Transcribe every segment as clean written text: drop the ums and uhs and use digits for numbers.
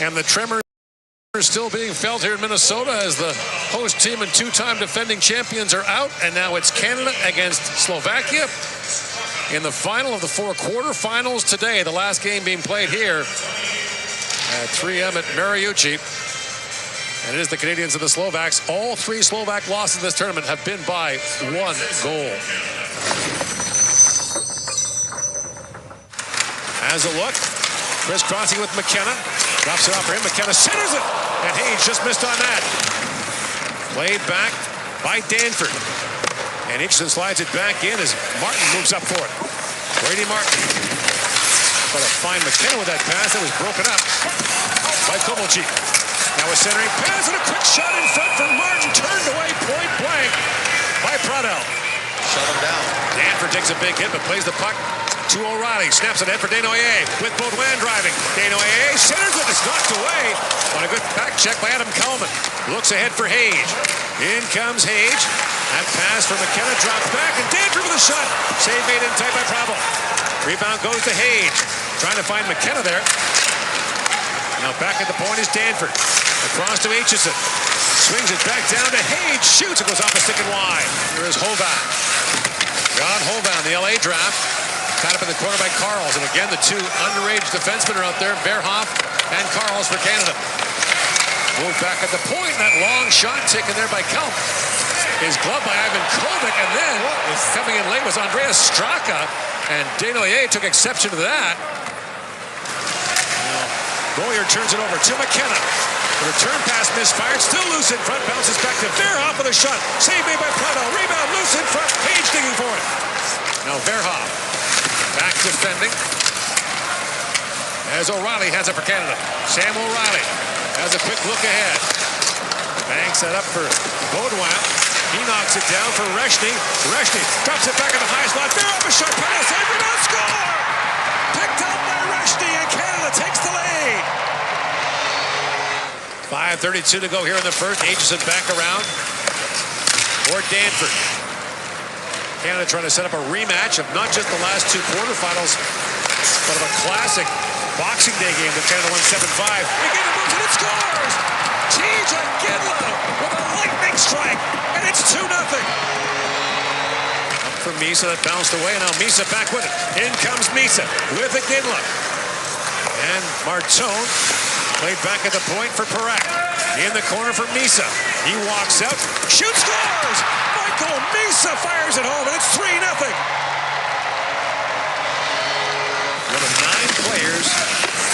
And the tremors still being felt here in Minnesota as the host team and two-time defending champions are out. And now it's Canada against Slovakia in the final of the 4 quarterfinals today. The last game being played here at 3M at Mariucci. And it is the Canadians and the Slovaks. All 3 Slovak losses in this tournament have been by 1 goal. Has a look. Crisscrossing with McKenna. Drops it off for him. McKenna centers it. And Hayes just missed on that. Played back by Danford. And Aitchison slides it back in as Martin moves up for it. Brady Martin. But a fine McKenna with that pass that was broken up by Kovalchuk. Now a centering pass and a quick shot in front from Martin. Turned away point blank by Pradel. Shut him down. Danford takes a big hit but plays the puck to O'Reilly. Snaps it in for Desnoyers with Baudouin driving. Desnoyers centers it. It's knocked away on a good back check by Adam Kalman. Looks ahead for Hage. In comes Hage. That pass for McKenna drops back and Danford with a shot. Save made in tight by Prabal. Rebound goes to Hage. Trying to find McKenna there. Now back at the point is Danford. Across to Aitchison. Swings it back down to Hage. Shoots. It goes off a stick and wide. Here is Hovan. John Hovan, the LA draft. Caught up in the corner by Karls. And again, the 2 underage defensemen are out there. Verhoff and Karls for Canada. Moved back at the point. That long shot taken there by Kelp. Is gloved by Ivan Kovic. And then coming in late was Andreas Straka. And Desnoyers took exception to that. Boyer turns it over to McKenna. The return pass misfired. Still loose in front. Bounces back to Verhoff with a shot. Save made by Prado. Rebound loose in front. Page digging for it. Now Verhoff. Back defending. As O'Reilly has it for Canada. Sam O'Reilly has a quick look ahead. Banks that up for Baudouin. He knocks it down for Reshny. Reshny drops it back in the high slot. Verhoff a shot. Prado save. Rebound score! Picked up by Reshny and Canada takes the lead. 5:32 to go here in the first. Aitchison back around for Danford. Canada trying to set up a rematch of not just the last 2 quarterfinals, but of a classic Boxing Day game that Canada won 7-5. McGinley moves and it scores! TJ Ginla with a lightning strike, and it's 2-0. Up for Misa, that bounced away, and now Misa back with it. In comes Misa with a Ginla. And Martone played back at the point for Perek. In the corner for Misa. He walks out, shoots, scores! Michael Misa fires it home, and it's 3-0. One of 9 players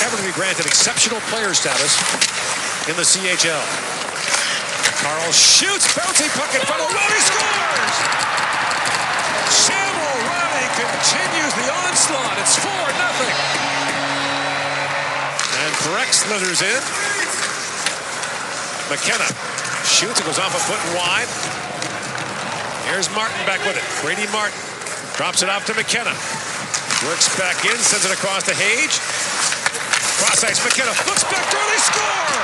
ever to be granted exceptional player status in the CHL. Karl shoots, bouncing puck in front of O'Reilly, scores! Sam O'Reilly continues the onslaught. It's 4-0. And Perek slithers in. McKenna shoots. It goes off a foot and wide. Here's Martin back with it. Brady Martin drops it off to McKenna. Works back in, sends it across to Hage. Cross ice, McKenna looks back door, they score!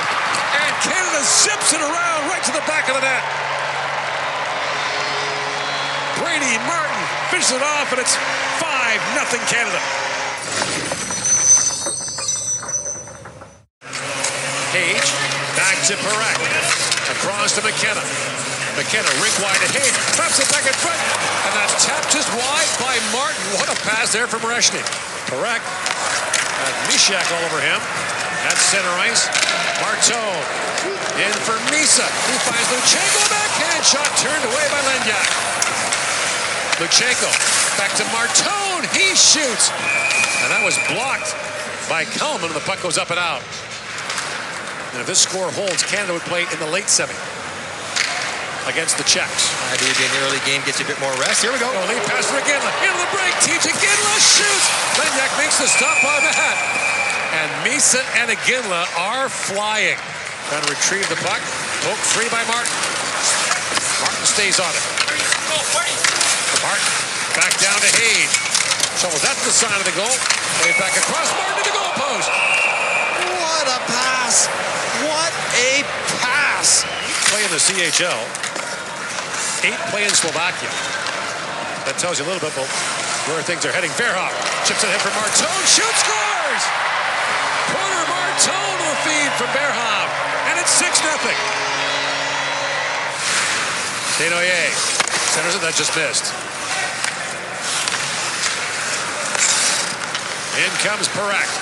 And Canada zips it around right to the back of the net. Brady Martin finishes it off, and it's 5-0 Canada. Hage, back to Perek. Across to McKenna. McKenna, rink wide to Hage. Traps it back in front. And that's tapped just wide by Martin. What a pass there from Reshny. Perek had Mishak all over him. That's center ice. Martone in for Misa. He finds Luchenko. Backhand shot turned away by Lenyak. Luchenko back to Martone. He shoots. And that was blocked by Kalman. The puck goes up and out. And if this score holds, Canada would play in the late 7th against the Czechs. Maybe in the early game gets you a bit more rest. Here we go. Lead pass for Ginla. Into the break. TJ Ginla shoots. Lenyak makes the stop on that. And Misa and Ginla are flying. Trying to retrieve the puck. Poke free by Martin. Martin stays on it. Martin back down to Hage. Shovels that to the side of the goal. Play back across. Martin to the goal post. What a pass. What a pass. Play in the CHL. 8 play in Slovakia. That tells you a little bit about where things are heading. Verhoff chips ahead for Martone. Shoots, scores! Porter Martin toe to the feed from Berhoff, and it's 6-0. Desnoyers centers it, that just missed. In comes Parekh.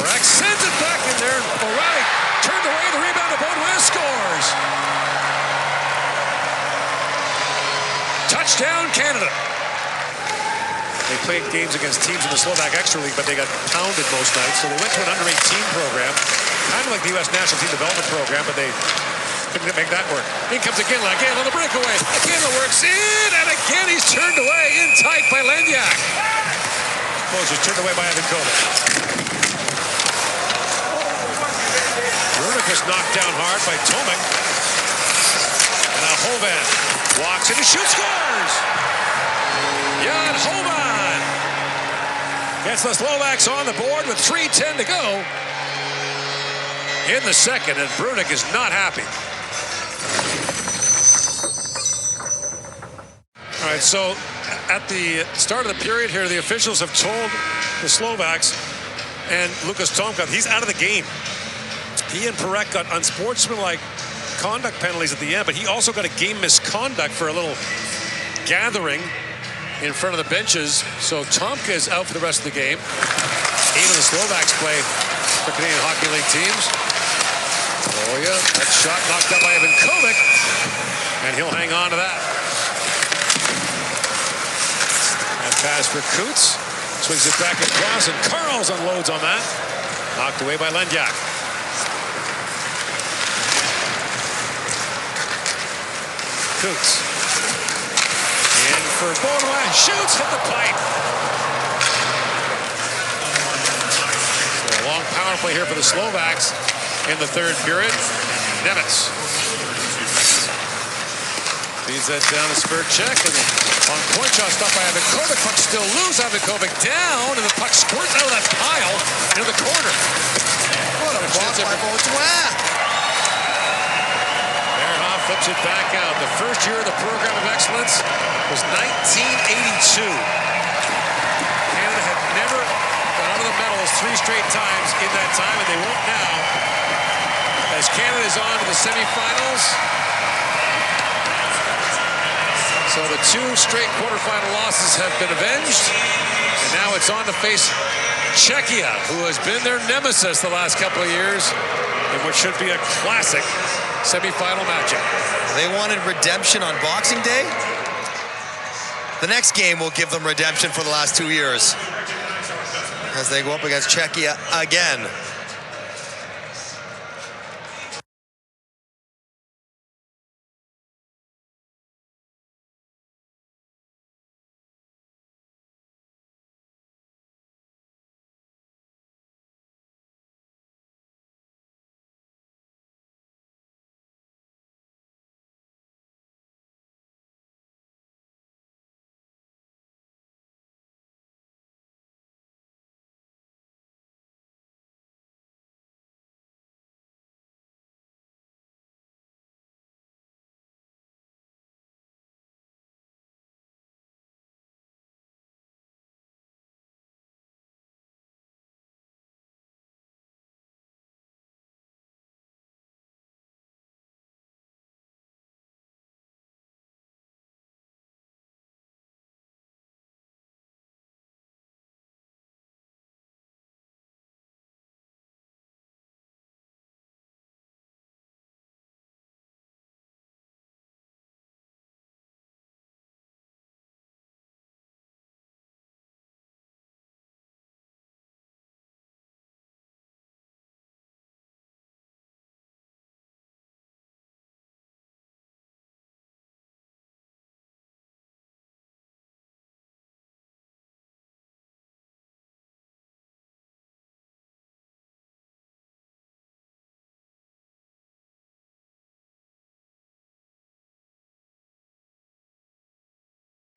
Parekh sends it back in there. O'Reilly turned away, the rebound to Baudouin, scores. Touchdown, Canada. They played games against teams in the Slovak Extra League, but they got pounded most nights, so they went to an under-18 program, kind of like the U.S. National Team Development Program, but they couldn't make that work. In comes again on the breakaway. Again, it works in, and again he's turned away in tight by Lendiak. He's turned away by Ivankovic. Brunik is knocked down hard by Tomic. And now Hovan walks in and shoots, scores! Jan Hovan gets the Slovaks on the board with 3:10 to go in the second, and Brunik is not happy. All right, so at the start of the period here, the officials have told the Slovaks and Lukas Tomka he's out of the game. He and Parekh got unsportsmanlike conduct penalties at the end, but he also got a game misconduct for a little gathering in front of the benches. So Tomka is out for the rest of the game. 8 of the Slovaks play for Canadian Hockey League teams. Oh yeah, that shot knocked out by Ivankovic, and he'll hang on to that. That pass for Coots. Swings it back across, and Karls unloads on that. Knocked away by Lendiak. Coots. In for Baudouin. Shoots, hit the pipe. So a long power play here for the Slovaks in the third period. Nemitz feeds that down to spur check, and on point shot stopped by Ivankovic. Puck still loose. Ivankovic down, and the puck squirts out of that pile into the corner. What a block by Baudouin. Berhoff flips it back out. The first year of the program of excellence was 1982. Canada had never got out of the medals 3 straight times in that time, and they won't now, as Canada is on to the semifinals. So the 2 straight quarterfinal losses have been avenged, and now it's on to face Czechia, who has been their nemesis the last couple of years in what should be a classic semifinal matchup. They wanted redemption on Boxing Day. The next game will give them redemption for the last 2 years as they go up against Czechia again.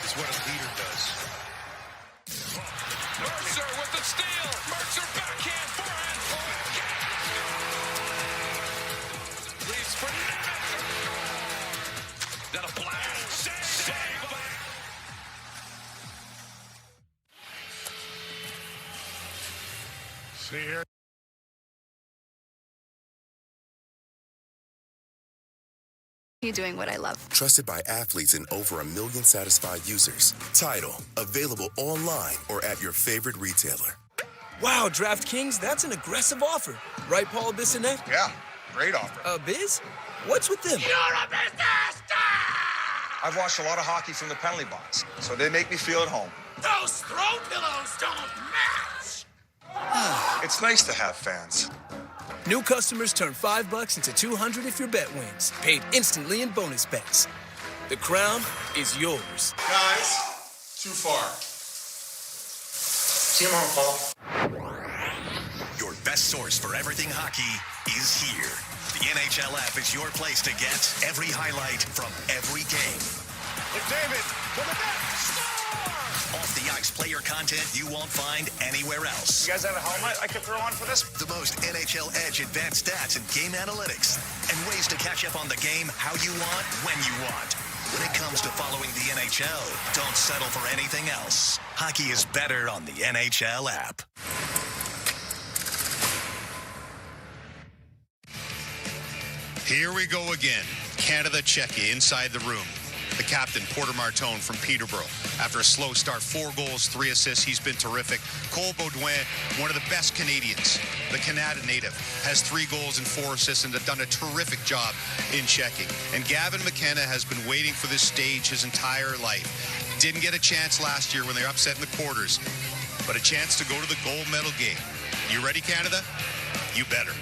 That's what a leader does. Mercer with the steal. Mercer backhand, forehand. Leads for Nemitz. That a blast. Save. See here. doing what I love. Trusted by athletes and over 1 million satisfied users. Tidal, available online or at your favorite retailer. Wow, DraftKings, that's an aggressive offer. Right, Paul Bissonnette? Yeah, great offer. Biz? What's with them? You're a business star! I've watched a lot of hockey from the penalty box, so they make me feel at home. Those throw pillows don't match! It's nice to have fans. New customers turn $5 into $200 if your bet wins. Paid instantly in bonus bets. The crown is yours. Guys, too far. See you tomorrow, Paul. Your best source for everything hockey is here. The NHL app is your place to get every highlight from every game. McDavid to the net. Score! Off the ice player content you won't find anywhere else. You guys have a helmet I could throw on for this? The most NHL Edge advanced stats and game analytics. And ways to catch up on the game how you want, when you want. When it comes to following the NHL, don't settle for anything else. Hockey is better on the NHL app. Here we go again. Canada, Czechia inside the room. The captain, Porter Martone from Peterborough. After a slow start, 4 goals, 3 assists. He's been terrific. Cole Baudouin, one of the best Canadians. The Canada native has 3 goals and 4 assists and has done a terrific job in checking. And Gavin McKenna has been waiting for this stage his entire life. Didn't get a chance last year when they were upset in the quarters, but a chance to go to the gold medal game. You ready, Canada? You better.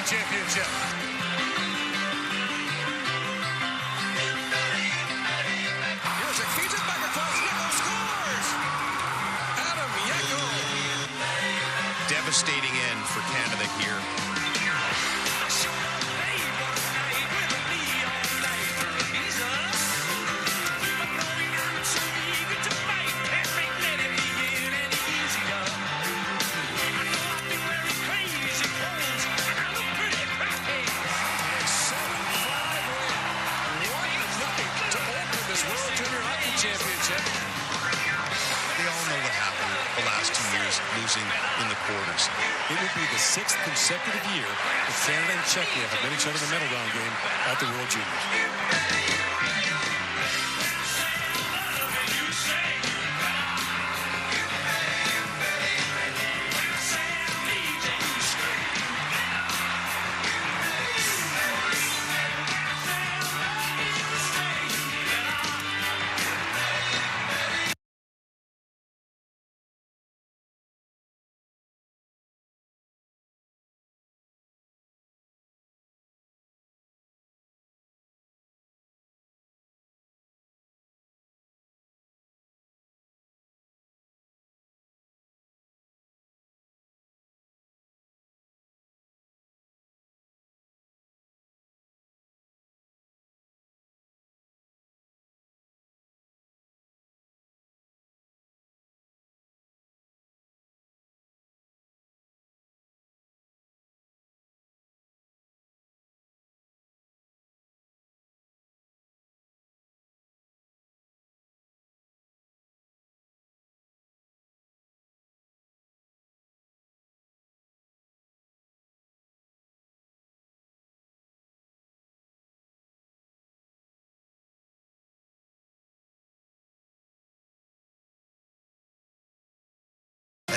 Championship. Here's a Cajun back across. Yeko scores. Adam Yeko. Devastating end for Canada here. Losing in the quarters. It would be the 6th consecutive year that Canada and Czechia have met each other in the medal round game at the World Juniors.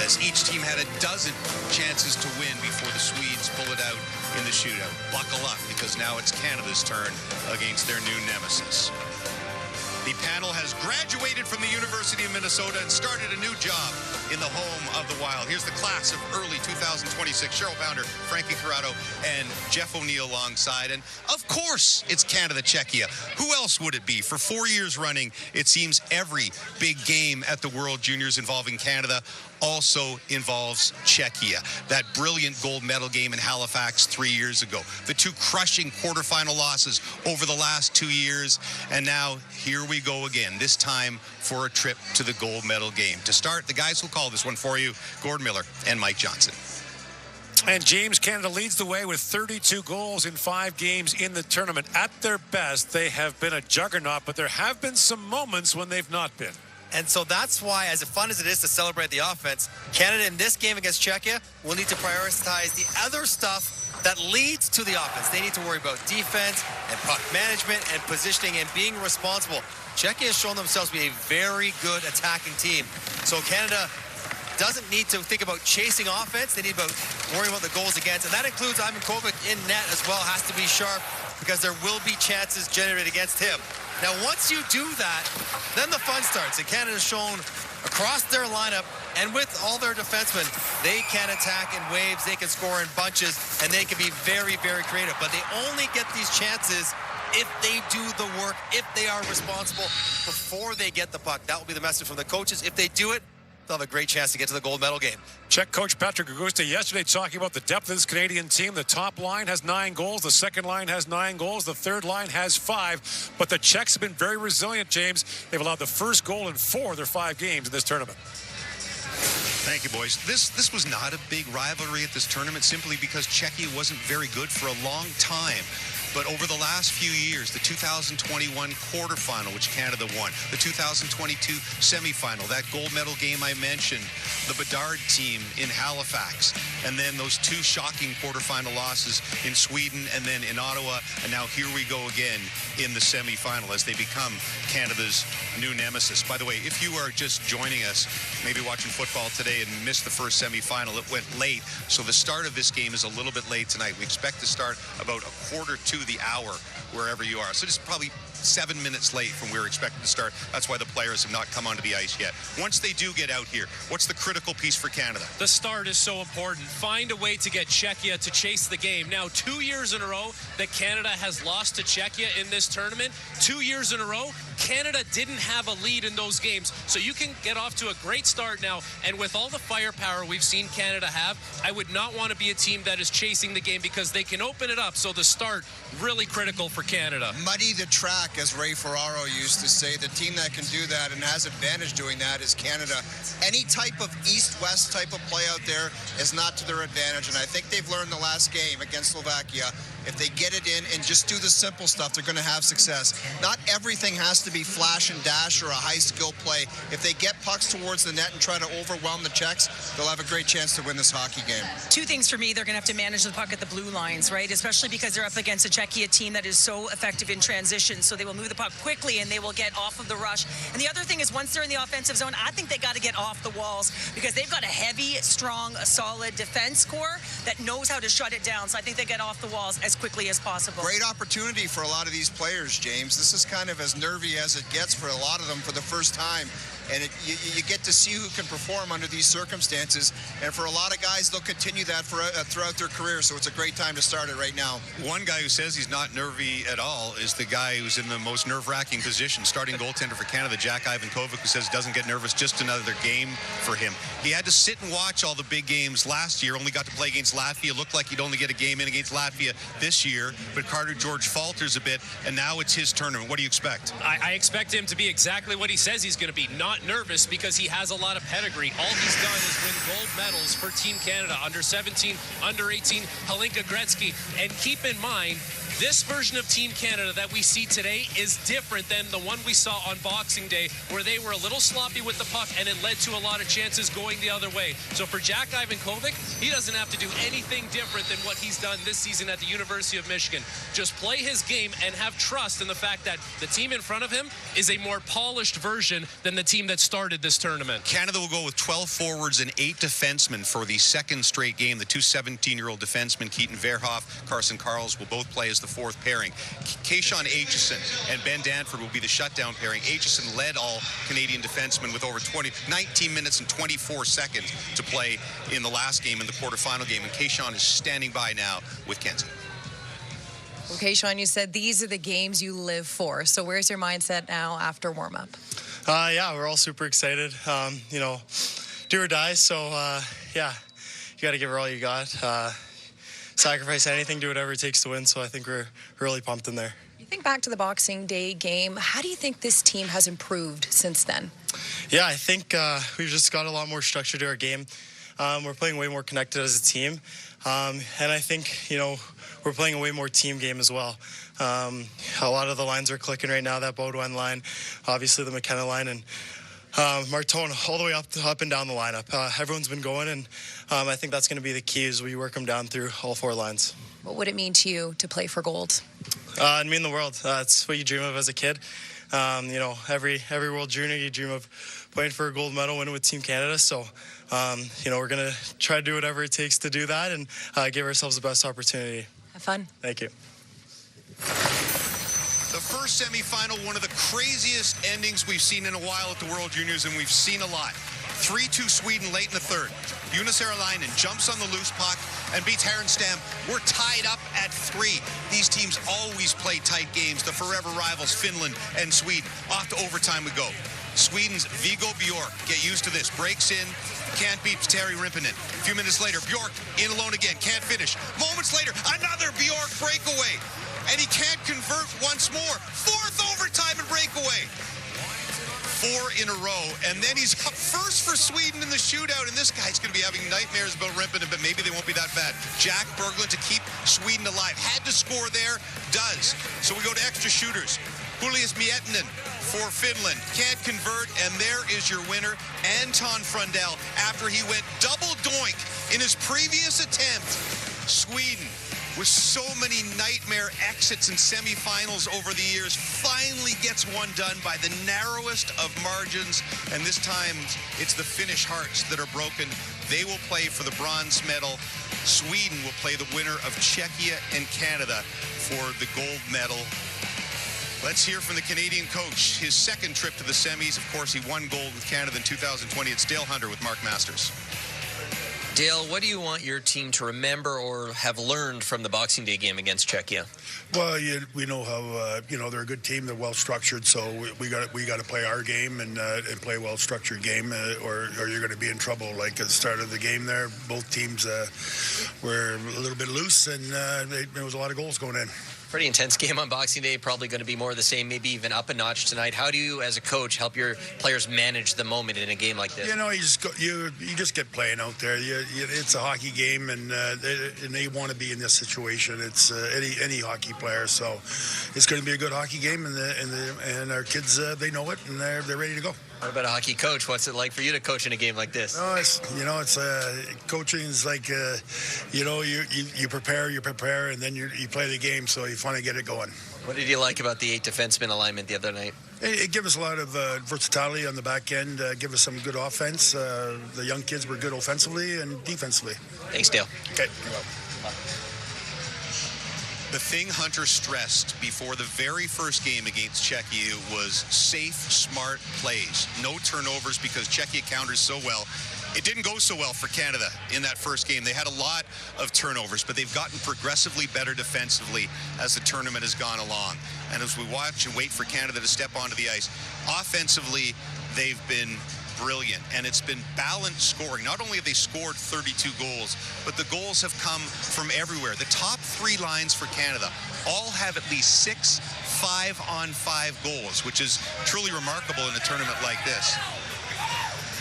As each team had a dozen chances to win before the Swedes pull it out in the shootout. Buckle up, because now it's Canada's turn against their new nemesis. The panel has graduated from the University of Minnesota and started a new job in the home of the Wild. Here's the class of early 2026. Cheryl Pounder, Frankie Corrado, and Jeff O'Neill alongside. And of course, it's Canada, Czechia. Who else would it be? For 4 years running, it seems every big game at the World Juniors involving Canada also involves Czechia. That brilliant gold medal game in Halifax 3 years ago. The 2 crushing quarterfinal losses over the last 2 years. And now here we go again, this time for a trip to the gold medal game. To start, the guys who call this one for you, Gordon Miller and Mike Johnson. And James, Canada leads the way with 32 goals in 5 games in the tournament. At their best, they have been a juggernaut, but there have been some moments when they've not been. And so that's why, as fun as it is to celebrate the offense, Canada in this game against Czechia will need to prioritize the other stuff that leads to the offense. They need to worry about defense and puck management and positioning and being responsible. Czechia has shown themselves to be a very good attacking team. So Canada doesn't need to think about chasing offense. They need about worrying about the goals against. And that includes Ivan Kovic in net as well. Has to be sharp because there will be chances generated against him. Now, once you do that, then the fun starts. And Canada's shown across their lineup and with all their defensemen, they can attack in waves, they can score in bunches, and they can be very, very creative. But they only get these chances if they do the work, if they are responsible before they get the puck. That will be the message from the coaches. If they do it, they'll have a great chance to get to the gold medal game. Czech coach Patrick Augusta yesterday talking about the depth of this Canadian team. The top line has 9 goals. The second line has 9 goals. The third line has 5. But the Czechs have been very resilient, James. They've allowed the first goal in 4 of their 5 games in this tournament. Thank you, boys. This was not a big rivalry at this tournament simply because Czechia wasn't very good for a long time. But over the last few years, the 2021 quarterfinal, which Canada won, the 2022 semifinal, that gold medal game I mentioned, the Bedard team in Halifax, and then those 2 shocking quarterfinal losses in Sweden and then in Ottawa, and now here we go again in the semifinal as they become Canada's new nemesis. By the way, if you are just joining us, maybe watching football today and missed the first semifinal, it went late, so the start of this game is a little bit late tonight. We expect to start about 1/4 to the hour wherever you are. So just probably 7 minutes late from where we're expected to start. That's why the players have not come onto the ice yet. Once they do get out here, what's the critical piece for Canada? The start is so important. Find a way to get Czechia to chase the game. Now, 2 years in a row that Canada has lost to Czechia in this tournament. 2 years in a row, Canada didn't have a lead in those games. So you can get off to a great start now. And with all the firepower we've seen Canada have, I would not want to be a team that is chasing the game because they can open it up. So the start, really critical for Canada. Muddy the track, as Ray Ferraro used to say. The team that can do that and has advantage doing that is Canada. Any type of east-west type of play out there is not to their advantage, and I think they've learned the last game against Slovakia. If they get it in and just do the simple stuff, they're going to have success. Not everything has to be flash and dash or a high-skill play. If they get pucks towards the net and try to overwhelm the Czechs, they'll have a great chance to win this hockey game. 2 things for me. They're going to have to manage the puck at the blue lines, right? Especially because they're up against a Czechia team that is so effective in transition. So they will move the puck quickly and they will get off of the rush. And the other thing is once they're in the offensive zone, I think they got to get off the walls because they've got a heavy, strong, solid defense core that knows how to shut it down. So I think they get off the walls as quickly as possible. Great opportunity for a lot of these players, James. This is kind of as nervy as it gets for a lot of them for the first time. And you get to see who can perform under these circumstances. And for a lot of guys, they'll continue that for throughout their career. So it's a great time to start it right now. One guy who says he's not nervy at all is the guy who's in the most nerve-wracking position, starting goaltender for Canada, Jack Ivan Kovic, who says doesn't get nervous, just another game for him. He had to sit and watch all the big games last year, only got to play against Latvia. Looked like he'd only get a game in against Latvia this year, but Carter George falters a bit, and now it's his tournament. What do you expect? I expect him to be exactly what he says he's going to be, not nervous because he has a lot of pedigree. All he's done is win gold medals for Team Canada, under 17, under 18, Hlinka Gretzky. And keep in mind, this version of Team Canada that we see today is different than the one we saw on Boxing Day, where they were a little sloppy with the puck and it led to a lot of chances going the other way. So for Jack Ivan Kovic, he doesn't have to do anything different than what he's done this season at the University of Michigan. Just play his game and have trust in the fact that the team in front of him is a more polished version than the team that started this tournament. Canada will go with 12 forwards and 8 defensemen for the second straight game. The 2 17-year-old defensemen, Keaton Verhoff, Carson Karls, will both play as the 4th pairing. Kayshawn Aitchison and Ben Danford will be the shutdown pairing. Aitchison led all Canadian defensemen with over 19 minutes and 24 seconds to play in the last game, in the quarterfinal game, and Kayshawn is standing by now with Kenzie. Okay, Sean, you said these are the games you live for. So where's your mindset now after warm-up? Yeah, we're all super excited. You know, do or die. So, yeah, you got to give it all you got. Sacrifice anything, do whatever it takes to win. So I think we're really pumped in there. You think back to the Boxing Day game. How do you think this team has improved since then? Yeah, I think we've just got a lot more structure to our game. We're playing way more connected as a team. And I think, we're playing a way more team game as well. A lot of the lines are clicking right now, that Baudouin line, obviously the McKenna line, and Martone all the way up and down the lineup. Everyone's been going, and I think that's going to be the key as we work them down through all 4 lines. What would it mean to you to play for gold? It mean the world. It's what you dream of as a kid. Every World Junior, you dream of playing for a gold medal, winning with Team Canada. So, we're going to try to do whatever it takes to do that and give ourselves the best opportunity. Have fun. Thank you. The first semifinal, one of the craziest endings we've seen in a while at the World Juniors, and we've seen a lot. 3-2 Sweden late in the third. Jonas Arolainen jumps on the loose puck and beats Härenstam. We're tied up at 3. These teams always play tight games. The forever rivals, Finland and Sweden. Off to overtime we go. Sweden's Viggo Bjork, get used to this, breaks in, can't beat Terry Rimpinen. A few minutes later, Bjork in alone again, can't finish. Moments later, another Bjork breakaway. And he can't convert once more. 4th overtime and breakaway. 4 in a row, and then he's up first for Sweden in the shootout, and this guy's going to be having nightmares about Rimpinen, but maybe they won't be that bad. Jack Berglund to keep Sweden alive. Had to score there, does. So we go to extra shooters. Julius Miettinen for Finland. Can't convert, and there is your winner, Anton Frundell. After he went double doink in his previous attempt, Sweden, with so many nightmare exits and semifinals over the years, finally gets one done by the narrowest of margins. And this time, it's the Finnish hearts that are broken. They will play for the bronze medal. Sweden will play the winner of Czechia and Canada for the gold medal. Let's hear from the Canadian coach. His second trip to the semis. Of course, he won gold with Canada in 2020. It's Dale Hunter with Mark Masters. Dale, what do you want your team to remember or have learned from the Boxing Day game against Czechia? Well, we know how they're a good team. They're well structured, so we got to play our game and play a well structured game, or you're going to be in trouble. Like at the start of the game, there, both teams were a little bit loose, and there was a lot of goals going in. Pretty intense game on Boxing Day, probably going to be more of the same, maybe even up a notch tonight. How do you, as a coach, help your players manage the moment in a game like this? You just get playing out there. It's a hockey game, and they want to be in this situation. It's any hockey player, so it's going to be a good hockey game, and our kids they know it, and they're ready to go. What about a hockey coach? What's it like for you to coach in a game like this? Coaching is like you prepare, and then you play the game, so you finally get it going. What did you like about the 8 defenseman alignment the other night? It gave us a lot of versatility on the back end, give us some good offense. The young kids were good offensively and defensively. Thanks, Dale. Okay. The thing Hunter stressed before the very first game against Czechia was safe, smart plays. No turnovers because Czechia counters so well. It didn't go so well for Canada in that first game. They had a lot of turnovers, but they've gotten progressively better defensively as the tournament has gone along. And as we watch and wait for Canada to step onto the ice, offensively, they've been brilliant, and it's been balanced scoring. Not only have they scored 32 goals, but the goals have come from everywhere. The top 3 lines for Canada all have at least 6 5-on-5 goals, which is truly remarkable in a tournament like this.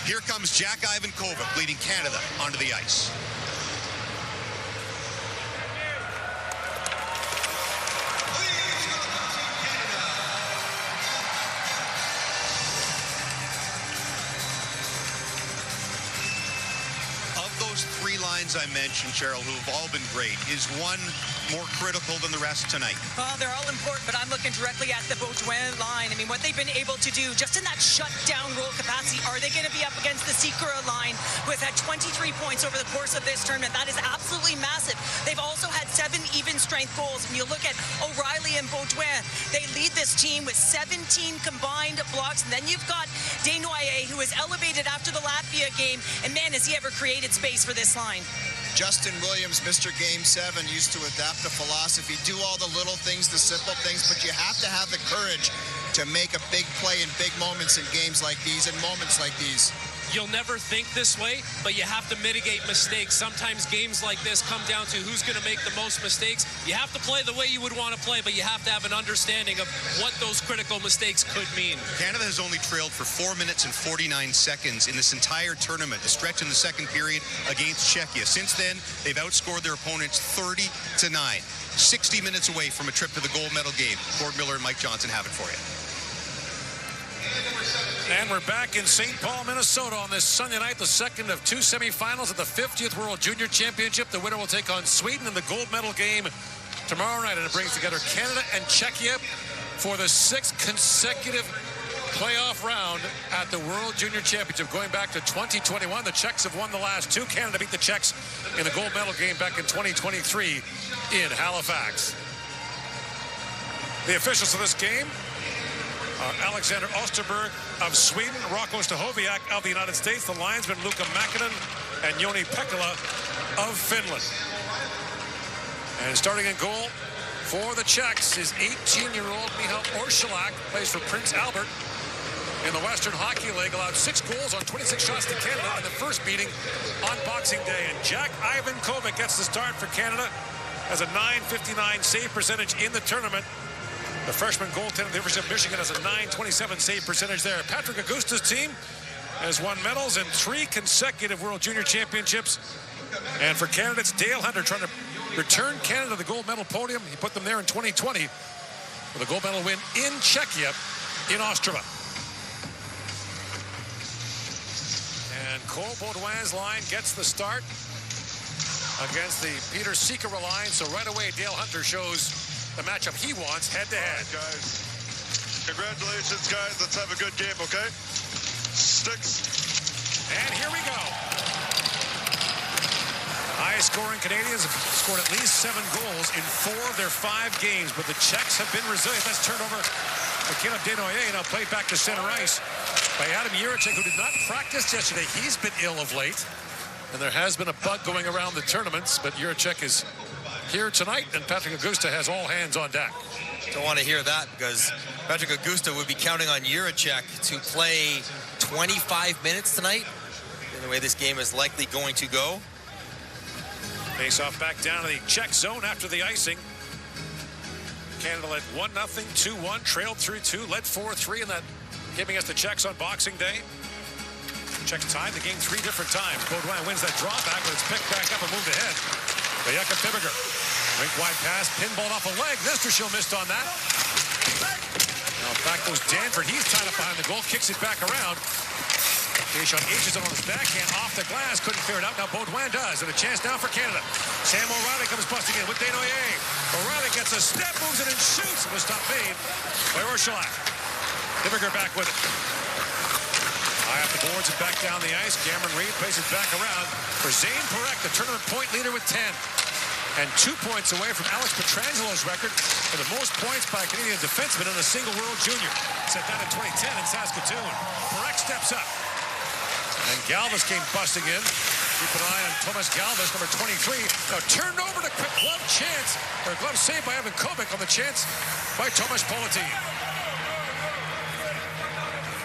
Here comes Jack Ivankova leading Canada onto the ice. I mentioned, Cheryl, who have all been great, is one more critical than the rest tonight? Well, they're all important, but I'm looking directly at the Baudouin line. I mean, what they've been able to do just in that shutdown roll capacity, are they going to be up against the Sikora line with had 23 points over the course of this tournament? That is absolutely massive. They've also had 7 even strength goals. When you look at O'Reilly and Baudouin, they lead this team with 17 combined blocks. And then you've got Desnoyers, who was elevated after the Latvia game. And man, has he ever created space for this line. Justin Williams, Mr. Game 7, used to adapt the philosophy, do all the little things, the simple things, but you have to have the courage to make a big play in big moments in games like these and moments like these. you'll never think this way, but you have to mitigate mistakes. Sometimes games like this come down to who's going to make the most mistakes. You have to play the way you would want to play, but you have to have an understanding of what those critical mistakes could mean. Canada has only trailed for 4 minutes and 49 seconds in this entire tournament, a stretch in the second period against Czechia. Since then, they've outscored their opponents 30-9. 60 minutes away from a trip to the gold medal game. Gord Miller and Mike Johnson have it for you. And we're back in St. Paul, Minnesota on this Sunday night, the second of two semifinals of the 50th World Junior Championship. The winner will take on Sweden in the gold medal game tomorrow night, and it brings together Canada and Czechia for the 6th consecutive playoff round at the World Junior Championship. Going back to 2021, the Czechs have won the last two. Canada beat the Czechs in the gold medal game back in 2023 in Halifax. The officials of this game are Alexander Osterberg of Sweden, Rocco Stahoviak of the United States, the linesman Luka Mäkinen, and Joni Pekkala of Finland. And starting in goal for the Czechs is 18-year-old Michal Oršulák, plays for Prince Albert in the Western Hockey League, allowed 6 goals on 26 shots to Canada in the first meeting on Boxing Day. And Jack Ivankovic gets the start for Canada, has a .959 save percentage in the tournament. The freshman goaltender of the University of Michigan has a .927 save percentage there. Patrick Augusta's team has won medals in 3 consecutive World Junior Championships. And for Canada, it's Dale Hunter trying to return Canada to the gold medal podium. He put them there in 2020 with a gold medal win in Czechia, in Ostrava. And Cole Baudouin's line gets the start against the Peter Sikora line. So right away, Dale Hunter shows the matchup he wants head-to-head. Right, guys. Congratulations, guys. Let's have a good game, okay? Sticks. And here we go. High-scoring Canadians have scored at least 7 goals in 4 of their 5 games, but the Czechs have been resilient. That's turned over to Caleb Desnoyers, now played back to center ice by Adam Jiricek, who did not practice yesterday. He's been ill of late, and there has been a bug going around the tournaments, but Jiricek is here tonight, and Patrick Augusta has all hands on deck. Don't want to hear that, because Patrick Augusta would be counting on Jiricek to play 25 minutes tonight, in the way this game is likely going to go. Face-off back down to the Czech zone after the icing. Canada led 1-0, 2-1, trailed through 2, led 4-3 in that game against the Czechs on Boxing Day. Czechs tied the game 3 different times. Baudouin wins that draw back, but it's picked back up and moved ahead by Jakub Pibiger. Rink wide pass, pinball off a leg. Nestershil missed on that. Now back goes Danford. He's tied up behind the goal, kicks it back around. Deschamps ages it on his backhand off the glass, couldn't clear it out. Now Baudouin does, and a chance now for Canada. Sam O'Reilly comes busting in with Desnoyers. O'Reilly gets a step, moves it, and shoots. It was stop made by Oršulák. Pibiger back with it. High off the boards and back down the ice. Cameron Reid plays it back around for Zane Parekh, the tournament point leader with 10. And 2 points away from Alex Petrangelo's record for the most points by a Canadian defenseman in a single World Junior. Set that in 2010 in Saskatoon. Parekh steps up. And Galvas came busting in. Keep an eye on Thomas Galvas, number 23. Now turned over to quick glove chance, or glove save by Ivankovic on the chance by Tomas Politin.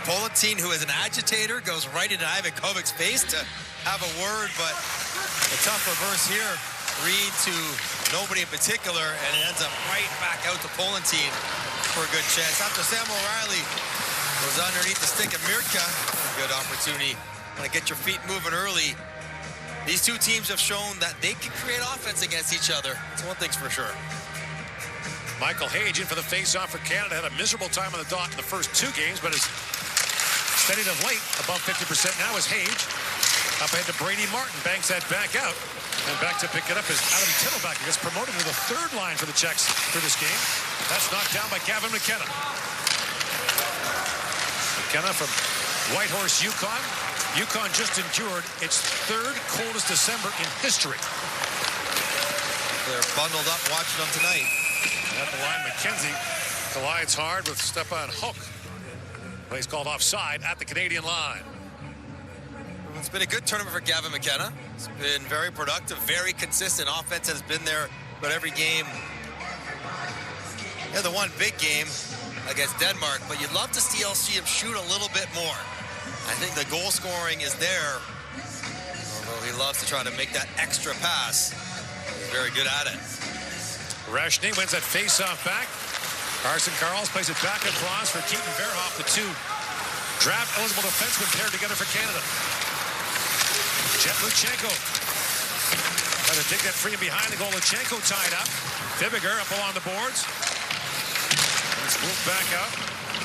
Politin, who is an agitator, goes right into Ivankovic's face to have a word, but a tough reverse here. Reid to nobody in particular, and it ends up right back out to Politin for a good chance. After Sam O'Reilly goes underneath the stick of Mirka, a good opportunity. Want to get your feet moving early. These two teams have shown that they can create offense against each other. That's one thing's for sure. Michael Hage in for the face-off for Canada. Had a miserable time on the dot in the first 2 games, but is steadied of late, above 50% now is Hage. Up ahead to Brady Martin, banks that back out. And back to pick it up is Adam Tittelback, who gets promoted to the 3rd line for the Czechs for this game. That's knocked down by Gavin McKenna. McKenna from Whitehorse, Yukon. Yukon just endured its 3rd coldest December in history. They're bundled up watching them tonight. And at the line, McKenzie collides hard with Stefan Hook. Plays called offside at the Canadian line. It's been a good tournament for Gavin McKenna. It's been very productive, very consistent. Offense has been there, but every game. Yeah, the one big game against Denmark, but you'd love to still see him shoot a little bit more. I think the goal scoring is there. Although he loves to try to make that extra pass. He's very good at it. Rashny wins that face-off back. Carson Carls plays it back across for Keaton Verhoff, the two draft-eligible defensemen paired together for Canada. Chatrooms trying to take that free and behind the goal. Luchenko tied up. Fibiger up along the boards. It's moved back out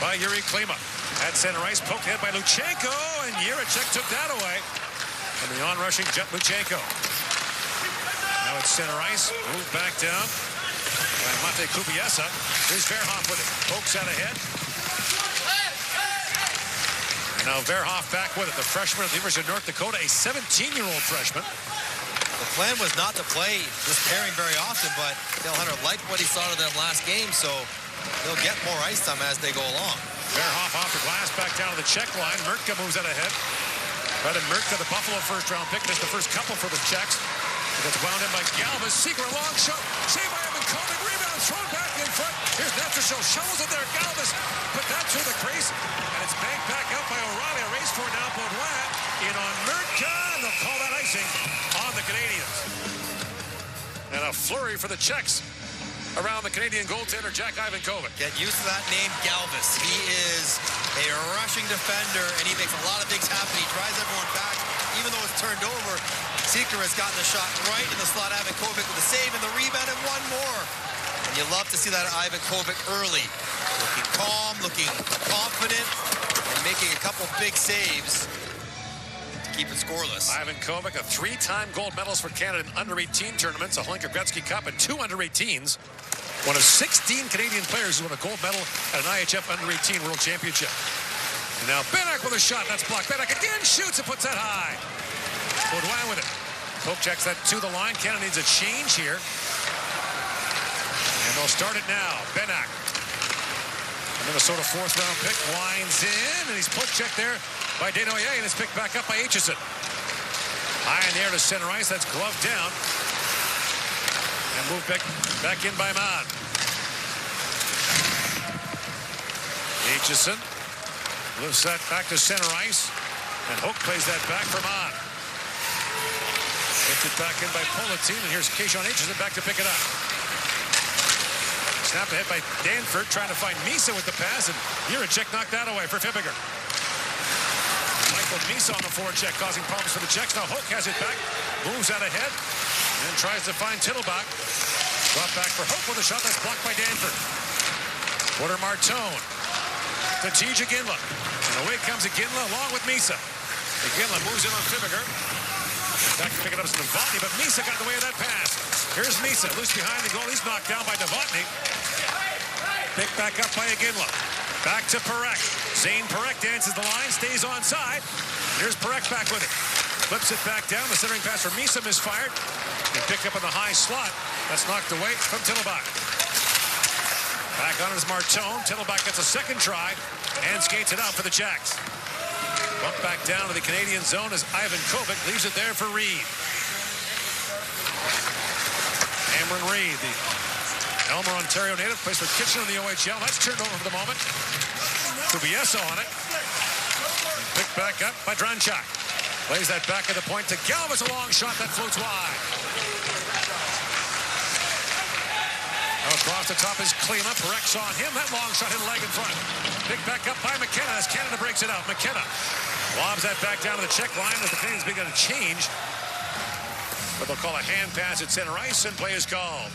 by Yuri Klima. At center ice, poked ahead by Luchenko, and Jiricek took that away. And the on-rushing Jet Luchenko. Now it's center ice, moved back down by Mate Kubiesa. Here's Verhoff with it. Pokes out ahead. And now Verhoff back with it. The freshman of the University of North Dakota, a 17-year-old freshman. The plan was not to play this pairing very often, but Dale Hunter liked what he saw of them last game, so they'll get more ice time as they go along. Verhoff off the glass, back down to the check line. Mertka moves out ahead. Brandon Mertka, the Buffalo first-round pick, missed the first couple for the Czechs. It gets wound in by Galvas. Seeker, a long shot. Saved by Evan Kovic. Rebound, thrown back in front. Here's Neftishel. Shovels it there. Galvas put that through the crease. And it's banked back out by O'Reilly. A race for it now. Baudouin in on Mertka. And they'll call that icing on the Canadians. And a flurry for the Czechs around the Canadian goaltender, Jack Ivankovic. Get used to that name, Galvas. He is a rushing defender, and he makes a lot of things happen. He drives everyone back, even though it's turned over. Seeker has gotten the shot right in the slot. Ivankovic with the save and the rebound, and one more. And you love to see that Ivankovic early. Looking calm, looking confident, and making a couple big saves to keep it scoreless. Ivankovic, a three-time gold medalist for Canada in under-18 tournaments, a Hlinka Gretzky Cup, and 2 under-18s. One of 16 Canadian players who won a gold medal at an IHF under-18 World Championship. And now Benak with a shot. That's blocked. Benak again shoots and puts that high. Baudouin with it. Pope checks that to the line. Canada needs a change here. And they'll start it now. Benak. A Minnesota fourth-round pick winds in, and he's poke checked there by Desnoyers, and it's picked back up by Aitchison. High in the air to center ice. That's gloved down. And moved back in by Mann. Aitchison lifts that back to center ice. And Hook plays that back for Mann. Lifted back in by Politin. And here's Keishon Aitchison back to pick it up. Snapped ahead by Danford, trying to find Misa with the pass. And Jiricek knocked that away for Fibiger. Michael Misa on the forecheck, causing problems for the Czechs. Now Hook has it back. Moves out ahead. And tries to find Tittlebach. Brought back for Hope with a shot that's blocked by Danford. Porter Martone to TJ Ginla. And away comes Ginla along with Misa. Ginla moves in on Fibiger. Back to pick it up to Novotny, but Misa got in the way of that pass. Here's Misa, loose behind the goal. He's knocked down by Novotny. Picked back up by Ginla. Back to Parekh. Zane Parekh dances the line, stays onside. Here's Parekh back with it. Flips it back down. The centering pass for Misa misfired. And picked up in the high slot. That's knocked away from Tittlebach. Back on is Martone. Tittlebach gets a second try and skates it out for the Czechs. Bump back down to the Canadian zone as Ivankovic leaves it there for Reed. Cameron Reed, the Elmer, Ontario native, plays for Kitchener in the OHL. That's turned over for the moment. Kubiesa on it. Picked back up by Dranchak. Plays that back at the point to Galvas, a long shot that floats wide. Now across the top is Klima. Parek's on him. That long shot hit a leg in front. Picked back up by McKenna as Canada breaks it out. McKenna lobs that back down to the check line as the Canadians begin to change. But they'll call a hand pass at center ice and play is called.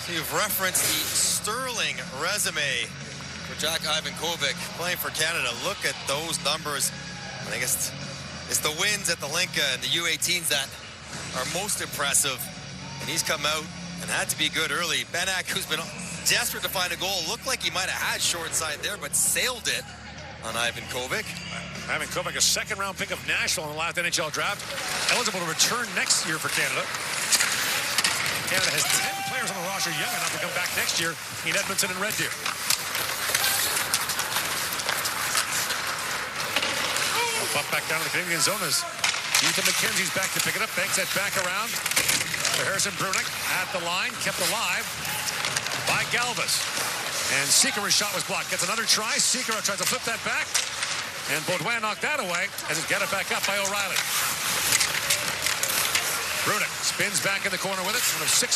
So you've referenced the sterling resume for Jack Ivankovic playing for Canada. Look at those numbers. And I guess it's the wins at the Hlinka and the U18s that are most impressive. And he's come out and had to be good early. Benak, who's been desperate to find a goal, looked like he might have had short side there, but sailed it on Ivankovic. Ivankovic, a second-round pick of Nashville in the last NHL draft, eligible to return next year for Canada. Canada has 10 players on the roster young enough to come back next year in Edmonton and Red Deer. Bump back down to the Canadian zone as Ethan McKenzie's back to pick it up. Banks that back around to Harrison Brunick at the line, kept alive by Galvas. And Seeker's shot was blocked. Gets another try. Seeker tries to flip that back. And Baudouin knocked that away as it got it back up by O'Reilly. Brunick spins back in the corner with it. One of 6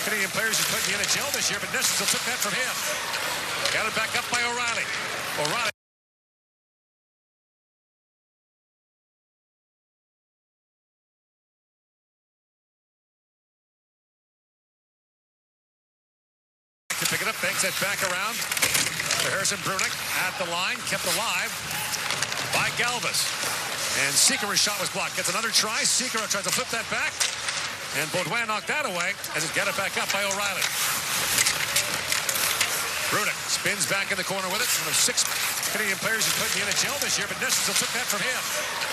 Canadian players who's played in the NHL this year, but Nestor took that from him. Got it back up by O'Reilly. O'Reilly. To pick it up, banks it back around to Harrison Brunick at the line, kept alive by Galvis. And Seekera's shot was blocked. Gets another try. Sekera tries to flip that back. And Baudouin knocked that away as it got it back up by O'Reilly. Brunick spins back in the corner with it. One of 6 Canadian players who's played in the NHL this year, but Nestor took that from him.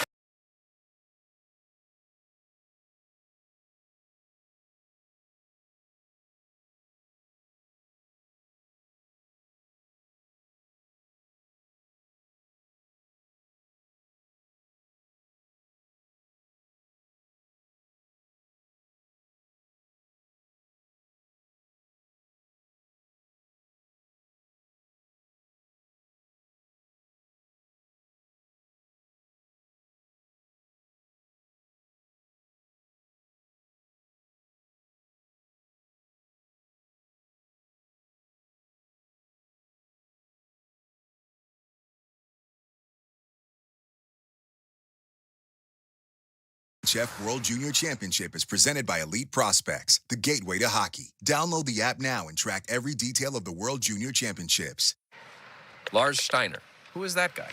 Chef World Junior Championship is presented by Elite Prospects, the gateway to hockey. Download the app now and track every detail of the World Junior Championships. Lars Steiner. Who is that guy?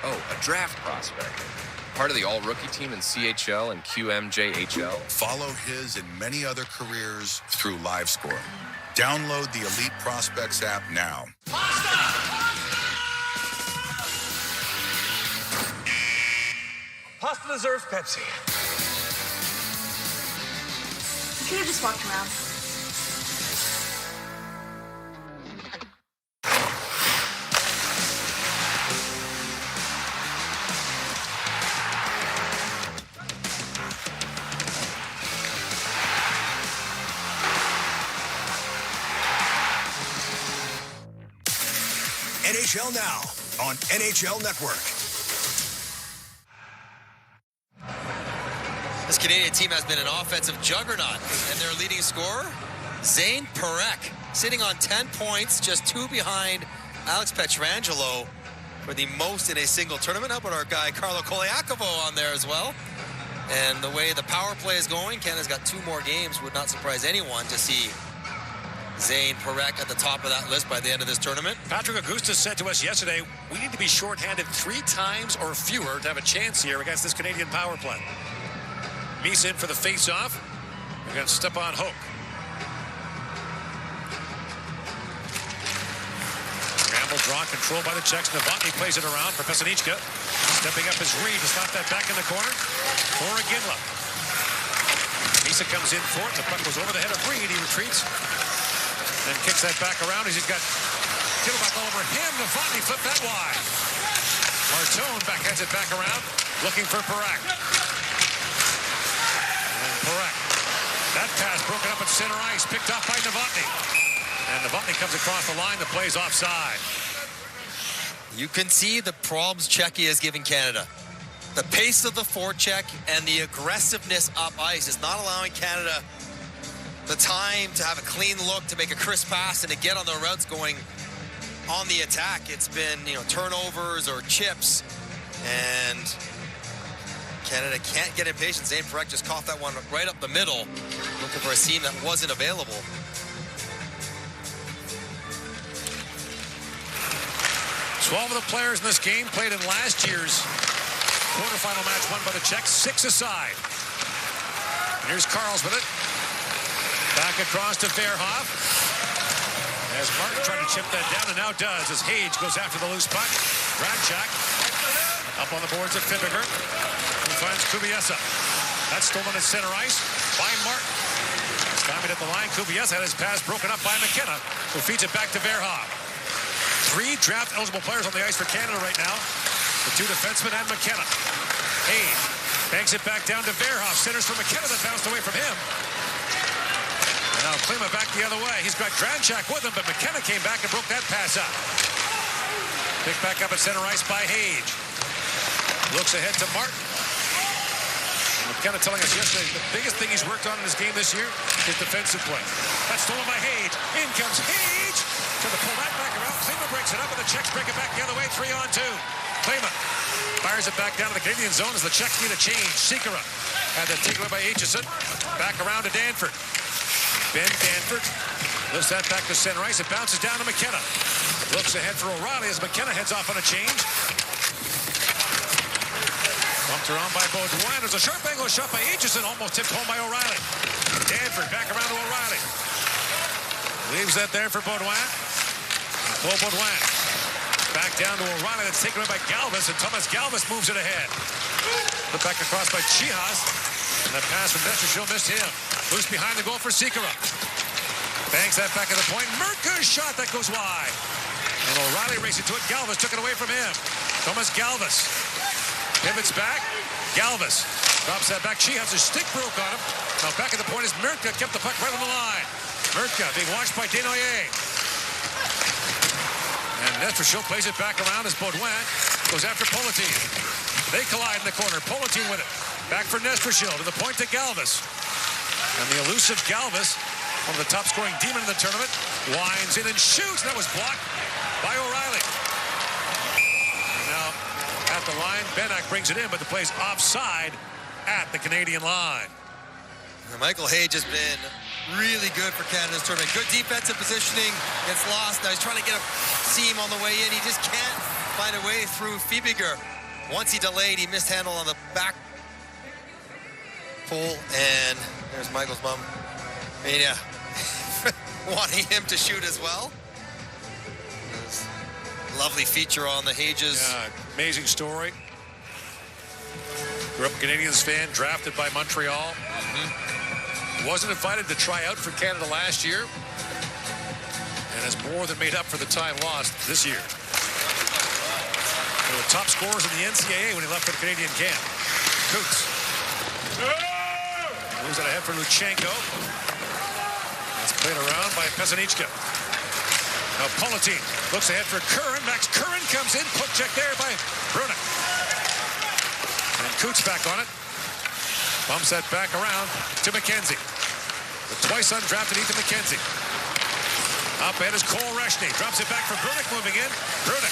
Oh, a draft prospect. Part of the all-rookie team in CHL and QMJHL. Follow his and many other careers through LiveScore. Download the Elite Prospects app now. Pasta deserves Pepsi. You could have just walked around. NHL Now on NHL Network. This Canadian team has been an offensive juggernaut, and their leading scorer, Zane Parekh, sitting on 10 points, just 2 behind Alex Pietrangelo for the most in a single tournament. How about our guy Carlo Koliakovo on there as well? And the way the power play is going, Canada's got 2 more games. Would not surprise anyone to see Zane Parekh at the top of that list by the end of this tournament. Patrick Augusta said to us yesterday, we need to be shorthanded 3 times or fewer to have a chance here against this Canadian power play. Mies in for the face-off. We're going to step on Hoke. Scramble draw controlled by the Czechs. Novotny plays it around for Pesanichka. Stepping up his Reed to stop that back in the corner for Iginla. Misa comes in for it. The puck goes over the head of Reed. He retreats. Then kicks that back around as he's got Kittleback all over him. Novotny flipped that wide. Martone backhands it back around, looking for Parekh. Parekh. That pass broken up at center ice, picked off by Novotny. And Novotny comes across the line. The play's offside. You can see the problems Czechia is giving Canada. The pace of the forecheck and the aggressiveness up ice is not allowing Canada the time to have a clean look, to make a crisp pass, and to get on the routes going on the attack. It's been, turnovers or chips, and Canada can't get impatient. Zane Parekh just caught that one right up the middle, looking for a seam that wasn't available. Twelve of the players in this game played in last year's quarterfinal match won by the Czechs, 6 aside. And here's Karls with it. Back across to Verhoff. As Martin tried to chip that down, and now does, as Hage goes after the loose puck. Ranchak up on the boards of Fibbiger, who finds Kubiesa. That's stolen at center ice by Martin. Timing at the line, Kubiesa had his pass broken up by McKenna, who feeds it back to Verhoff. 3 draft-eligible players on the ice for Canada right now. The 2 defensemen and McKenna. Hage banks it back down to Verhoff. Centers for McKenna that bounced away from him. And now Klima back the other way. He's got Dranchak with him, but McKenna came back and broke that pass up. Picked back up at center ice by Hage. Looks ahead to Martin. McKenna telling us yesterday the biggest thing he's worked on in his game this year is defensive play. That's stolen by Hage. In comes Hage. Trying to pull that back around. Klima breaks it up, and the Czechs break it back the other way. 3-on-2. Klima fires it back down to the Canadian zone as the Czechs need a change. Sikora had that taken away by Aitchison. Back around to Danford. Ben Danford lifts that back to center ice. It bounces down to McKenna. Looks ahead for O'Reilly as McKenna heads off on a change. Bumped around by Baudouin. There's a sharp angle shot by Aitchison. Almost tipped home by O'Reilly. Danford back around to O'Reilly. Leaves that there for Baudouin. Paul Baudouin. Back down to O'Reilly. That's taken away by Galvis. And Thomas Galvis moves it ahead. Put back across by Chihas. And that pass from Nestershil missed him. Loose behind the goal for Sikora. Banks that back at the point. Merker's shot that goes wide. And O'Reilly racing to it. Galvis took it away from him. Thomas Galvis. Pivots back. Galvis drops that back. Chihas' stick broke on him. Now back at the point is Merka. Kept the puck right on the line. Merka being watched by Desnoyers. And Nestershil plays it back around as Baudouin goes after Politin. They collide in the corner. Politin with it. Back for Nestershil to the point to Galvis. And the elusive Galvis, one of the top scoring demon in the tournament, winds in and shoots. That was blocked by O'Reilly. Now at the line, Benak brings it in, but the play's offside at the Canadian line. Michael Hage has been really good for Canada's tournament. Good defensive positioning. Gets lost. Now he's trying to get a seam on the way in. He just can't find a way through Fiebiger. Once he delayed, he missed handle on the back pole. And there's Michael's mom. Mania wanting him to shoot as well. Lovely feature on the Hages. Yeah, amazing story. Grew up a Canadiens fan, drafted by Montreal. Wasn't invited to try out for Canada last year. And has more than made up for the time lost this year. One of the top scorers in the NCAA when he left for the Canadian camp. Coots. Moves it ahead for Luchenko. That's played around by Pesanichka. Now Politin looks ahead for Curran. Max Curran comes in. Put check there by Brunik. And Coots back on it. Bumps that back around to McKenzie. The twice undrafted Ethan McKenzie. Up ahead is Cole Reshny. Drops it back for Brunik moving in. Brunik.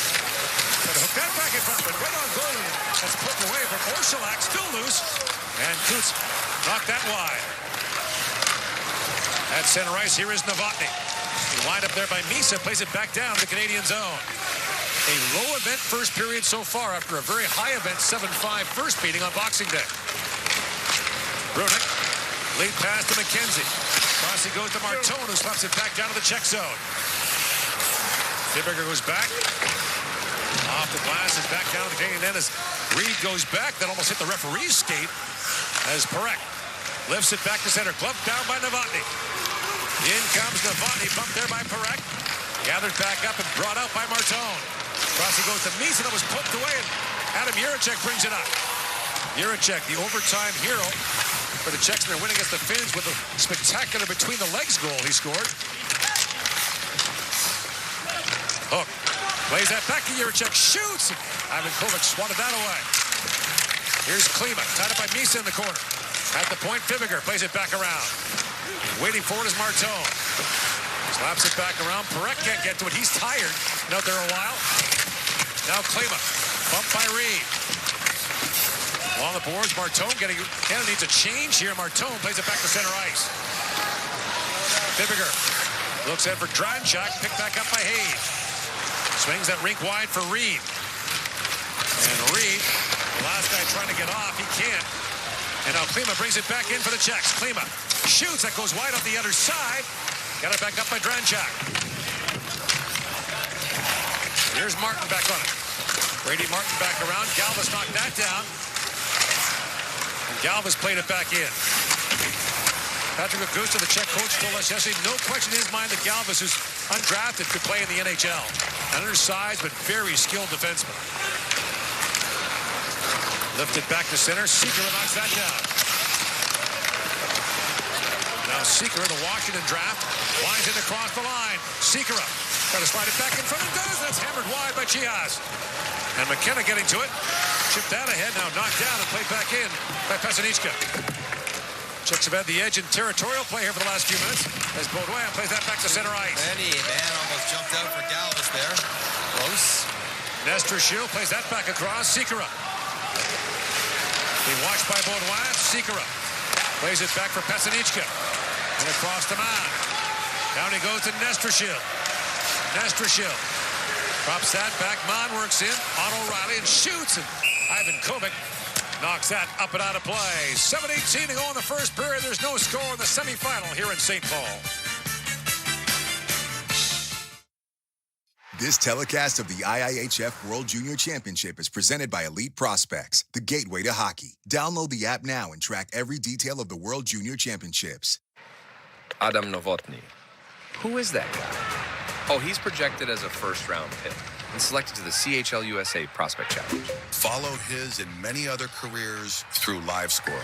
Trying to hook that back in front, but right on goal. That's put away from Orsolak. Still loose. And Coots knocked that wide. At center ice, here is Novotny. Lined up there by Misa. Plays it back down to the Canadian zone. A low event first period so far after a very high event 7-5 first meeting on Boxing Day. Brunik, lead pass to McKenzie. Crossing goes to Martone, who slaps it back down to the Czech zone. Fiebiger goes back. Off the glass is back down to the Canadian end as Reed goes back. That almost hit the referee's skate as Perek lifts it back to center. Glove down by Novotny. In comes Novotny, bumped there by Perek. Gathered back up and brought out by Martone. Crossing goes to Misa, that was poked away, and Adam Jiricek brings it up. Jiricek, the overtime hero for the Czechs in their win against the Finns with a spectacular between-the-legs goal he scored. Hook. Plays that back to Jiricek. Shoots! Ivan Kovac swatted that away. Here's Klima. Tied up by Misa in the corner. At the point, Fiebiger plays it back around. Waiting for it is Martone. Slaps it back around. Perek can't get to it. He's tired. Been out there a while. Now Klima. Bumped by Reed. On the boards, Martone getting... Canada needs a change here. Martone plays it back to center ice. Fiebiger looks ahead for Dranchak. Picked back up by Hage. Swings that rink wide for Reed. And Reed, the last guy trying to get off, he can't. And now Klima brings it back in for the Czechs. Klima shoots. That goes wide off the other side. Got it back up by Dranchak. Here's Martin back on it. Brady Martin back around. Galvis knocked that down. And Galvis played it back in. Patrick Augusta, the Czech coach, told us yesterday, no question in his mind that Galvis, who's undrafted, could play in the NHL. An undersized but very skilled defenseman. Lifted back to center. Sikora knocks that down. Now Sikora, the Washington draft, winds in across the line. Sikora Try to slide it back in front and does. That's hammered wide by Chias. And McKenna getting to it. Chipped out ahead, now knocked down and played back in by Pesanichka. Czechs have had the edge in territorial play here for the last few minutes as Baudouin plays that back to center ice. Benny, man, almost jumped out for Galvis there. Close. Nestor Schill plays that back across. Sikora. Being watched by Baudouin. Sikora plays it back for Pesanichka. And across the mound. Down he goes to Nestor Schill. Nestor Schill drops that back. Mon works in on O'Reilly and shoots. And Ivan Kovic knocks that up and out of play. 7:18 to go in the first period. There's no score in the semifinal here in St. Paul. This telecast of the IIHF World Junior Championship is presented by Elite Prospects, the gateway to hockey. Download the app now and track every detail of the World Junior Championships. Adam Novotny. Who is that guy? Oh, he's projected as a first-round pick and selected to the CHL USA Prospect Challenge. Follow his and many other careers through LiveScore.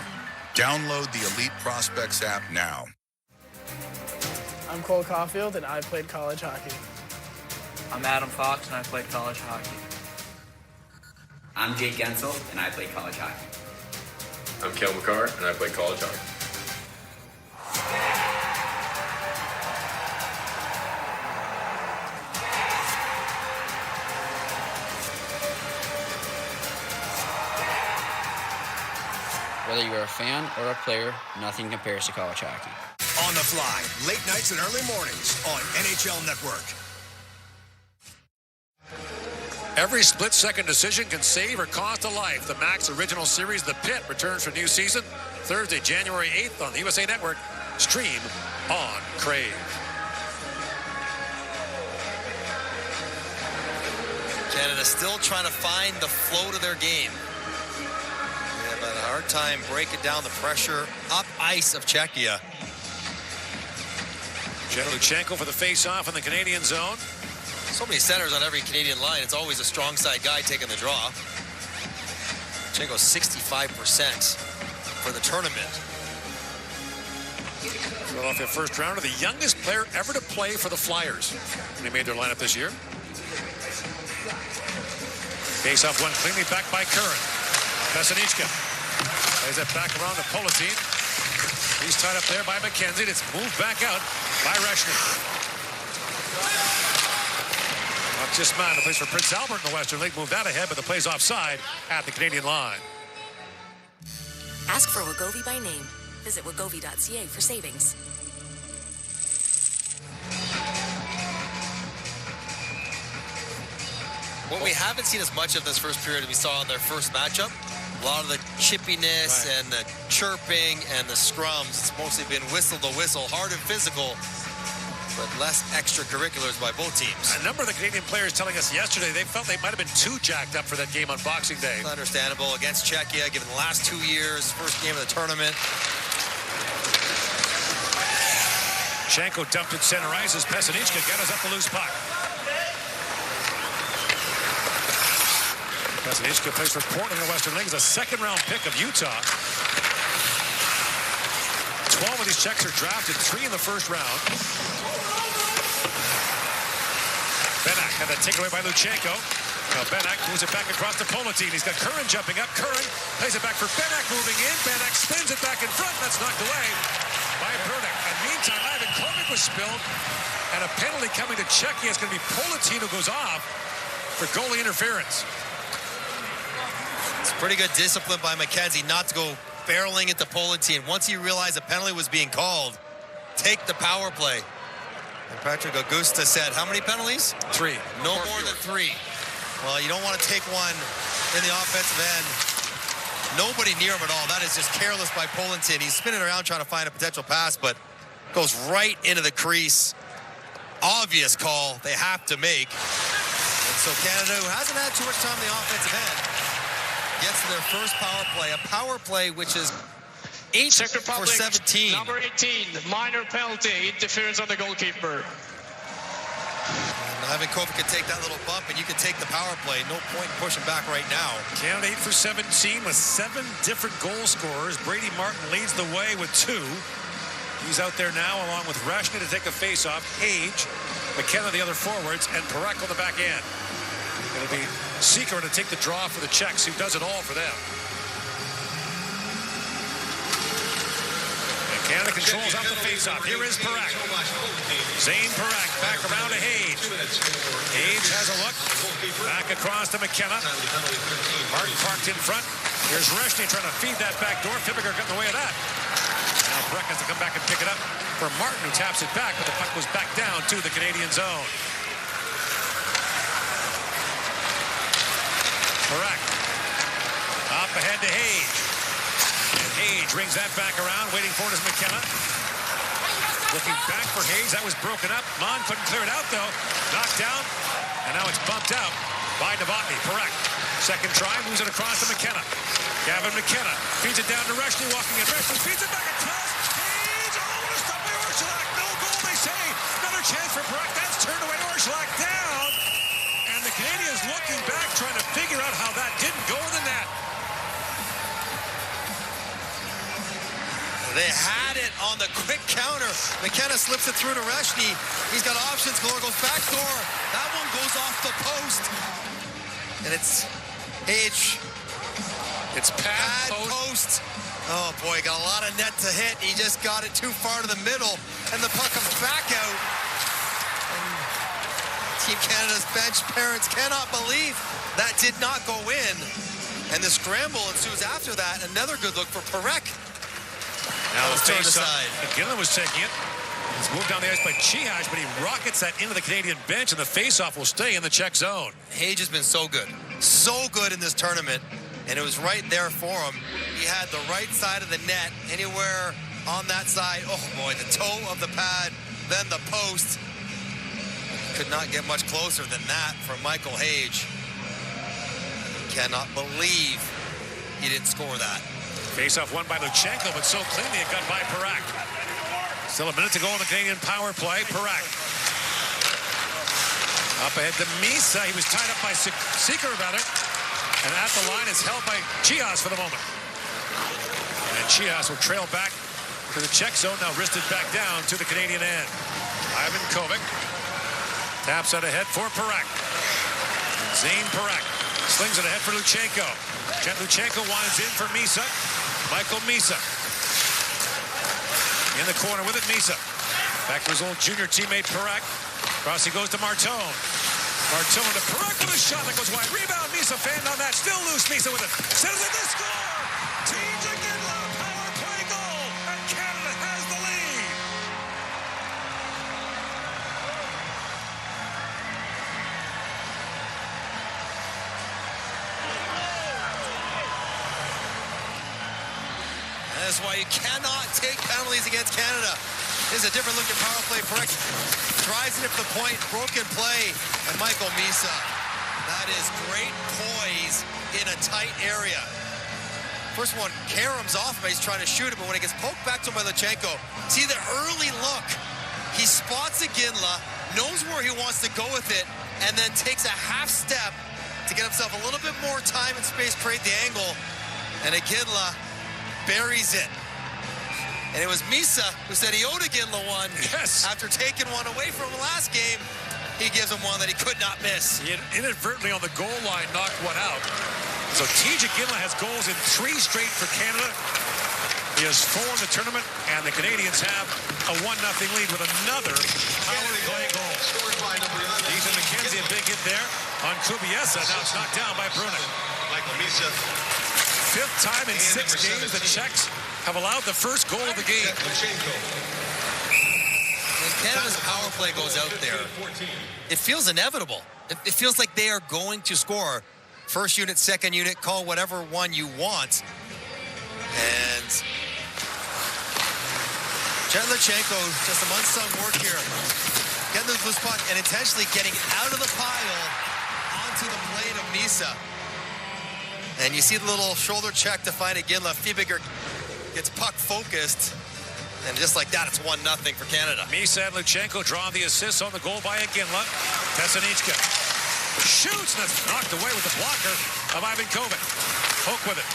Download the Elite Prospects app now. I'm Cole Caulfield, and I played college hockey. I'm Adam Fox, and I played college hockey. I'm Jake Gensel, and I played college hockey. I'm Kel McCarr, and I played college hockey. Whether you're a fan or a player, nothing compares to college hockey. On the fly, late nights and early mornings on NHL Network. Every split-second decision can save or cost a life. The Max Original Series, The Pit, returns for new season Thursday, January 8th on the USA Network. Stream on Crave. Canada still trying to find the flow to their game. They have a hard time breaking down the pressure up ice of Czechia. Luchenko for the face-off in the Canadian zone. So many centers on every Canadian line. It's always a strong side guy taking the draw. Luchenko 65% for the tournament. Philadelphia first rounder, the youngest player ever to play for the Flyers. They made their lineup this year. Face-off one cleanly back by Curran. Pesanichka plays it back around to Politin. He's tied up there by McKenzie. It's moved back out by Reshny. Just man, the place for Prince Albert in the Western League moved out ahead, but the play's offside at the Canadian line. Ask for Wegovy by name. Visit wegovy.ca for savings. What we haven't seen as much of this first period we saw in their first matchup. A lot of the chippiness and the chirping and the scrums. It's mostly been whistle to whistle, hard and physical, but less extracurriculars by both teams. A number of the Canadian players telling us yesterday they felt they might have been too jacked up for that game on Boxing Day. It's understandable against Czechia, given the last 2 years, first game of the tournament. Shanko dumped at center ice as Pesanichka gathers up the loose puck. Pesanichka plays for Portland in the Western League as a second-round pick of Utah. 12 of these Czechs are drafted, 3 in the first round. Benak had that taken away by Luchenko. Now Benak moves it back across to Politin. He's got Curran jumping up. Curran plays it back for Benak moving in. Benak spins it back in front. That's knocked away by Burdick. And meantime, Ivan Kovic was spilled. And a penalty coming to Czechia. It's going to be Politin who goes off for goalie interference. It's pretty good discipline by McKenzie not to go barreling into Politin. Once he realized a penalty was being called, take the power play. And Patrick Augusta said, how many penalties? 3. No more than 3. Well, you don't want to take one in the offensive end. Nobody near him at all. That is just careless by Politin. He's spinning around trying to find a potential pass, but goes right into the crease. Obvious call they have to make. And so Canada, who hasn't had too much time in the offensive end, gets to their first power play. A power play which is 8 for 17. Number 18, minor penalty, interference on the goalkeeper. And Ivan Kovic can take that little bump, and you can take the power play. No point in pushing back right now. Canada 8 for 17 with 7 different goal scorers. Brady Martin leads the way with 2. He's out there now along with Reshny to take a face-off. Hage McKenna the other forwards, and Parak on the back end. It'll be Seeker to take the draw for the Czechs, who does it all for them. And Canada controls out the faceoff. Here is Parak. Zane Parak back around to Hage. Hage has a look. Back across to McKenna. Martin parked in front. Here's Reshny trying to feed that back door. Fibbiger got in the way of that. Now Parak has to come back and pick it up for Martin, who taps it back, but the puck goes back down to the Canadian zone. Parak up ahead to Hage. And Hage rings that back around, waiting for it is McKenna. Looking back for Hage, that was broken up. Mon couldn't clear it out though. Knocked down, and now it's bumped out by Novotny. Parak, second try, moves it across to McKenna. Gavin McKenna feeds it down to Reshny, walking in. Reshny feeds it back across. Hage, oh, what a stop by Orszalak. No goal, they say. Another chance for Parak. That's turned away to Orszalak, down. And the Canadians looking back, trying to figure out how that didn't go in the net. They had it on the quick counter. McKenna slips it through to Reshny. He's got options. Galore goes back door. That one goes off the post. And it's Hage. It's pad post. Oh boy, got a lot of net to hit. He just got it too far to the middle. And the puck comes back out. And Team Canada's bench parents cannot believe that did not go in. And the scramble ensues after that. Another good look for Parak. Now the turned face aside. McGillen was taking it. It's moved down the ice by Chihaj, but he rockets that into the Canadian bench, and the faceoff will stay in the Czech zone. Hage has been so good in this tournament, and it was right there for him. He had the right side of the net, anywhere on that side. Oh boy, the toe of the pad, then the post. Could not get much closer than that from Michael Hage. Cannot believe he didn't score that. Face-off won by Luchenko, but so cleanly it got by Parak. Still a minute to go on the Canadian power play. Parak. Up ahead to Misa. He was tied up by Seeker about it. And at the line is held by Chias for the moment. And Chias will trail back to the Czech zone, now wristed back down to the Canadian end. Ivan Kovic taps out ahead for Parak. Zane Parak slings it ahead for Luchenko. Luchenko winds in for Misa. Michael Misa. In the corner with it, Misa. Back to his old junior teammate, Parak. Cross he goes to Martone. Martone to Parak with a shot that goes wide. Rebound, Misa fanned on that. Still loose, Misa with it. Settles it to score! TJ Ginla, power play goal, and Canada has the lead. That's why you cannot take penalties against Canada. This is a different look at power play. Parak drives it up the point, broken play, and Michael Misa. That is great poise in a tight area. First one, Karem's off him. He's trying to shoot it, but when it gets poked back to Luchenko, see the early look. He spots Ginla, knows where he wants to go with it, and then takes a half step to get himself a little bit more time and space, create the angle, and Ginla buries it. And it was Misa who said he owed Ginla one. Yes. After taking one away from him last game, he gives him one that he could not miss. He had inadvertently on the goal line knocked one out. So TJ Ginla has goals in 3 straight for Canada. He has 4 in the tournament, and the Canadians have a 1-0 lead with another power play goal. Ethan McKenzie, a big hit there on Kubiesa. Now it's knocked down by Brunik. Michael Misa. 5th time in 6 games the Czechs have allowed the first goal of the game. When Canada's power play goes out there, it feels inevitable. It feels like they are going to score. First unit, second unit, call whatever one you want. And Chatrooms, just some unsung work here. Getting the loose puck and intentionally getting out of the pile onto the blade of Misa. And you see the little shoulder check to find Ginla. Fibbiger gets puck focused. And just like that, it's 1-0 for Canada. Misa and Luchenko draw the assists on the goal by Ginla. Pesanichka shoots, and that's knocked away with the blocker of Ivan Kovic. Hoke with it.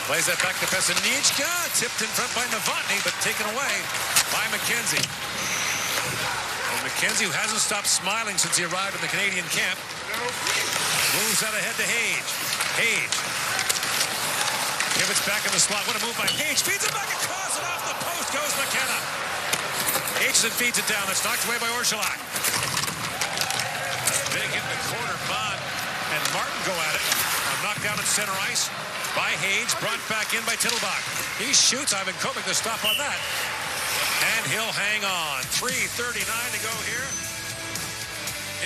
Plays that back to Pesanichka. Tipped in front by Novotny, but taken away by McKenzie. And McKenzie, who hasn't stopped smiling since he arrived in the Canadian camp, moves out ahead to Hage. Hage pivots back in the slot. What a move by Hage. Feeds it back across and off the post goes McKenna. Aitchison feeds it down. That's knocked away by Orszalak. Big hit in the corner. Bond and Martin go at it. Knocked down at center ice by Hage. Brought back in by Tittlebach. He shoots. Ivan Kopic to stop on that. And he'll hang on. 3:39 to go here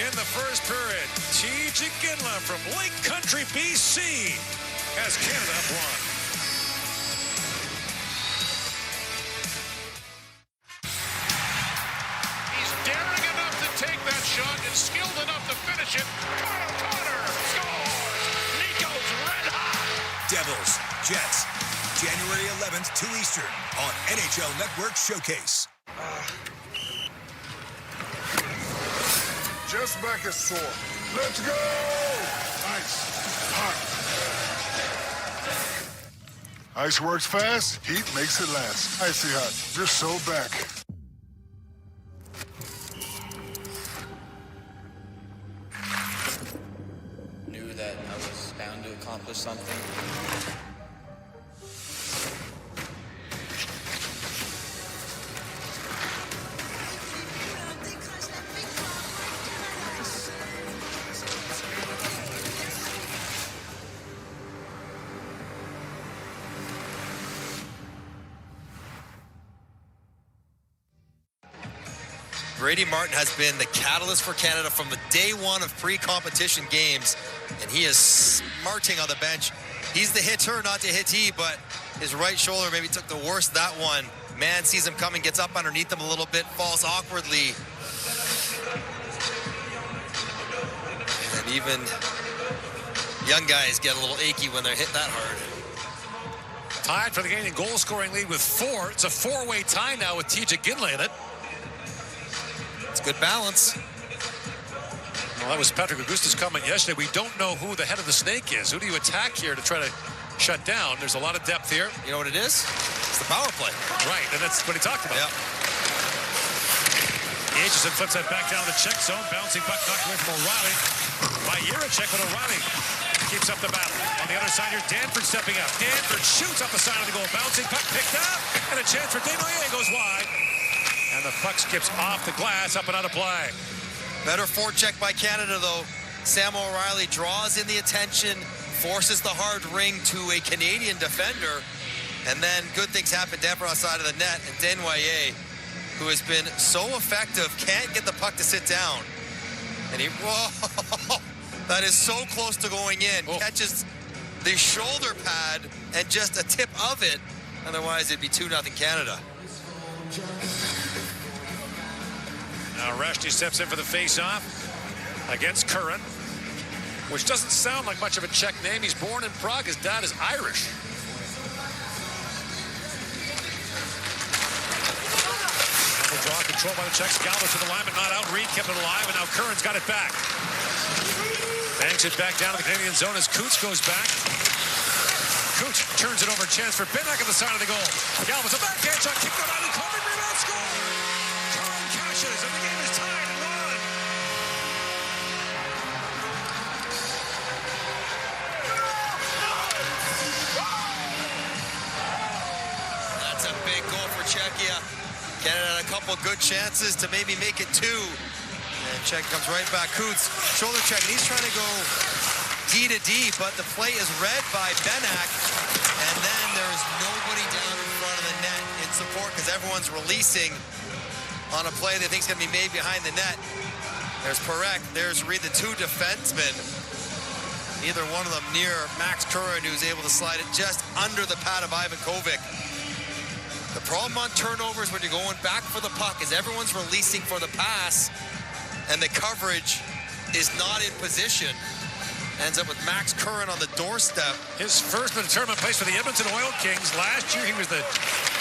in the first period. TJ Ginla from Lake Country, BC has Canada up one. He's daring enough to take that shot and skilled enough to finish it. Connor scores! Nico's red hot! Devils, Jets, January 11th, 2 Eastern on NHL Network Showcase. Just back is sore. Let's go! Ice. Hot. Ice works fast. Heat makes it last. Icy hot. Just so back. Knew that I was bound to accomplish something. Brady Martin has been the catalyst for Canada from the day one of pre-competition games, and he is smarting on the bench. He's the hitter, not the hittee, but his right shoulder maybe took the worst that one. Man sees him coming, gets up underneath him a little bit, falls awkwardly. And even young guys get a little achy when they're hit that hard. Tied for the Canadian goal-scoring lead with 4. It's a 4-way tie now with TJ Ginla in it. It's good balance. Well, that was Patrick Augusta's comment yesterday. We don't know who the head of the snake is. Who do you attack here to try to shut down? There's a lot of depth here. You know what it is? It's the power play. Right, and that's what he talked about. Yep. Aitchison flips that back down the check zone. Bouncing puck knocked away from O'Reilly by Jiricek, but O'Reilly keeps up the battle. On the other side here, Danford stepping up. Danford shoots up the side of the goal. Bouncing puck picked up, and a chance for Desnoyers goes wide. And the puck skips off the glass, up and out of play. Better forecheck by Canada, though. Sam O'Reilly draws in the attention, forces the hard ring to a Canadian defender, and then good things happen. Danford outside of the net, and Desnoyers, who has been so effective, can't get the puck to sit down. And he, whoa, that is so close to going in. Oh. Catches the shoulder pad and just a tip of it. Otherwise, it'd be 2-0 Canada. Now Rashty steps in for the face-off against Curran, which doesn't sound like much of a Czech name. He's born in Prague. His dad is Irish. Double draw, control by the Czechs. Galvez to the line, but not out. Reed kept it alive, and now Curran's got it back. Banks it back down to the Canadian zone as Coots goes back. Coots turns it over. Chance for Benak at the side of the goal. Galvez, a backhand shot, kicked out of the corner, rebound, score! And the game is tied at 1. That's a big goal for Czechia. Canada had a couple good chances to maybe make it 2. And Czech comes right back. Coots, shoulder check, and he's trying to go D to D, but the play is read by Benak. And then there's nobody down in front of the net in support because everyone's releasing on a play they think is going to be made behind the net. There's Perek, there's Reed, the 2 defensemen. Neither one of them near Max Curran, who's able to slide it just under the pad of Ivan Kopic. The problem on turnovers when you're going back for the puck is everyone's releasing for the pass, and the coverage is not in position. Ends up with Max Curran on the doorstep. His first in the tournament place for the Edmonton Oil Kings. Last year, he was the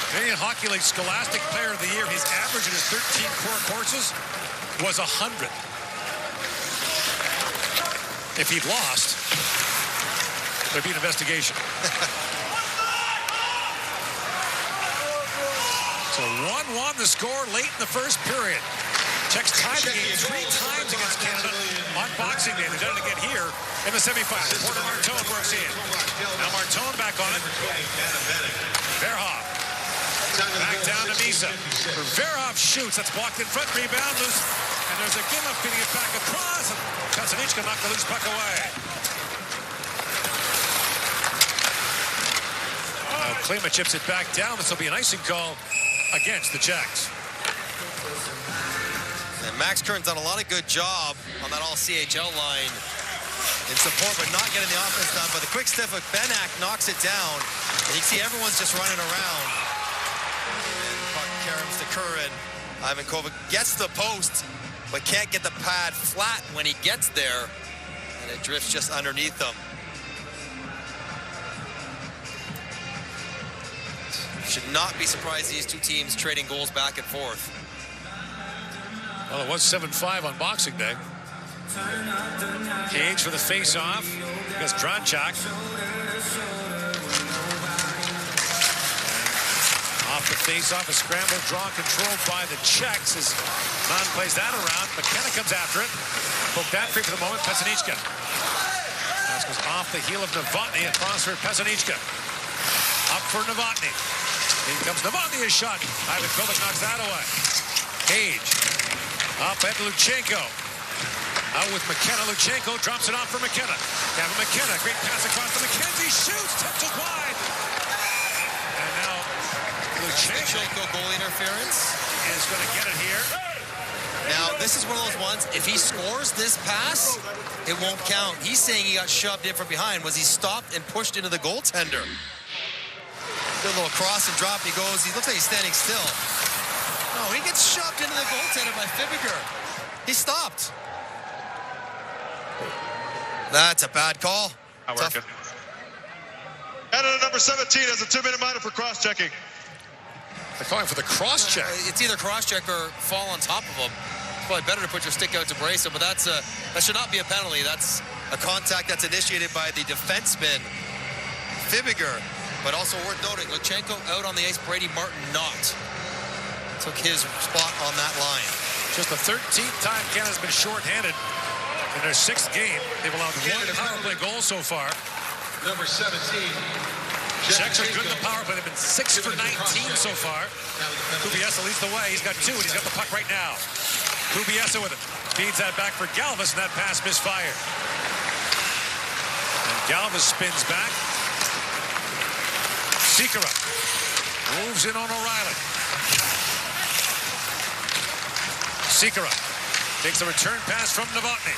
Canadian Hockey League Scholastic Player of the Year. His average in his 13 core courses was 100. If he'd lost, there'd be an investigation. So 1-1 the score late in the first period. Czechs tied the game 3 times against Canada on Boxing Day. They've done it again here in the semifinals. Porter Martone works in. Now Martone back on it. Verhoff. Back down to Misa. Verhoff shoots. That's blocked in front. Rebound loose. And there's a Gimmick feeding it back across. And Pasanichka knocked the loose puck away. Now Klima chips it back down. This will be an icing call against the Czechs. And Max Kern's done a lot of good job on that all CHL line in support, but not getting the offense done. But the quick stiff of Benak knocks it down. And you can see everyone's just running around. And puck caroms to Curran. Ivan Kovac gets the post, but can't get the pad flat when he gets there. And it drifts just underneath them. Should not be surprised these two teams trading goals back and forth. Well, it was 7-5 on Boxing Day. Cage for the face-off against Dranchak. Off the face-off, a scramble draw controlled by the Czechs as Mann plays that around. McKenna comes after it. Poke that free for the moment, Pasanichka. This goes off the heel of Novotny across for Pasanichka. Up for Novotny. In comes Novotny, a shot. Ivan Kovac knocks that away. Cage. Up at Luchenko. Out with McKenna. Luchenko drops it off for McKenna. Gavin McKenna. Great pass across to McKenzie. Shoots. Tips it wide. And now Luchenko goal interference is going to get it here. Now, this is one of those ones, if he scores this pass, it won't count. He's saying he got shoved in from behind. Was he stopped and pushed into the goaltender? Good little cross and drop. He goes. He looks like he's standing still. No, he gets shoved into the goaltender by Fibiger. He stopped. That's a bad call. Canada number 17 has a 2-minute minor for cross-checking. They're calling for the cross-check. It's either cross-check or fall on top of him. It's probably better to put your stick out to brace him, but that should not be a penalty. That's a contact that's initiated by the defenseman, Fibiger. But also worth noting, Luchenko out on the ice, Brady Martin not. Took his spot on that line. Just the 13th time Canada's been shorthanded in their 6th game. They've allowed 1 power play goal so far. Number 17. Czechs are good in the power play. They've been 6 for 19 so far. Kubiesa leads the way. He's got 2, and he's got the puck right now. Kubiesa with it. Feeds that back for Galvis, and that pass misfired. And Galvis spins back. Sikora moves in on O'Reilly. Sikora takes the return pass from Novotny.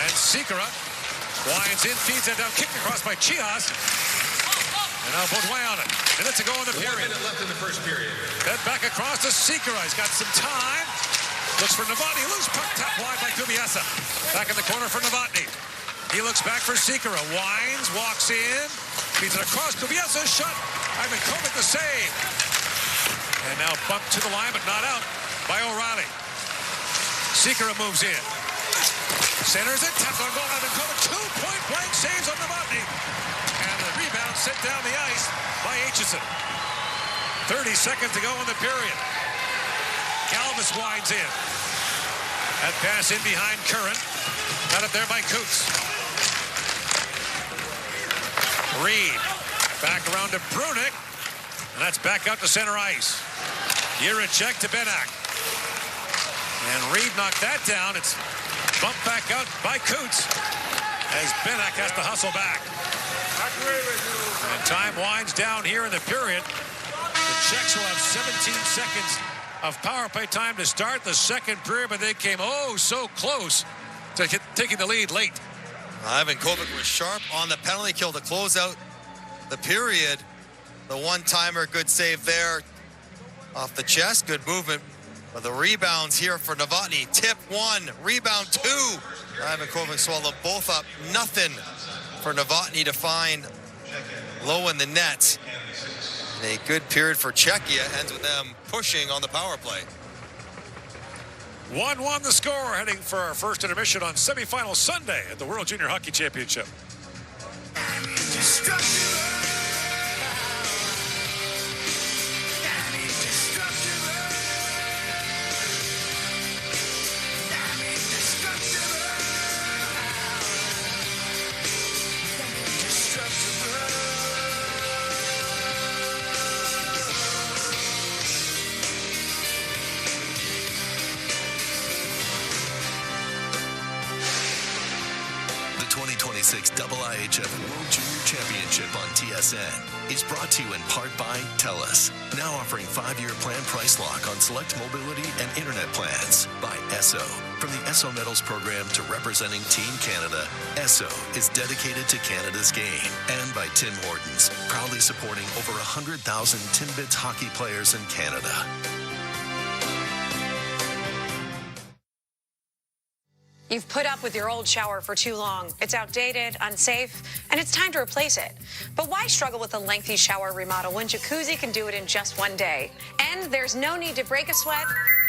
And Sikora winds in, feeds that down, kicked across by Chias. And now Baudouin on it. Minutes to go in the period. 1 minute left in the first period. Then back across to Sikora. He's got some time. Looks for Novotny. Loose puck tapped wide by Kubiesa. Back in the corner for Novotny. He looks back for Sikora. Winds, walks in. Feeds it across. Kubiesa shot. Ivan Kovac the save. And now bumped to the line, but not out by O'Reilly. Sikora moves in. Centers it. Tapped on goal. Ivan Kovac. 2-point blank saves on Novotny. And the rebound sent down the ice by Aitchison. 30 seconds to go in the period. Galvis winds in. That pass in behind Curran. Got it there by Coots. Reed. Back around to Brunik. And that's back out to center ice. Jiricek to Benak. And Reed knocked that down. It's bumped back out by Coots as Benak has to hustle back. And time winds down here in the period. The Czechs will have 17 seconds of power play time to start the second period, but they came so close to taking the lead late. Ivan Kovac was sharp on the penalty kill to close out the period. The one-timer, good save there off the chest, good movement. But the rebounds here for Novotny. Tip 1, rebound 2. Ivan Kovac swallowed both up. Nothing for Novotny to find low in the net. And a good period for Czechia ends with them pushing on the power play. 1-1 the score, heading for our first intermission on semifinal Sunday at the World Junior Hockey Championship. IHF World Junior Championship on TSN is brought to you in part by TELUS, now offering 5-year plan price lock on select mobility and internet plans. By Esso, from the Esso Medals program to representing Team Canada, Esso is dedicated to Canada's game. And by Tim Hortons, proudly supporting over 100,000 Timbits hockey players in Canada. You've put up with your old shower for too long. It's outdated, unsafe, and it's time to replace it. But why struggle with a lengthy shower remodel when Jacuzzi can do it in just one day? And there's no need to break a sweat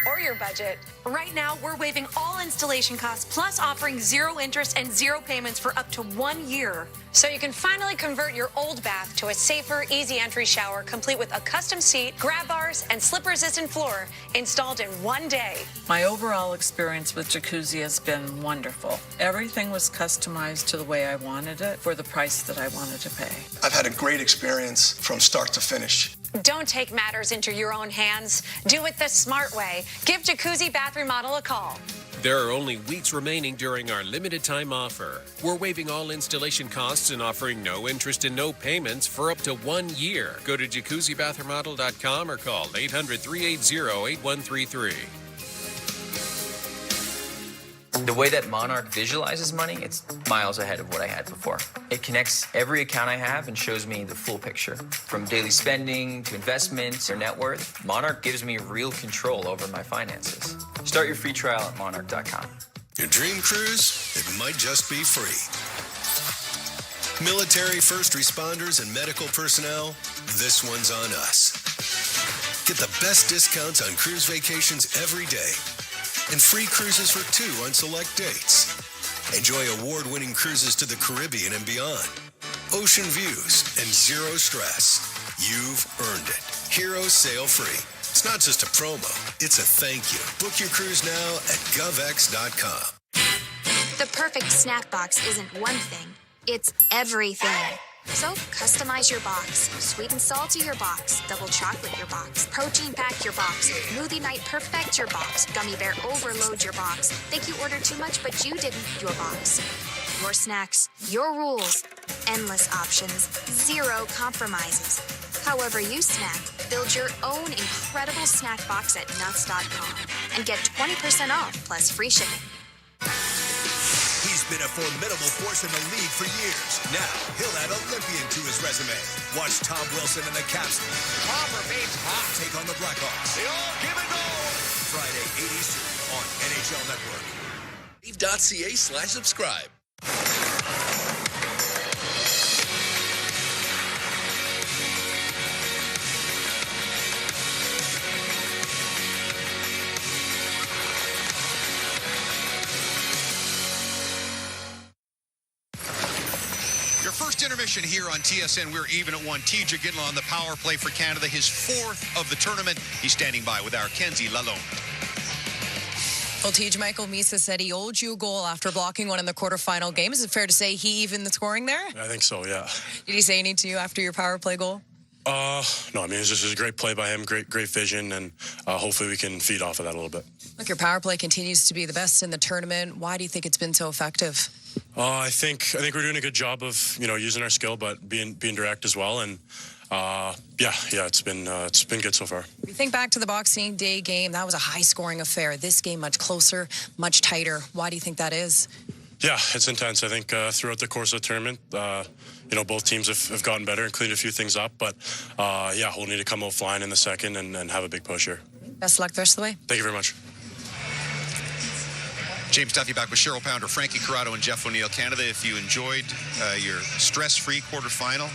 or your budget. Right now, we're waiving all installation costs, plus offering 0 interest and 0 payments for up to 1 year. So you can finally convert your old bath to a safer, easy entry shower, complete with a custom seat, grab bars, and slip-resistant floor installed in 1 day. My overall experience with Jacuzzi has been wonderful. Everything was customized to the way I wanted it for the price that I wanted to pay. I've had a great experience from start to finish. Don't take matters into your own hands. Do it the smart way. Give Jacuzzi Bath Remodel a call. There are only weeks remaining during our limited time offer. We're waiving all installation costs and offering no interest and no payments for up to 1 year. Go to jacuzzibathremodel.com or call 800-380-8133. The way that Monarch visualizes money, it's miles ahead of what I had before. It connects every account I have and shows me the full picture. From daily spending to investments or net worth, Monarch gives me real control over my finances. Start your free trial at monarch.com. Your dream cruise? It might just be free. Military, first responders, and medical personnel, this one's on us. Get the best discounts on cruise vacations every day. And free cruises for 2 on select dates. Enjoy award-winning cruises to the Caribbean and beyond. Ocean views and 0 stress. You've earned it. Heroes sail free. It's not just a promo, it's a thank you. Book your cruise now at govx.com. The perfect snack box isn't one thing, it's everything. So customize your box. Sweet and salty your box. Double chocolate your box. Protein pack your box. Smoothie night perfect your box. Gummy bear overload your box. Think you ordered too much but you didn't your box. Your snacks, your rules. Endless options. 0 compromises. However you snack, build your own incredible snack box at nuts.com and get 20% off plus free shipping. He's been a formidable force in the league for years. Now, he'll add Olympian to his resume. Watch Tom Wilson and the Caps. Tom remains hot. Take on the Blackhawks. They all give it go. Friday, 8 Eastern on NHL Network. Leave.ca/subscribe. Intermission here on TSN. We're even at 1. TJ Gidlaw on the power play for Canada, his 4th of the tournament. He's standing by with our Kenzie Lalonde. Well, TJ, Michael Misa said he owed you a goal after blocking one in the quarterfinal game. Is it fair to say he evened the scoring there? I think so, yeah. Did he say anything to you after your power play goal? No, I mean, it's just a great play by him, great vision, and hopefully we can feed off of that a little bit. Look, your power play continues to be the best in the tournament. Why do you think it's been so effective? I think we're doing a good job of using our skill, but being direct as well. And it's been good so far. If you think back to the Boxing Day game, that was a high-scoring affair. This game much closer, much tighter. Why do you think that is? Yeah, it's intense. I think throughout the course of the tournament, both teams have gotten better and cleaned a few things up. But we'll need to come out flying in the second and have a big push here. Best of luck the rest of the way. Thank you very much. James Duffy back with Cheryl Pounder, Frankie Corrado, and Jeff O'Neill. Canada, if you enjoyed your stress-free quarterfinal,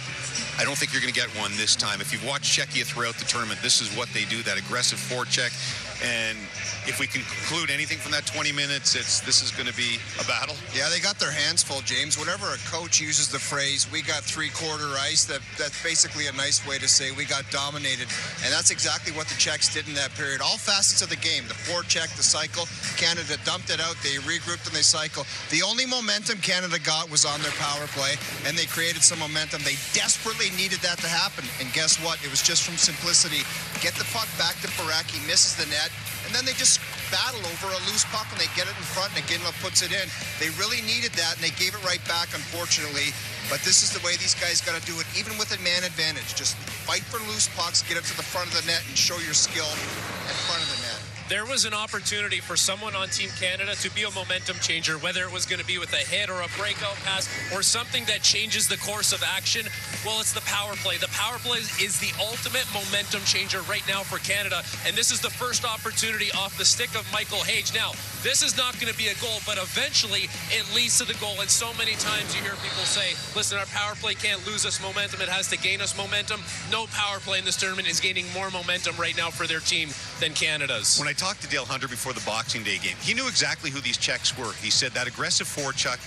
I don't think you're going to get one this time. If you've watched Czechia throughout the tournament, this is what they do, that aggressive forecheck. And if we can conclude anything from that 20 minutes, this is going to be a battle. Yeah, they got their hands full, James. Whenever a coach uses the phrase, we got three-quarter ice, that's basically a nice way to say we got dominated. And that's exactly what the Czechs did in that period. All facets of the game, the forecheck, the cycle. Canada dumped it out. They regrouped and they cycled. The only momentum Canada got was on their power play, and they created some momentum. They desperately needed that to happen. And guess what? It was just from simplicity. Get the puck back to Parecki, misses the net, and then they just battle over a loose puck and they get it in front and Iginla puts it in. They really needed that and they gave it right back, unfortunately. But this is the way these guys got to do it, even with a man advantage. Just fight for loose pucks, get it to the front of the net, and show your skill in front of the net. There was an opportunity for someone on Team Canada to be a momentum changer, whether it was going to be with a hit or a breakout pass or something that changes the course of action. Well, it's the power play. The power play is the ultimate momentum changer right now for Canada, and this is the first opportunity off the stick of Michael Hage. Now, this is not going to be a goal, but eventually it leads to the goal, and so many times you hear people say, listen, our power play can't lose us momentum, it has to gain us momentum. No power play in this tournament is gaining more momentum right now for their team than Canada's. When I talked to Dale Hunter before the Boxing Day game, he knew exactly who these Czechs were. He said that aggressive forecheck,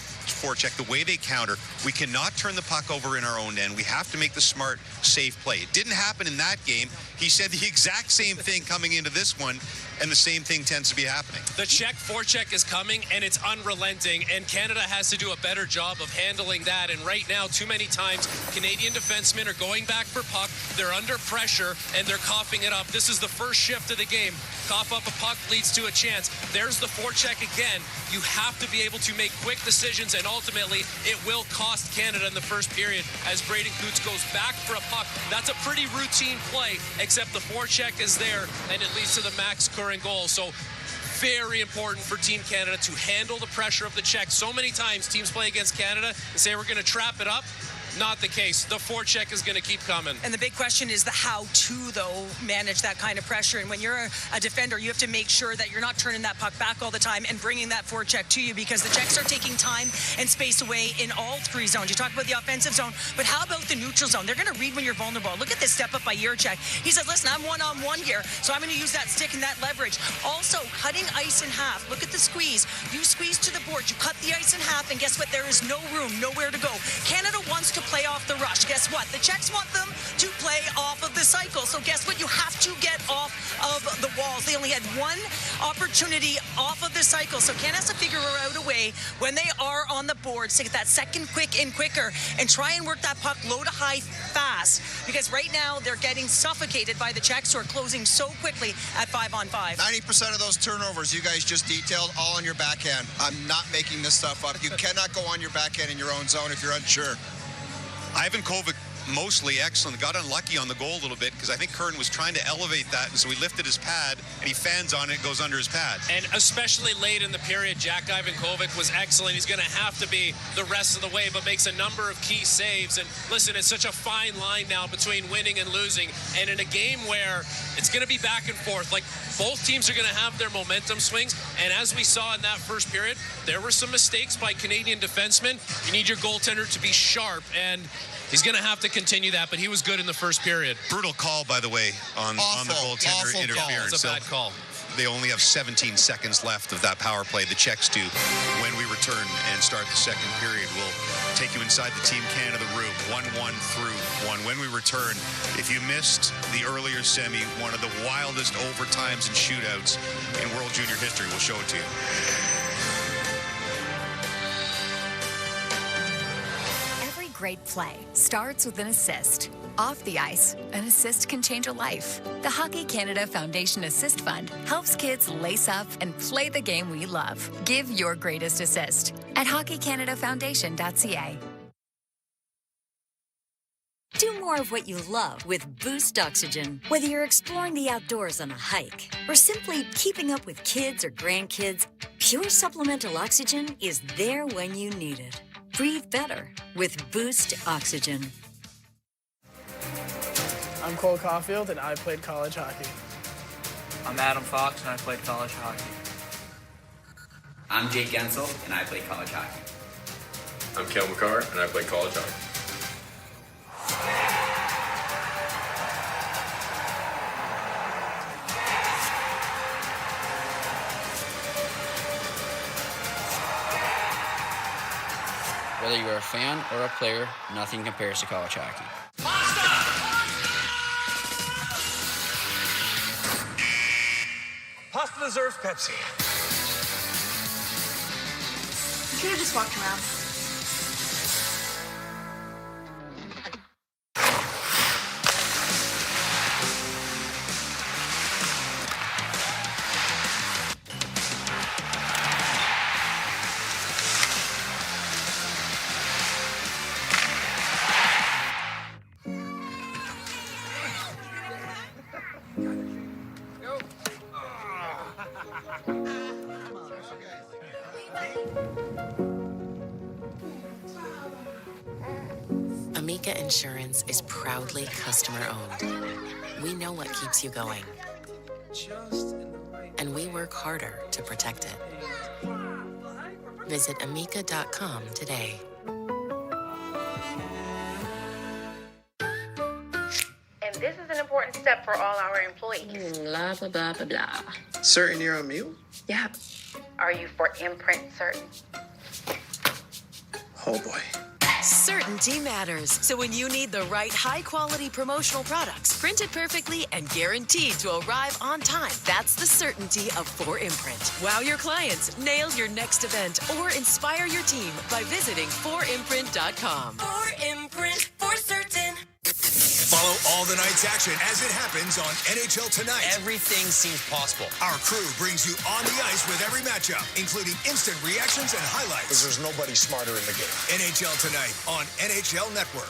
the way they counter, we cannot turn the puck over in our own end. We have to make the smart, safe play. It didn't happen in that game. He said the exact same thing coming into this one, and the same thing tends to be happening. The Czech forecheck is coming, and it's unrelenting, and Canada has to do a better job of handling that. And right now, too many times, Canadian defensemen are going back for puck. They're under pressure, and they're coughing it up. This is the first shift of the game. Cough up a puck leads to a chance. There's the forecheck again. You have to be able to make quick decisions, and ultimately, it will cost Canada in the first period as Braden Coots goes back for a puck. That's a pretty routine play, except the forecheck is there, and it leads to the Max Curran goal. So very important for Team Canada to handle the pressure of the Czechs. So many times teams play against Canada and say we're going to trap it up. Not the case. The forecheck is going to keep coming. And the big question is the how to, though, manage that kind of pressure. And when you're a defender, you have to make sure that you're not turning that puck back all the time and bringing that forecheck to you, because the Czechs are taking time and space away in all three zones. You talk about the offensive zone, but how about the neutral zone? They're going to read when you're vulnerable. Look at this step up by Jurček. He said, listen, I'm one-on-one here, so I'm going to use that stick and that leverage. Also, cutting ice in half. Look at the squeeze. You squeeze to the board. You cut the ice in half, and guess what? There is no room, nowhere to go. Canada wants to play off the rush. Guess what? The Czechs want them to play off of the cycle. So guess what? You have to get off of the walls. They only had one opportunity off of the cycle. So Canada has to figure out a way when they are on the boards to get that second quick in quicker and try and work that puck low to high fast. Because right now they're getting suffocated by the Czechs, who are closing so quickly at 5-on-5. 90% of those turnovers you guys just detailed all on your backhand. I'm not making this stuff up. You cannot go on your backhand in your own zone if you're unsure. Ivan Kovac, mostly excellent. Got unlucky on the goal a little bit because I think Curran was trying to elevate that, and so he lifted his pad and he fans on it, it goes under his pad. And especially late in the period, Jack Ivan Kovac was excellent. He's going to have to be the rest of the way, but makes a number of key saves. And listen, it's such a fine line now between winning and losing. And in a game where it's going to be back and forth, like both teams are going to have their momentum swings. And as we saw in that first period, there were some mistakes by Canadian defensemen. You need your goaltender to be sharp, and he's going to have to continue that, but he was good in the first period. Brutal call, by the way, on the goaltender interference. It's a bad call. They only have 17 seconds left of that power play. The Czechs do. When we return and start the second period, we'll take you inside the Team Canada room, 1-1 through 1. When we return, if you missed the earlier semi, one of the wildest overtimes and shootouts in World Junior history, we'll show it to you. Great play starts with an assist. Off the ice, an assist can change a life. The Hockey Canada Foundation Assist Fund helps kids lace up and play the game we love. Give your greatest assist at hockeycanadafoundation.ca. Do more of what you love with Boost Oxygen. Whether you're exploring the outdoors on a hike or simply keeping up with kids or grandkids, pure supplemental oxygen is there when you need it. Breathe better with Boost Oxygen. I'm Cole Caulfield, and I played college hockey. I'm Adam Fox, and I played college hockey. I'm Jake Gensel, and I played college hockey. I'm Kel McCarr, and I played college hockey. Whether you're a fan or a player, nothing compares to college hockey. Pasta deserves Pepsi. You could have just walked around. Amica Insurance is proudly customer-owned. We know what keeps you going, and we work harder to protect it. Visit amica.com today. And this is an important step for all our employees. Blah, blah, blah, blah, blah. Certain you're a mule? Yeah. Are you for imprint certain? Oh boy. Certainty matters. So when you need the right high-quality promotional products, printed perfectly and guaranteed to arrive on time, that's the certainty of 4imprint. Wow your clients, nail your next event, or inspire your team by visiting 4imprint.com. 4imprint for certain. Follow all the night's action as it happens on NHL Tonight. Everything seems possible. Our crew brings you on the ice with every matchup, including instant reactions and highlights. Because there's nobody smarter in the game. NHL Tonight on NHL Network.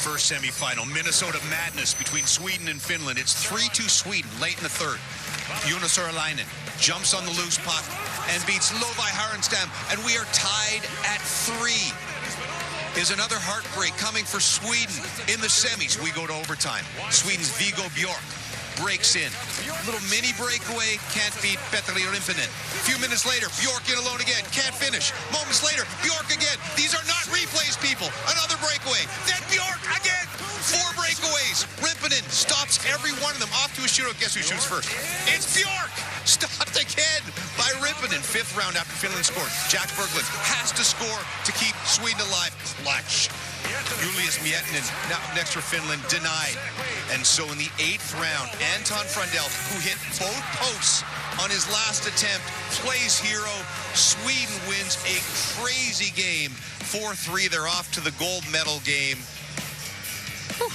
First semifinal, Minnesota madness between Sweden and Finland. It's 3-2 Sweden late in the third. Jonas Orlainen jumps on the loose puck and beats Lovi Harenstam, and we are tied at 3. Is another heartbreak coming for Sweden in the semis. We go to overtime. Sweden's Viggo Bjork breaks in. Little mini breakaway, can't beat Petteri Rimpinen. A few minutes later, Bjork in alone again, can't finish. Moments later, Bjork again. These are not replays, people. Another breakaway. Then Bjork again. 4 breakaways. Rimpinen stops every one of them. Off to a shootout. Guess who shoots first? It's Bjork. Stopped again by Rimpinen. 5th round after Finland scored. Jack Berglund has to score to keep Sweden alive. Clutch. Julius Miettinen, now next for Finland, denied. And so in the 8th round, Anton Frundell, who hit both posts on his last attempt, plays hero. Sweden wins a crazy game. 4-3, they're off to the gold medal game. Whew.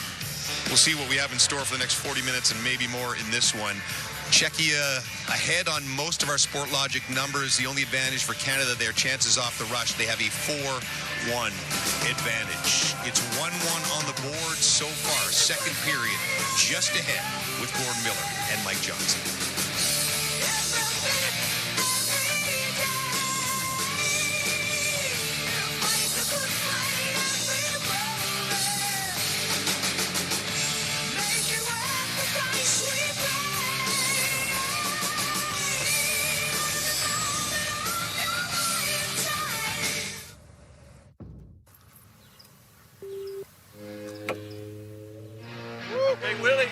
We'll see what we have in store for the next 40 minutes and maybe more in this one. Czechia ahead on most of our Sportlogic numbers. The only advantage for Canada, their chances off the rush. They have a 4-1 advantage. It's 1-1 on the board so far. Second period just ahead with Gordon Miller and Mike Johnson. Big Willie.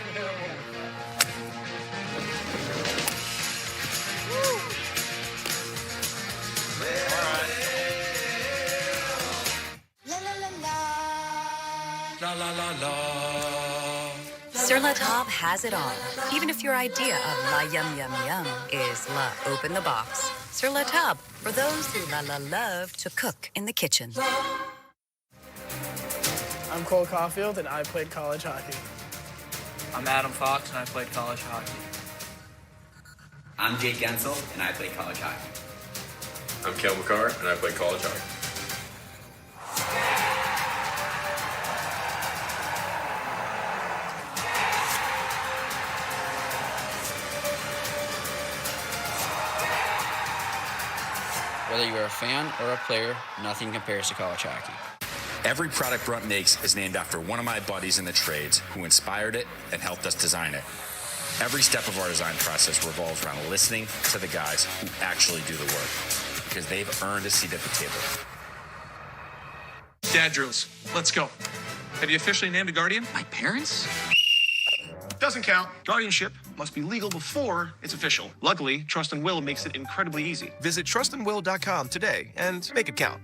La la la la. Sur La Table has it all. Even if your idea of la yum yum yum is la open the box. Sur La Table, for those who love to cook in the kitchen. I'm Cole Caulfield, and I played college hockey. I'm Adam Fox, and I played college hockey. I'm Jake Gensel, and I played college hockey. I'm Kel McCarr, and I played college hockey. Whether you're a fan or a player, nothing compares to college hockey. Every product Brunt makes is named after one of my buddies in the trades who inspired it and helped us design it. Every step of our design process revolves around listening to the guys who actually do the work, because they've earned a seat at the table. Dad drills. Let's go. Have you officially named a guardian? My parents? Doesn't count. Guardianship must be legal before it's official. Luckily, Trust and Will makes it incredibly easy. Visit trustandwill.com today and make it count.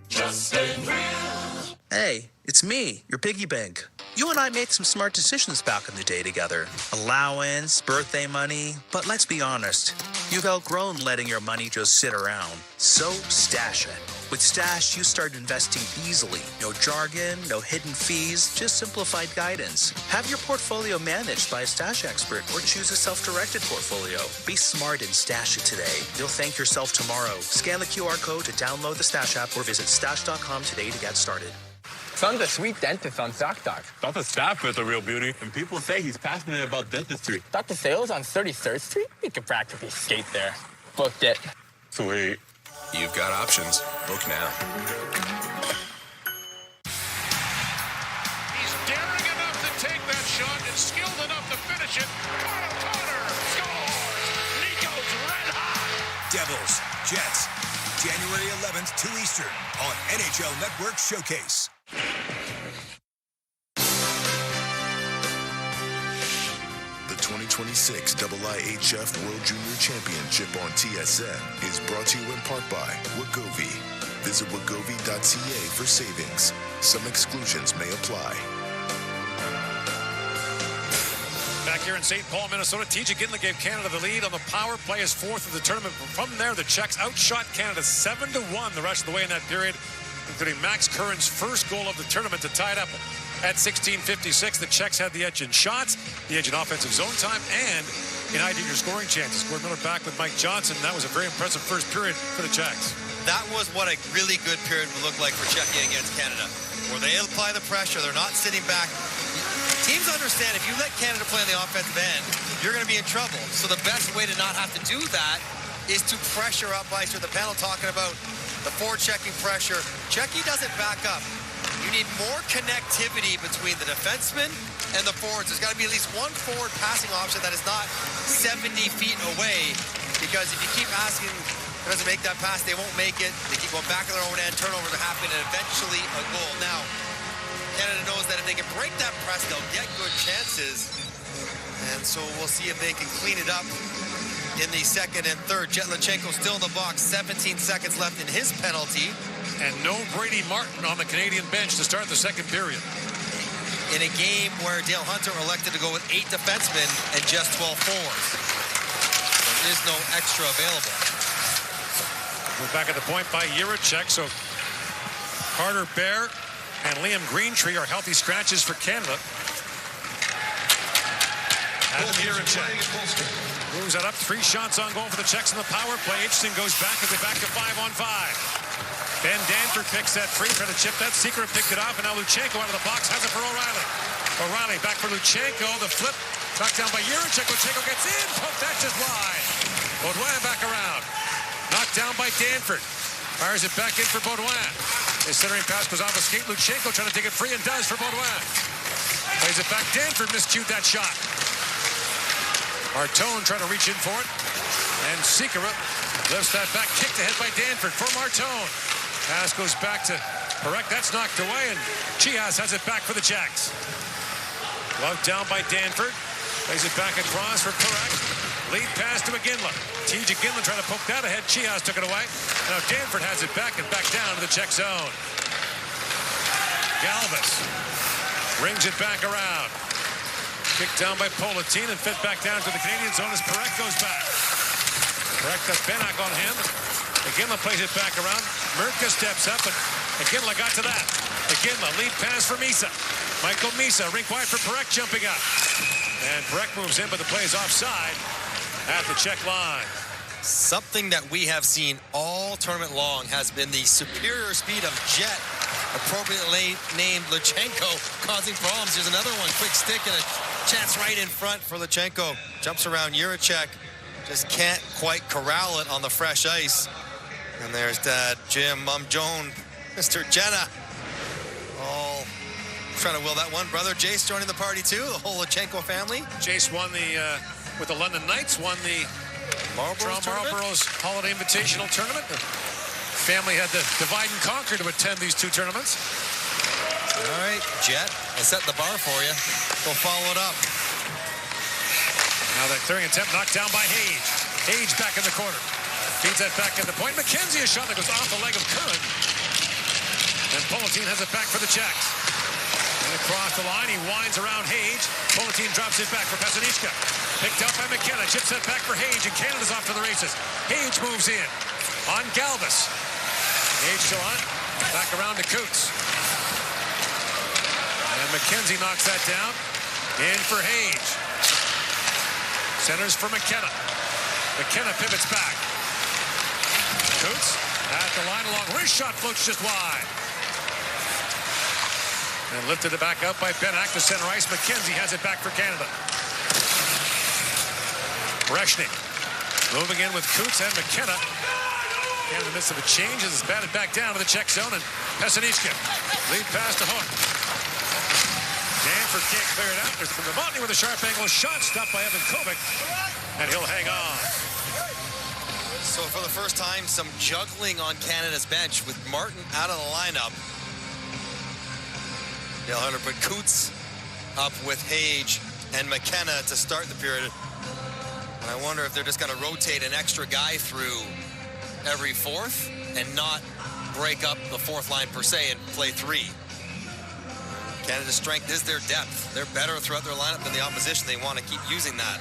Hey, it's me, your piggy bank. You and I made some smart decisions back in the day together. Allowance, birthday money, but let's be honest, you've outgrown letting your money just sit around. So stash it. With Stash, you start investing easily. No jargon, no hidden fees, just simplified guidance. Have your portfolio managed by a Stash expert or choose a self-directed portfolio. Be smart and stash it today. You'll thank yourself tomorrow. Scan the QR code to download the Stash app or visit stash.com today to get started. Son's a sweet dentist on ZocDoc. Dr. Stafford's a real beauty, and people say he's passionate about dentistry. Dr. Sales on 33rd Street? We could practically skate there. Booked it. Sweet. You've got options. Book now. He's daring enough to take that shot and skilled enough to finish it. Connor scores! Nico's red hot! Devils, Jets, January 11th, 2 Eastern on NHL Network Showcase. The 2026 IIHF World Junior Championship on TSN is brought to you in part by Wegovy. Visit wegovy.ca for savings. Some exclusions may apply. Back here in St. Paul, Minnesota, TJ Ginla gave Canada the lead on the power play as fourth of the tournament. From there, the Czechs outshot Canada 7-1 the rest of the way in that period, including Max Curran's first goal of the tournament to tie it up at 16:56. The Czechs had the edge in shots, the edge in offensive zone time, and in high danger scoring chances. Gord Miller back with Mike Johnson. That was a very impressive first period for the Czechs. That was what a really good period would look like for Czechia against Canada, where they apply the pressure. They're not sitting back. Teams understand if you let Canada play on the offensive end, you're going to be in trouble. So the best way to not have to do that is to pressure up ice. With the panel talking about the forward-checking pressure. Czechia doesn't back up. You need more connectivity between the defensemen and the forwards. There's got to be at least one forward passing option that is not 70 feet away, because if you keep asking them to make that pass, they won't make it. They keep going back in their own end, turnovers are happening, and eventually a goal. Now, Canada knows that if they can break that press, they'll get good chances. And so we'll see if they can clean it up in the second and third. Jetlachenko still in the box, 17 seconds left in his penalty. And no Brady Martin on the Canadian bench to start the second period. In a game where Dale Hunter elected to go with 8 defensemen and just 12 forwards. There is no extra available. We're back at the point by Jiricek, so Carter Bear and Liam Greentree are healthy scratches for Canada. Adam Jiricek moves that up. 3 shots on goal for the Czechs in the power play. Interesting goes back as they back to 5-on-5. Ben Danford picks that free, trying to chip that. Secret picked it off, and now Luchenko out of the box has it for O'Reilly. O'Reilly back for Luchenko. The flip knocked down by Jiricek. Luchenko gets in. Poke that just wide. Baudouin back around. Knocked down by Danford. Fires it back in for Baudouin. His centering pass goes off a skate. Luchenko trying to take it free and does for Baudouin. Plays it back. Danford miscued that shot. Martone trying to reach in for it. And Sikora lifts that back. Kicked ahead by Danford for Martone. Pass goes back to Perek. That's knocked away, and Chias has it back for the Czechs. Glove down by Danford. Plays it back across for Perek. Lead pass to Ginla. TJ Ginla trying to poke that ahead. Chias took it away. Now Danford has it back and back down to the Czech zone. Galvis brings it back around. Kicked down by Politin and fed back down to the Canadian zone as Perek goes back. Perek got Benak on him. Ginla plays it back around. Murka steps up, and Ginla got to that. Ginla, lead pass for Misa. Michael Misa, rink wide for Perek jumping up. And Perek moves in, but the play is offside at the Czech line. Something that we have seen all tournament long has been the superior speed of Jet, appropriately named Luchenko, causing problems. There's another one, quick stick, and a chance right in front for Luchenko. Jumps around Jiricek, just can't quite corral it on the fresh ice. And there's Dad, Jim, Mom Joan, Mr. Jenna, all trying to will that one. Brother Jace joining the party too, the whole Luchenko family. Jace won the, with the London Knights, won the Marlborough's Holiday Invitational Tournament. The family had to divide and conquer to attend these 2 tournaments. All right, Jet, I set the bar for you. Go follow it up. Now that clearing attempt knocked down by Hage. Hage back in the corner. Feeds that back at the point. McKenzie, a shot that goes off the leg of Curran. And Politin has it back for the Czechs. And across the line, he winds around Hage. Politin drops it back for Pesanichka. Picked up by McKenna. Chips that back for Hage, and Canada's off to the races. Hage moves in on Galvis. Age still on it. Back around to Coots. And McKenzie knocks that down. In for Hage. Centers for McKenna. McKenna pivots back. Coots at the line along. Wrist shot floats just wide. And lifted it back up by Benak to center ice. McKenzie has it back for Canada. Breshnik moving in with Coots and McKenna. In the midst of a change, as it's batted back down to the Czech zone, and Pesanichka lead pass to Hook. Danford can't clear it out. There's Novotny with a sharp angle shot, stopped by Evan Kovic, and he'll hang on. So for the first time, some juggling on Canada's bench with Martin out of the lineup. Dale Hunter put Coots up with Hage and McKenna to start the period. And I wonder if they're just going to rotate an extra guy through every fourth and not break up the fourth line per se and play three. Canada's strength is their depth. They're better throughout their lineup than the opposition. They want to keep using that.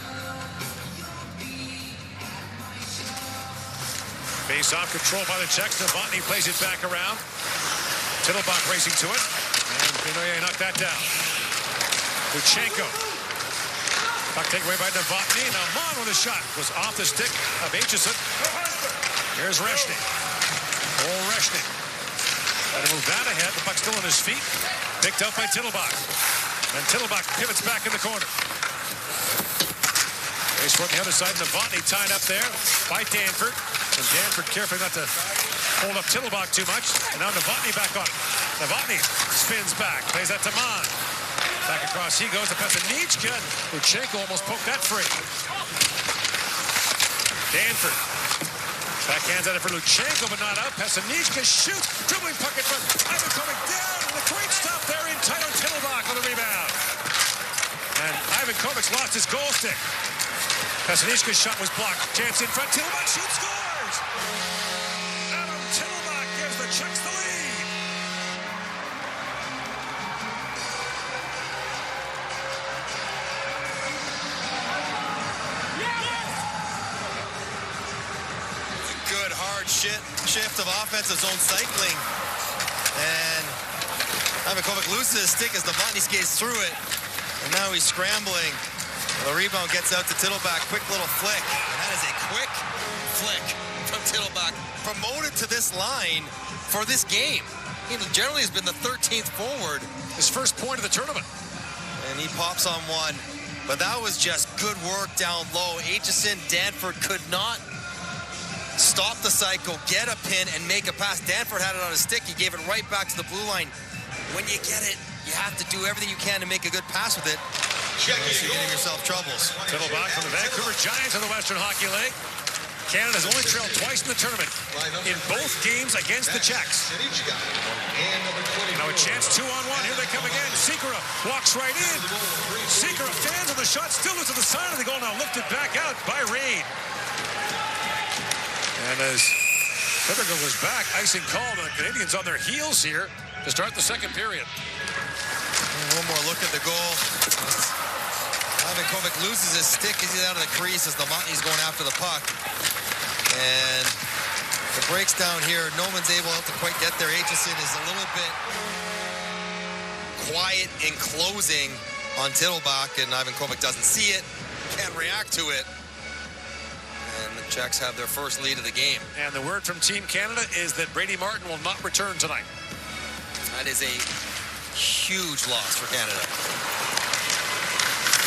Face-off control by the Czechs. Novotny plays it back around. Tittlebach racing to it. And Benoit knocked that down. Luchenko. Puck taken away by Novotny. Now Mon with a shot. Goes off the stick of Aitchison. Here's Reshnik. Reshnik. Got to move that ahead. The puck's still on his feet. Picked up by Tittlebach. And Tittlebach pivots back in the corner. Race from the other side. Novotny tied up there by Danford. And Danford careful not to hold up Tittlebach too much. And now Novotny back on it. Novotny spins back. Plays that to Mon. Back across he goes to Pesanichka. Luchenko almost poked that free. Danford. Backhands at it for Luchenko, but not out. Pesanichka shoots. Dribbling puck in front. Ivan Kovic down. And a great stop there in Tyler Tittlebach on the rebound. And Ivan Kovic's lost his goal stick. Pesanichka's shot was blocked. Chance in front. Tittlebach shoots, scores! Adam Tittlebach gives the Czechs the lead. Good hard shift of offensive zone cycling. And Ivan Kovic loses his stick as Novotny skates through it. And now he's scrambling. The rebound gets out to Tittlebach. Quick little flick. And that is a quick flick from Tittlebach. Promoted to this line for this game. He generally has been the 13th forward. His first point of the tournament. And he pops on one. But that was just good work down low. Aitchison, Danford could not stop the cycle, get a pin, and make a pass. Danford had it on his stick. He gave it right back to the blue line. When you get it, you have to do everything you can to make a good pass with it. You're getting yourself troubles. Tittlebach from the Vancouver Giants of the Western Hockey League. Canada's only trailed twice in the tournament in both games against the Czechs. Now a chance 2-on-1. Here they come again. Sikora walks right in. Sikora fans on the shot, still to the side of the goal. Now lifted back out by Reid. And as Pitliger was back, icing called, and the Canadians on their heels here to start the second period. And one more look at the goal. Ivan Kovic loses his stick as he's out of the crease as Novotny's going after the puck. And it breaks down here. No one's able to quite get there. Aitchison is a little bit quiet in closing on Tittlebach, and Ivan Kovic doesn't see it, can't react to it. And the Czechs have their first lead of the game. And the word from Team Canada is that Brady Martin will not return tonight. That is a huge loss for Canada.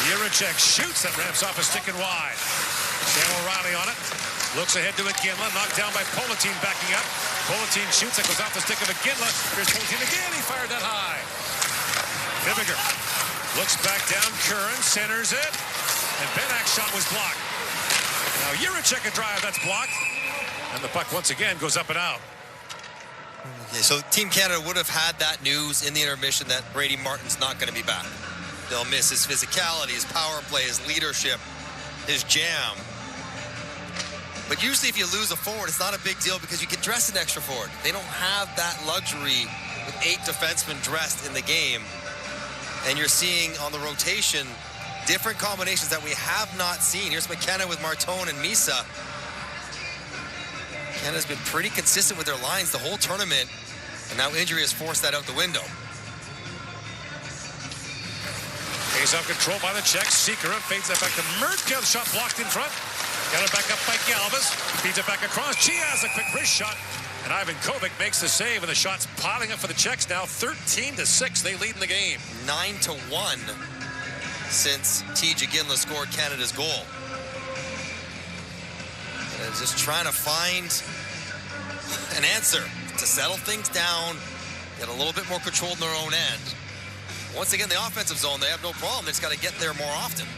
Jiricek shoots, that ramps off a stick and wide. Sam O'Reilly on it. Looks ahead to Iginla, knocked down by Politin backing up. Politin shoots, that goes off the stick of Iginla. Here's Politin again, he fired that high. Pitliger looks back down, Curran centers it. And Benak's shot was blocked. Now Jiricek a drive, that's blocked. And the puck once again goes up and out. Okay, so Team Canada would have had that news in the intermission that Brady Martin's not going to be back. They'll miss his physicality, his power play, his leadership, his jam. But usually if you lose a forward, it's not a big deal because you can dress an extra forward. They don't have that luxury with 8 defensemen dressed in the game. And you're seeing on the rotation different combinations that we have not seen. Here's McKenna with Martone and Misa. Canada's been pretty consistent with their lines the whole tournament, and now injury has forced that out the window. Face-off control by the Czechs. Sikora fades that back to Murtka. The shot blocked in front. Got it back up by Galvas. Feeds it back across. Chiaz, a quick wrist shot. And Ivan Kovic makes the save, and the shot's piling up for the Czechs now. 13-6. They lead in the game. 9-1 since T.J. Ginla scored Canada's goal. And just trying to find an answer to settle things down, get a little bit more control in their own end. Once again, the offensive zone, they have no problem. They just got to get there more often.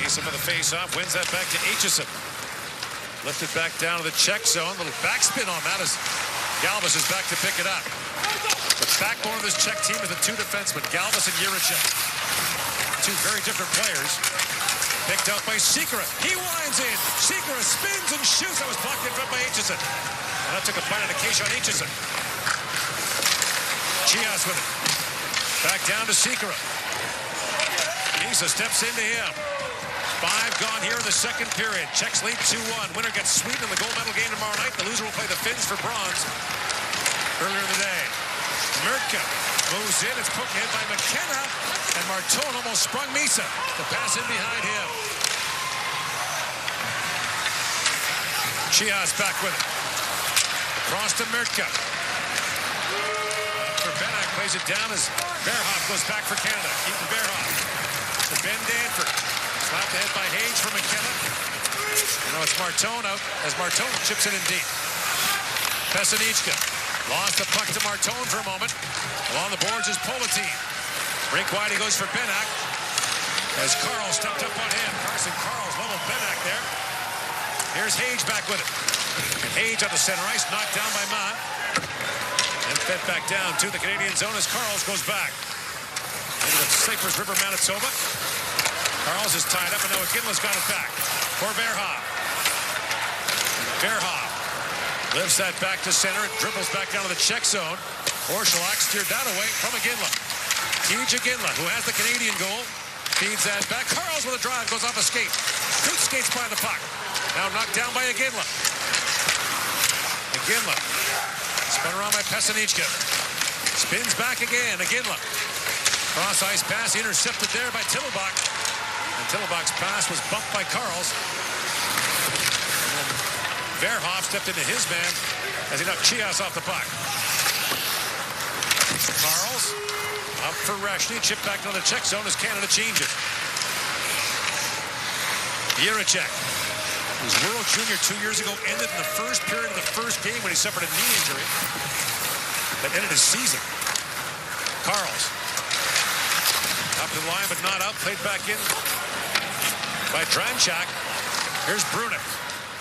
Eason with the face-off, wins that back to Aitchison. Lifted back down to the Czech zone. Little backspin on that as Galvas is back to pick it up. The backbone of this Czech team is the two defensemen, Galvas and Jiricek. Two very different players. Picked out by Sikora. He winds in. Sikora spins and shoots. That was blocked in front by Aitchison. And that took a bite out of Keishon Aitchison. Chiaz with it. Back down to Sikora. Isa steps into him. 5 gone here in the second period. Czechs lead 2-1. Winner gets Sweden in the gold medal game tomorrow night. The loser will play the Finns for bronze earlier in the day. Murtka moves in. It's poked in by McKenna. And Martone almost sprung Misa. The pass in behind him. Chiaz back with it. Across to Murtka. For Benak, plays it down as Verhoff goes back for Canada. Keaton Verhoff to Ben Danford. Slapped ahead by Hage for McKenna. Now it's Martone out as Martone chips it in deep. Pesanichka lost the puck to Martone for a moment. Along the boards is Politin. Rink wide, he goes for Benak. As Carl stepped up on him. Carson Carl's leveled Benak there. Here's Hage back with it. And Hage on the center ice, knocked down by Mann. And fed back down to the Canadian zone as Carls goes back. Into the Cypress River, Manitoba. Carls is tied up, and now Ginla's got it back for Verhoff. Verhoff lifts that back to center. It dribbles back down to the Czech zone. Orszalak steered that away from Ginla. T.J. Ginla, who has the Canadian goal, feeds that back. Carls with a drive, goes off a skate. Coote skates by the puck. Now knocked down by Ginla. Ginla spun around by Pesanichka. Spins back again. Ginla. Cross ice pass intercepted there by Tillebach. And Tillebach's pass was bumped by Carls. And then Verhoff stepped into his man as he knocked Chiaz off the puck. Carls up for Rashny. Chip back to the Czech zone as Canada changes. Jiricek, whose World Junior 2 years ago ended in the first period of the first game when he suffered a knee injury that ended his season. Carls up the line but not out. Played back in by Dranchak. Here's Brunik.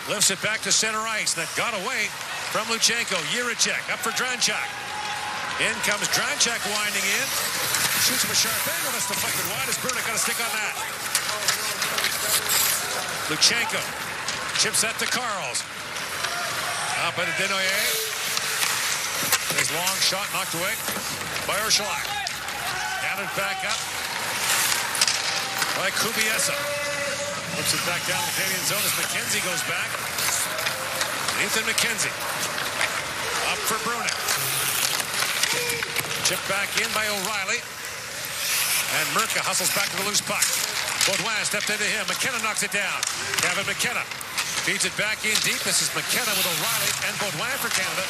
Lifts it back to center ice. That got away from Luchenko. Jiricek up for Dranchak. In comes Dranchak winding in. Shoots him a sharp angle. That's deflected wide as Brunik got a stick on that. Luchenko chips that to Carls. Up at Denoyer. His long shot knocked away by Orszalak. Gathered back up by Kubiesa. Puts it back down the Canadian zone as McKenzie goes back. Ethan McKenzie. Up for Brunik. Chipped back in by O'Reilly. And Murtka hustles back to the loose puck. Baudouin stepped into him. McKenna knocks it down. Kevin McKenna feeds it back in deep. This is McKenna with O'Reilly and Baudouin for Canada.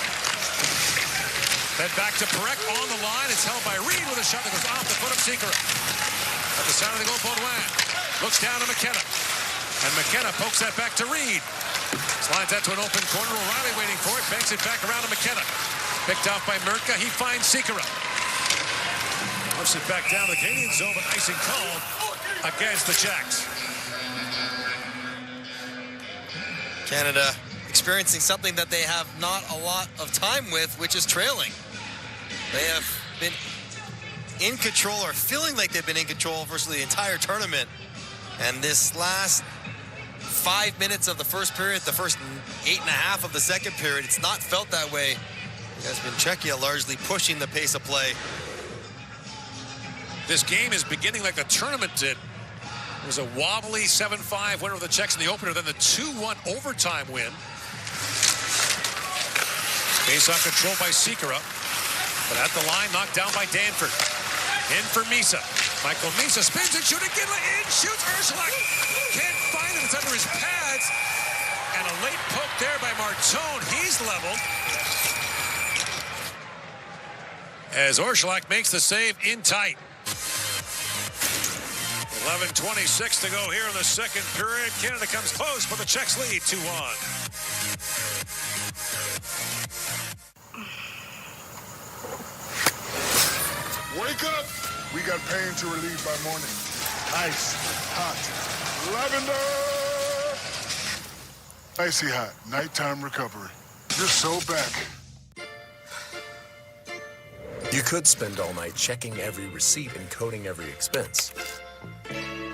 Fed back to Perek on the line. It's held by Reed with a shot that goes off the foot of Sikora. At the side of the goal, Baudouin looks down to McKenna. And McKenna pokes that back to Reed. Slides that to an open corner. O'Reilly waiting for it. Banks it back around to McKenna. Picked off by Murtka. He finds Sikora. Lifts it back down the Canadian zone, but icing called against the Czechs. Canada experiencing something that they have not a lot of time with, which is trailing. They have been in control, or feeling like they've been in control virtually the entire tournament. And this last 5 minutes of the first period, the first 8.5 of the second period, it's not felt that way. It has been Czechia largely pushing the pace of play. This game is beginning like the tournament did It was a wobbly 7-5 winner of the Czechs in the opener, then the 2-1 overtime win. Face-off control by Sikora, but at the line, knocked down by Danford. In for Misa. Michael Misa spins and shoots again. In shoots Ursulak. Can't find it. It's under his pads. And a late poke there by Martone. He's leveled. As Ursulak makes the save in tight. 11:26 to go here in the second period. Canada comes close, but the Czechs lead 2-1. Wake up! We got pain to relieve by morning. Ice, hot, lavender! Icy hot, nighttime recovery. You're so back. You could spend all night checking every receipt and coding every expense.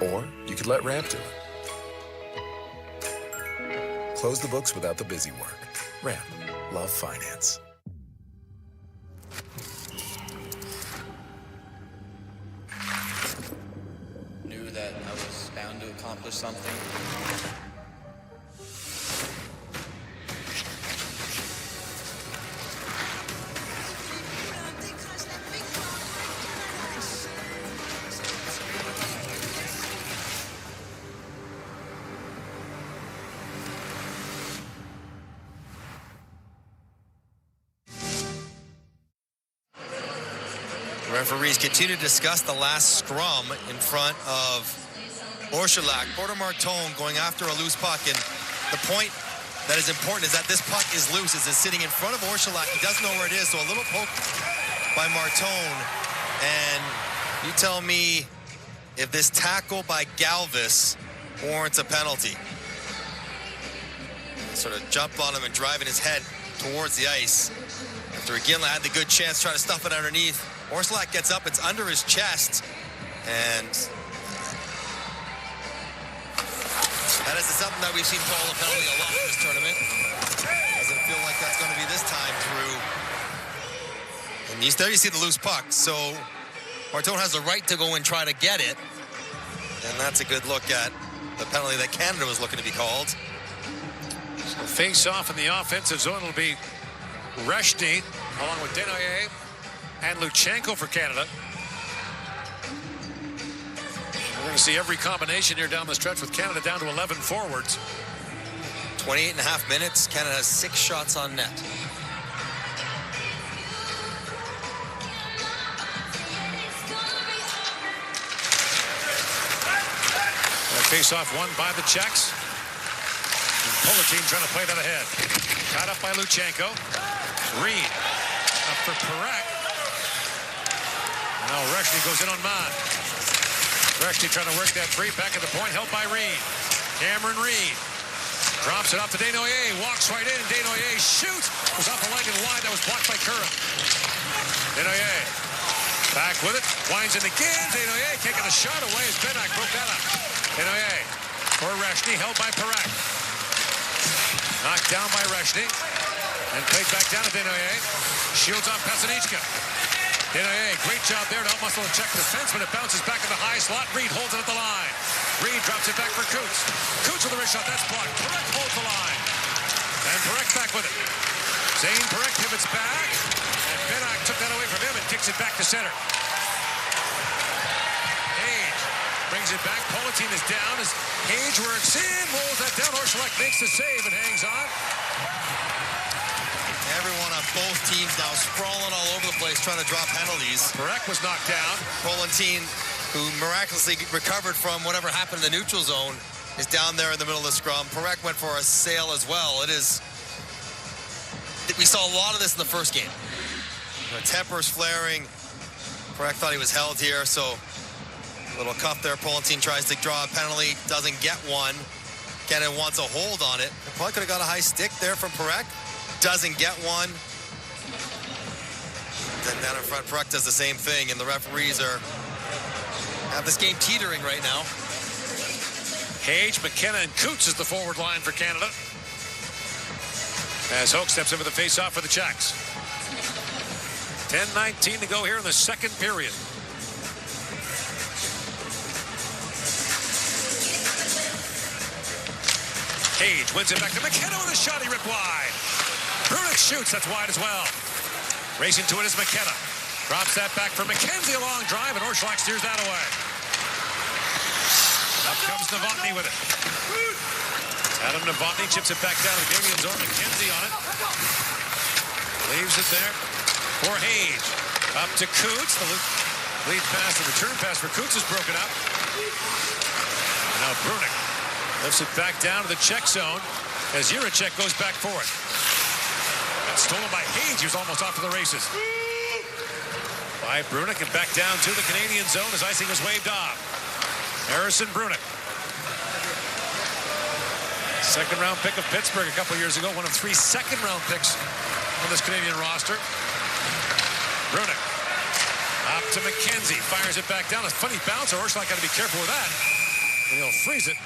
Or you could let Ramp do it. Close the books without the busy work. Ramp. Love finance. Knew that I was bound to accomplish something. Referees continue to discuss the last scrum in front of Ursulak. Porter Martone going after a loose puck, and the point that is important is that this puck is loose. It's sitting in front of Ursulak. He doesn't know where it is, so a little poke by Martone. And you tell me if this tackle by Galvis warrants a penalty. Sort of jumped on him and driving his head towards the ice. After Iginla had the good chance to try to stuff it underneath. Ursulak gets up, it's under his chest, and that is something that we've seen call a penalty a lot in this tournament. Doesn't feel like that's going to be this time through. And there you see the loose puck, so Martone has the right to go and try to get it, and that's a good look at the penalty that Canada was looking to be called. So face off in the offensive zone will be Reshny along with Desnoyers and Luchenko for Canada. We're going to see every combination here down the stretch with Canada down to 11 forwards. 28.5 minutes. Canada has 6 shots on net. Face-off won by the Czechs. Politin trying to play that ahead. Caught up by Luchenko. Reed up for Perek. Now Reshny goes in on Mann. Reshny trying to work that free. Back at the point, held by Reed. Cameron Reed drops it off to Desnoyers. Walks right in. Desnoyers shoots. Was off the leg and wide. That was blocked by Curran. Desnoyers back with it. Winds in again. Desnoyers taking a shot away as Benak broke that up. Desnoyers for Reshny, held by Perek. Knocked down by Reshny. And played back down to Desnoyers. Shields on Pesanichka. Desnoyers, great job there to outmuscle the Czech defense, but it bounces back in the high slot. Reed holds it at the line. Reed drops it back for Coots. Coots with the wrist shot, that's blocked. Perek holds the line. And Perek back with it. Zane Perek pivots back. And Benak took that away from him and kicks it back to center. Hage brings it back. Politin is down as Hage works in, rolls that down. Ursulak makes the save and hangs on. Everyone on both teams now sprawling all over the place trying to draw penalties. Perek was knocked down. Politin, who miraculously recovered from whatever happened in the neutral zone, is down there in the middle of the scrum. Perek went for a sail as well. We saw a lot of this in the first game. The tempers flaring. Perek thought he was held here, so a little cuff there. Politin tries to draw a penalty, doesn't get one. Canada wants a hold on it. Probably could have got a high stick there from Perek. Doesn't get one. Then down in front, Perek does the same thing, and the referees have this game teetering right now. Hage, McKenna, and Coots is the forward line for Canada. As Hoke steps in for the face-off for the Czechs. 10:19 to go here in the second period. Hage wins it back to McKenna with a shot. He ripped wide. Brunik shoots. That's wide as well. Racing to it is McKenna. Drops that back for McKenzie. A long drive, and Orszag steers that away. Up comes Novotny with it. Adam Novotny chips it back down to the Canadian zone. McKenzie on it. Leaves it there for Hage. Up to Coots. The lead pass, the return pass for Coots is broken up. And now Brunik lifts it back down to the Czech zone as Jiricek goes back for it. That's stolen by Hage. He was almost off to the races. By Brunik and back down to the Canadian zone as icing was waved off. Harrison Brunik. Second-round pick of Pittsburgh a couple years ago. One of 3 second-round picks on this Canadian roster. Brunik. Up to McKenzie. Fires it back down. A funny bouncer. Orszag got to be careful with that. And he'll freeze it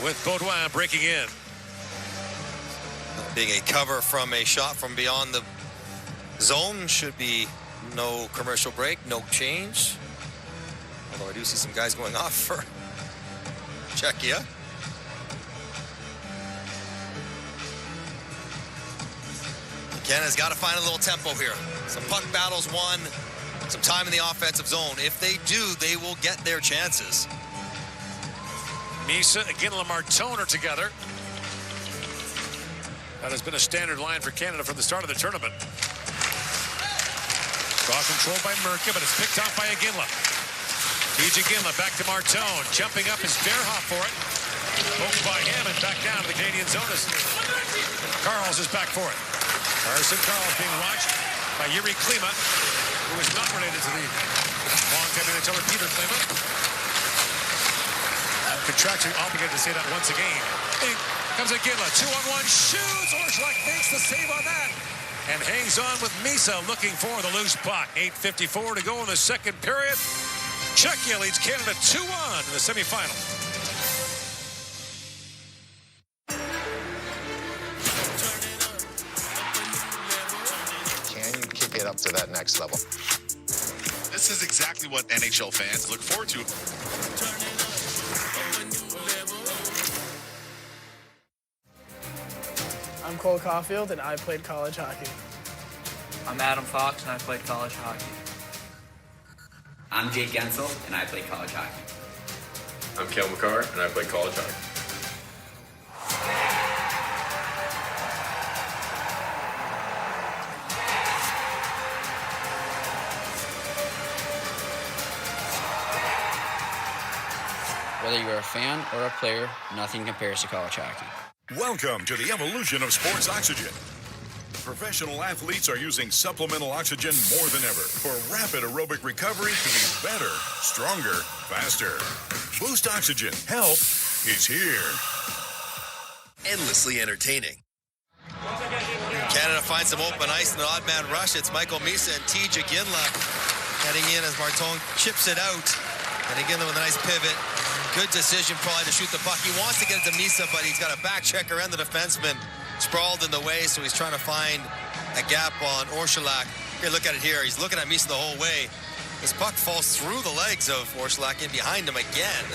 with Baudouin breaking in. Being a cover from a shot from beyond the zone should be no commercial break, no change. Although I do see some guys going off for Czechia. Canada's got to find a little tempo here. Some puck battles won, some time in the offensive zone. If they do, they will get their chances. Misa, again, Martone are together. That has been a standard line for Canada from the start of the tournament. Draw controlled by Merka, but it's picked off by Iginla. TJ Iginla back to Martone. Jumping up is Verhoff for it. Poked by him and back down to the Canadian zone. Karls is back for it. Carson Karls being watched by Yuri Klima, who is not related to the long-time NHLer Peter Klima. I'm contractually obligated to say that once again. In comes Iginla, 2-on-1, shoots. Orszag makes the save on that and hangs on with Misa looking for the loose puck. 8:54 to go in the second period. Czechia leads Canada 2-1 in the semifinal. Get up to that next level. This is exactly what NHL fans look forward to. I'm Cole Caulfield, and I played college hockey. I'm Adam Fox, and I played college hockey. I'm Jake Gensel, and I played college hockey. I'm Kel McCarr, and I played college hockey. Whether you're a fan or a player, nothing compares to college hockey. Welcome to the evolution of sports oxygen. Professional athletes are using supplemental oxygen more than ever for rapid aerobic recovery to be better, stronger, faster. Boost Oxygen. Help is here. Endlessly entertaining. Canada finds some open ice in an odd man rush. It's Michael Misa and TJ Iginla heading in as Martone chips it out. And Iginla with a nice pivot. Good decision probably to shoot the puck. He wants to get it to Misa, but he's got a back checker and the defenseman sprawled in the way, so he's trying to find a gap on Orszag. Here, look at it here. He's looking at Misa the whole way. This puck falls through the legs of Orszag in behind him again.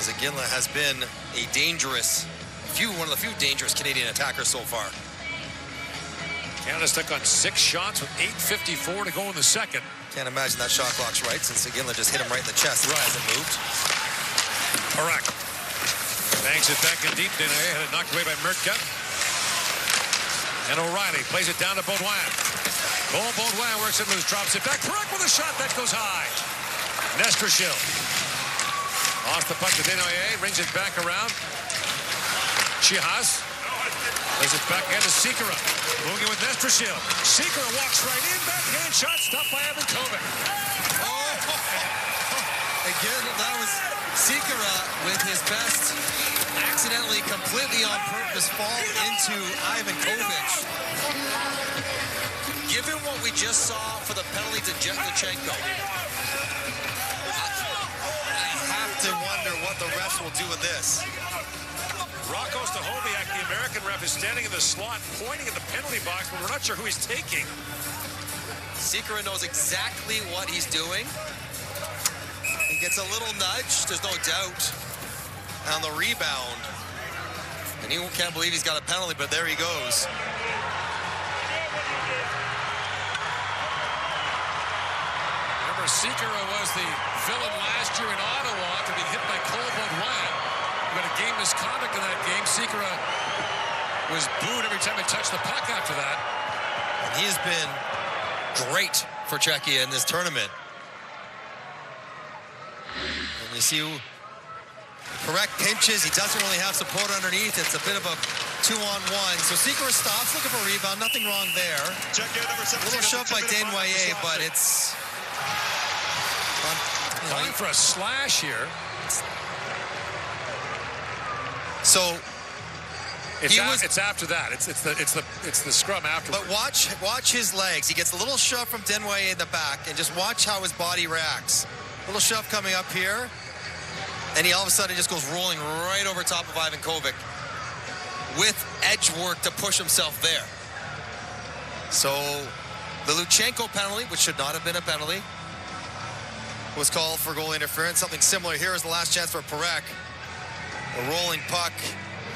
As Iginla has been a dangerous, one of the few dangerous Canadian attackers so far. Canada stuck on 6 shots with 8:54 to go in the second. Can't imagine that shot clock's right since Iginla just hit him right in the chest. Right. Hasn't moved. Correct. Banks it back in deep. Denaye had it knocked away by Mertka. And O'Reilly plays it down to Baudouin. Baudouin works it loose, drops it back. Correct with a shot that goes high. Nestrashil. Lost the puck to Denaye. Rings it back around. Chihas. Plays it back again to Sikora. Moving with Nestrashil. Sikora walks right in. Backhand shot stopped by Evan Kovac. Again, that was Sikora with his best, accidentally, completely on purpose fall into Ivan Kovac. Given what we just saw for the penalty to Jetlichenko, I have to wonder what the refs will do with this. Rocco Stahoviak, the American ref, is standing in the slot, pointing at the penalty box, but we're not sure who he's taking. Sikora knows exactly what he's doing. He gets a little nudge, there's no doubt. on the rebound. And he can't believe he's got a penalty, but there he goes. Remember, Sikora was the villain last year in Ottawa to be hit by Cole Baudouin. He got a game misconduct in that game. Sikora was booed every time he touched the puck after that. And he has been great for Czechia in this tournament. And you see Perek pinches. He doesn't really have support underneath. It's a bit of a 2-on-1. So Sikora stops, looking for a rebound. Nothing wrong there. A little shove by Desnoyers, but it's going for a slash here. So it's after that. It's the scrum after. But watch his legs. He gets a little shove from Desnoyers in the back, and just watch how his body reacts. A little shove coming up here, and he all of a sudden just goes rolling right over top of Ivan Kovic with edge work to push himself there. So the Luchenko penalty, which should not have been a penalty, was called for goal interference. Something similar here is the last chance for Perek. A rolling puck.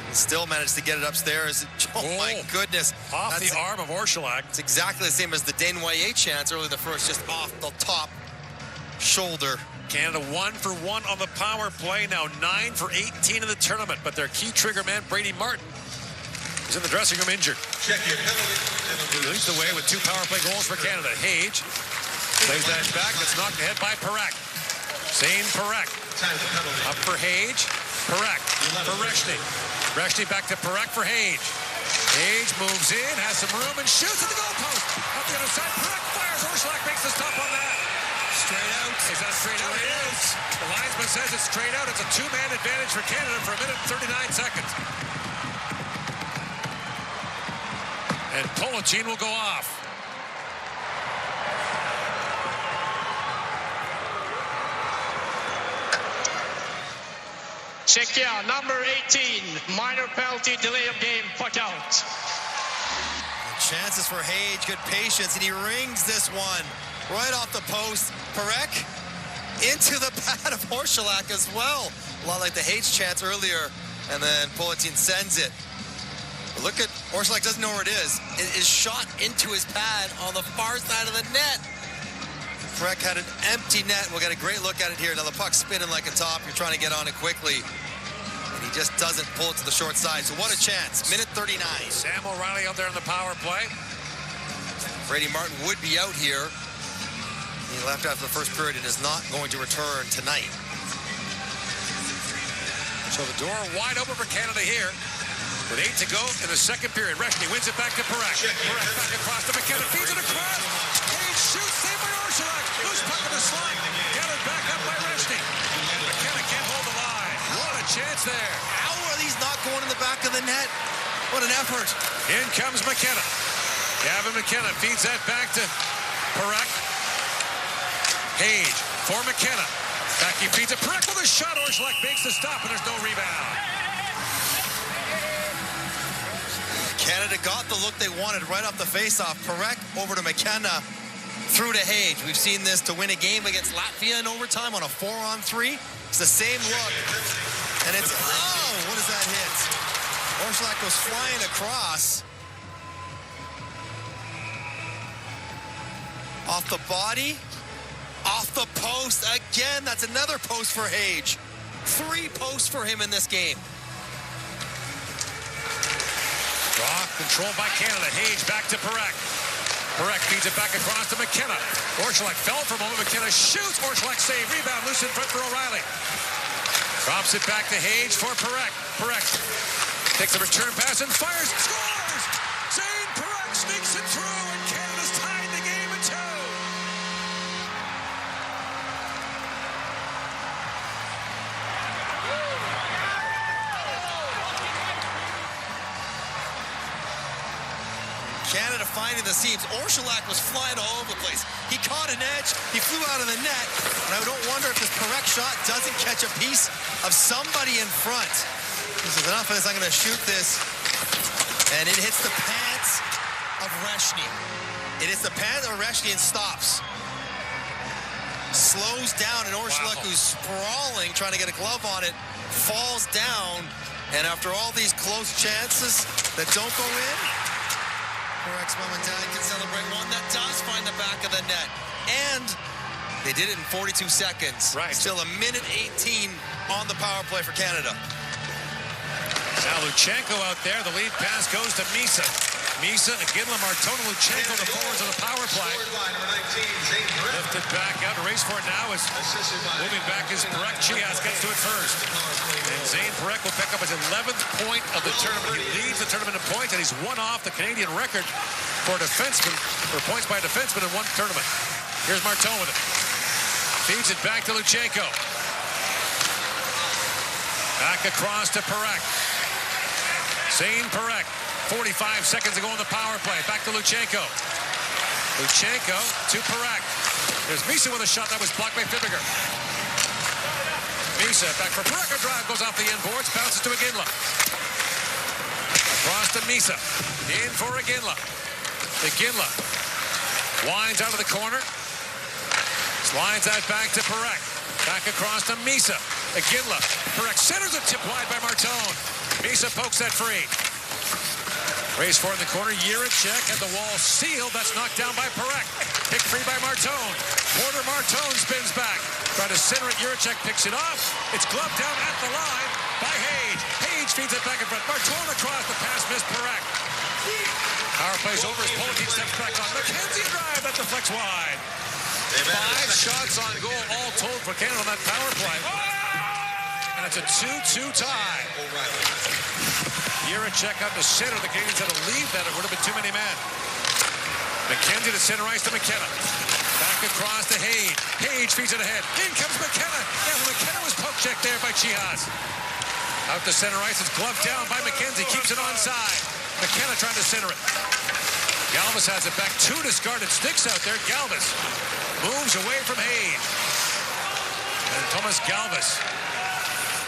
He still managed to get it upstairs. Oh my goodness. Off the arm of Orszalak. It's exactly the same as the Desnoyers chance early in the first, just off the top shoulder. Canada 1 for 1 on the power play. Now 9 for 18 in the tournament. But their key trigger man, Brady Martin, is in the dressing room injured. He leads the way with 2 power play goals for Canada. Hage plays that back. It's knocked ahead by Perek. Zane Perek. Up for Hage. Perek for Reshny. Reshny back to Perek for Hage. Hage moves in, has some room, and shoots at the goalpost. Up the other side, Perek fires. Orszalak makes the stop on that. Straight out. Is that straight out? It is. The linesman says it's straight out. It's a 2-man advantage for Canada for 1 minute and 39 seconds. And Polachin will go off. Czechia, number 18, minor penalty, delay of game, puck out. Chances for Hage, good patience, and he rings this one right off the post. Perek into the pad of Orszalak as well. A lot like the Hage chance earlier, and then Polachin sends it. But look at, Orszalak doesn't know where it is. It is shot into his pad on the far side of the net. Perek had an empty net. We'll get a great look at it here. Now the puck's spinning like a top. You're trying to get on it quickly. And he just doesn't pull it to the short side. So what a chance. Minute 39. Sam O'Reilly out there on the power play. Brady Martin would be out here. He left after the first period and is not going to return tonight. So the door wide open for Canada here. With 8 to go in the second period. Reshny wins it back to Perek. Perek back across to McKenna. Feeds it across. Hage shoots. Saved by Orszalak. Loose puck in the slot. Gathered back up by Reshny. McKenna can't hold the line. What a chance there. How are these not going in the back of the net? What an effort. In comes McKenna. Gavin McKenna feeds that back to Perek. Hage for McKenna. Back he feeds it. Perek with a shot. Orszalak makes the stop, and there's no rebound. Canada got the look they wanted right off the faceoff. Perek over to McKenna, through to Hage. We've seen this to win a game against Latvia in overtime on a 4-on-3. It's the same look. And it's, oh, what is that hit? Orszalak goes flying across. Off the body, off the post. Again, that's another post for Hage. 3 posts for him in this game. Draw controlled by Canada. Hage back to Perek. Perek feeds it back across to McKenna. Orszalak fell for a moment. McKenna shoots. Orszalak save. Rebound loose in front for O'Reilly. Drops it back to Hage for Perek. Perek takes a return pass and fires. Scores! Zane Perek sneaks it through, and Canada's tied the game at 2. Canada finding the seams. Orszalak was flying all over the place. He caught an edge. He flew out of the net. And I don't wonder if this Perek shot doesn't catch a piece of somebody in front. He says, enough of this. I'm going to shoot this. And it hits the pants of Reshny. It hits the pants of Reshny and stops. slows down, and Orsuluk, who's sprawling, trying to get a glove on it, falls down. And after all these close chances that don't go in, Purek's mom and dad can celebrate one that does find the back of the net. And they did it in 42 seconds. Right. Still a minute 18 on the power play for Canada. Now Luchenko out there. The lead pass goes to Misa. Misa, Iginla, Martona, Luchenko, the forwards of the power play. Lifted back out. A race for it now is moving back as Parek Chias gets to it first. And Zane Parek will pick up his 11th point of the tournament. He leads the tournament in points, and he's one off the Canadian record for defenseman, or points by a defenseman in one tournament. Here's Martone with it. Feeds it back to Luchenko. Back across to Parek. Zane Parek. 45 seconds to go on the power play. Back to Luchenko. Luchenko to Parek. There's Misa with a shot that was blocked by Fibiger. Misa back for Parek. A drive goes off the end boards. Bounces to Iginla. Across to Misa. In for Iginla. Iginla winds out of the corner. Slides that back to Parek. Back across to Misa. Iginla. Parek centers a tip wide by Martone. Misa pokes that free. Race for it in the corner. Jiricek had the wall sealed. That's knocked down by Parek. Picked free by Martone. Porter Martone spins back. Try to center it. Jiricek picks it off. It's gloved down at the line by Hage. Hage feeds it back in front. Martone across the pass. Missed Parek. Power plays over as Pollock steps back on. McKenzie drive that deflects wide. 5 shots on goal all told for Canada on that power play. And it's a 2-2 tie. Jiricek out to center. The Canadians had to leave that. It would have been too many men. McKenzie to center ice to McKenna. Back across to Hage. Hage feeds it ahead. In comes McKenna. And McKenna was poke checked there by Chias. Out to center ice. It's gloved down by McKenzie. Keeps it onside. McKenna trying to center it. Galvis has it back. 2 discarded sticks out there. Galvis moves away from Hage. And Thomas Galvis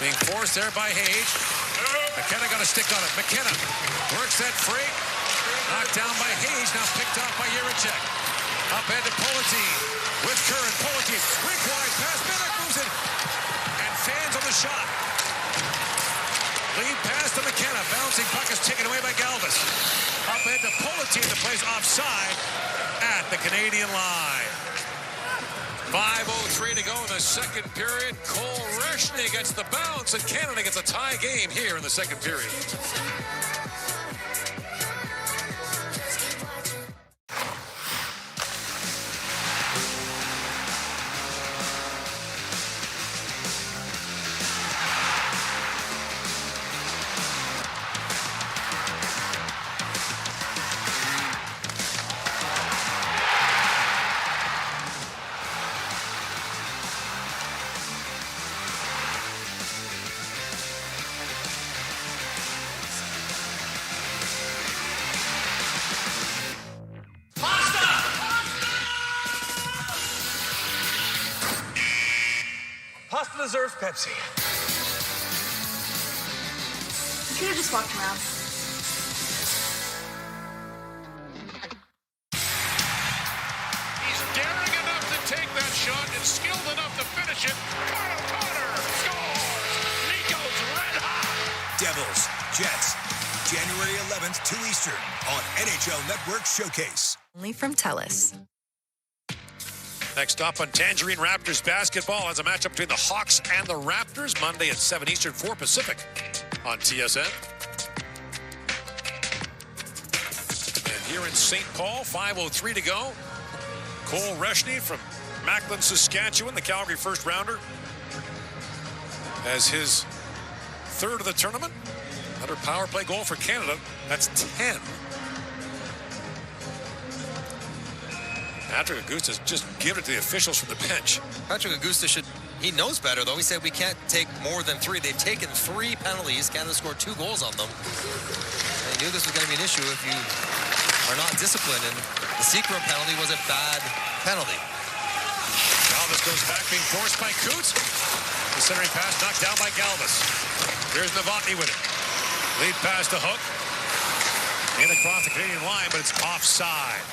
being forced there by Hage. McKenna got a stick on it. McKenna works that free. Knocked down by Hage. Now picked off by Jiricek. Up ahead to Polotine. With Curran. Polotine. Rink wide pass. Bennett moves it. And fans on the shot. Lead pass to McKenna. Bouncing puck is taken away by Galvis. Up ahead to Polotine that plays offside at the Canadian line. 5:03 to go in the second period. Cole Reshny gets the bounce, and Canada gets a tie game here in the second period. Deserves Pepsi. You could have just walked around. He's daring enough to take that shot and skilled enough to finish it. Carter scores! Nico's red hot! Devils, Jets, January 11th, 2 Eastern on NHL Network Showcase. Only from TELUS. Next up on Tangerine Raptors basketball has a matchup between the Hawks and the Raptors. Monday at 7 Eastern, 4 Pacific on TSN. And here in St. Paul, 5:03 to go. Cole Reshny from Macklin, Saskatchewan, the Calgary first rounder, has his 3rd of the tournament. Another power play goal for Canada. That's 10. Patrick Augusta just given it to the officials from the bench. Patrick Augusta he knows better, though. He said we can't take more than 3. They've taken 3 penalties. Canada scored 2 goals on them. They knew this was going to be an issue if you are not disciplined, and the Secret penalty was a bad penalty. Galvis goes back, being forced by Coots. The centering pass knocked down by Galvis. Here's Novotny with it. Lead pass to Hook. In across the Canadian line, but it's offside.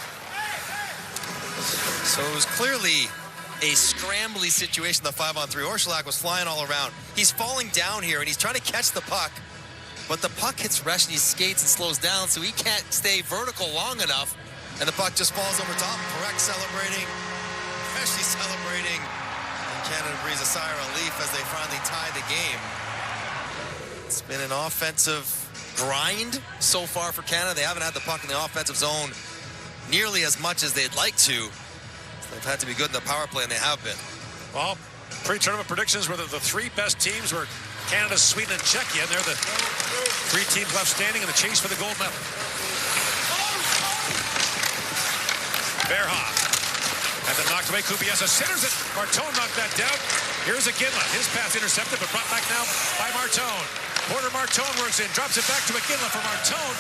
So it was clearly a scrambly situation, the 5-on-3. Orszalak was flying all around. He's falling down here, and he's trying to catch the puck, but the puck hits Reshney's skates and slows down, so he can't stay vertical long enough, and the puck just falls over top. Correct celebrating. Reshney celebrating. And Canada breathes a sigh of relief as they finally tie the game. It's been an offensive grind so far for Canada. They haven't had the puck in the offensive zone nearly as much as they'd like to. They've had to be good in the power play, and they have been. Well, pre-tournament predictions were that the three best teams were Canada, Sweden, and Czechia, and they're the three teams left standing in the chase for the gold medal. Verhoff had that knocked away. Kubiesa centers it. Martone knocked that down. Here's Iginla. His pass intercepted, but brought back now by Martone. Porter Martone works in, drops it back to Iginla for Martone,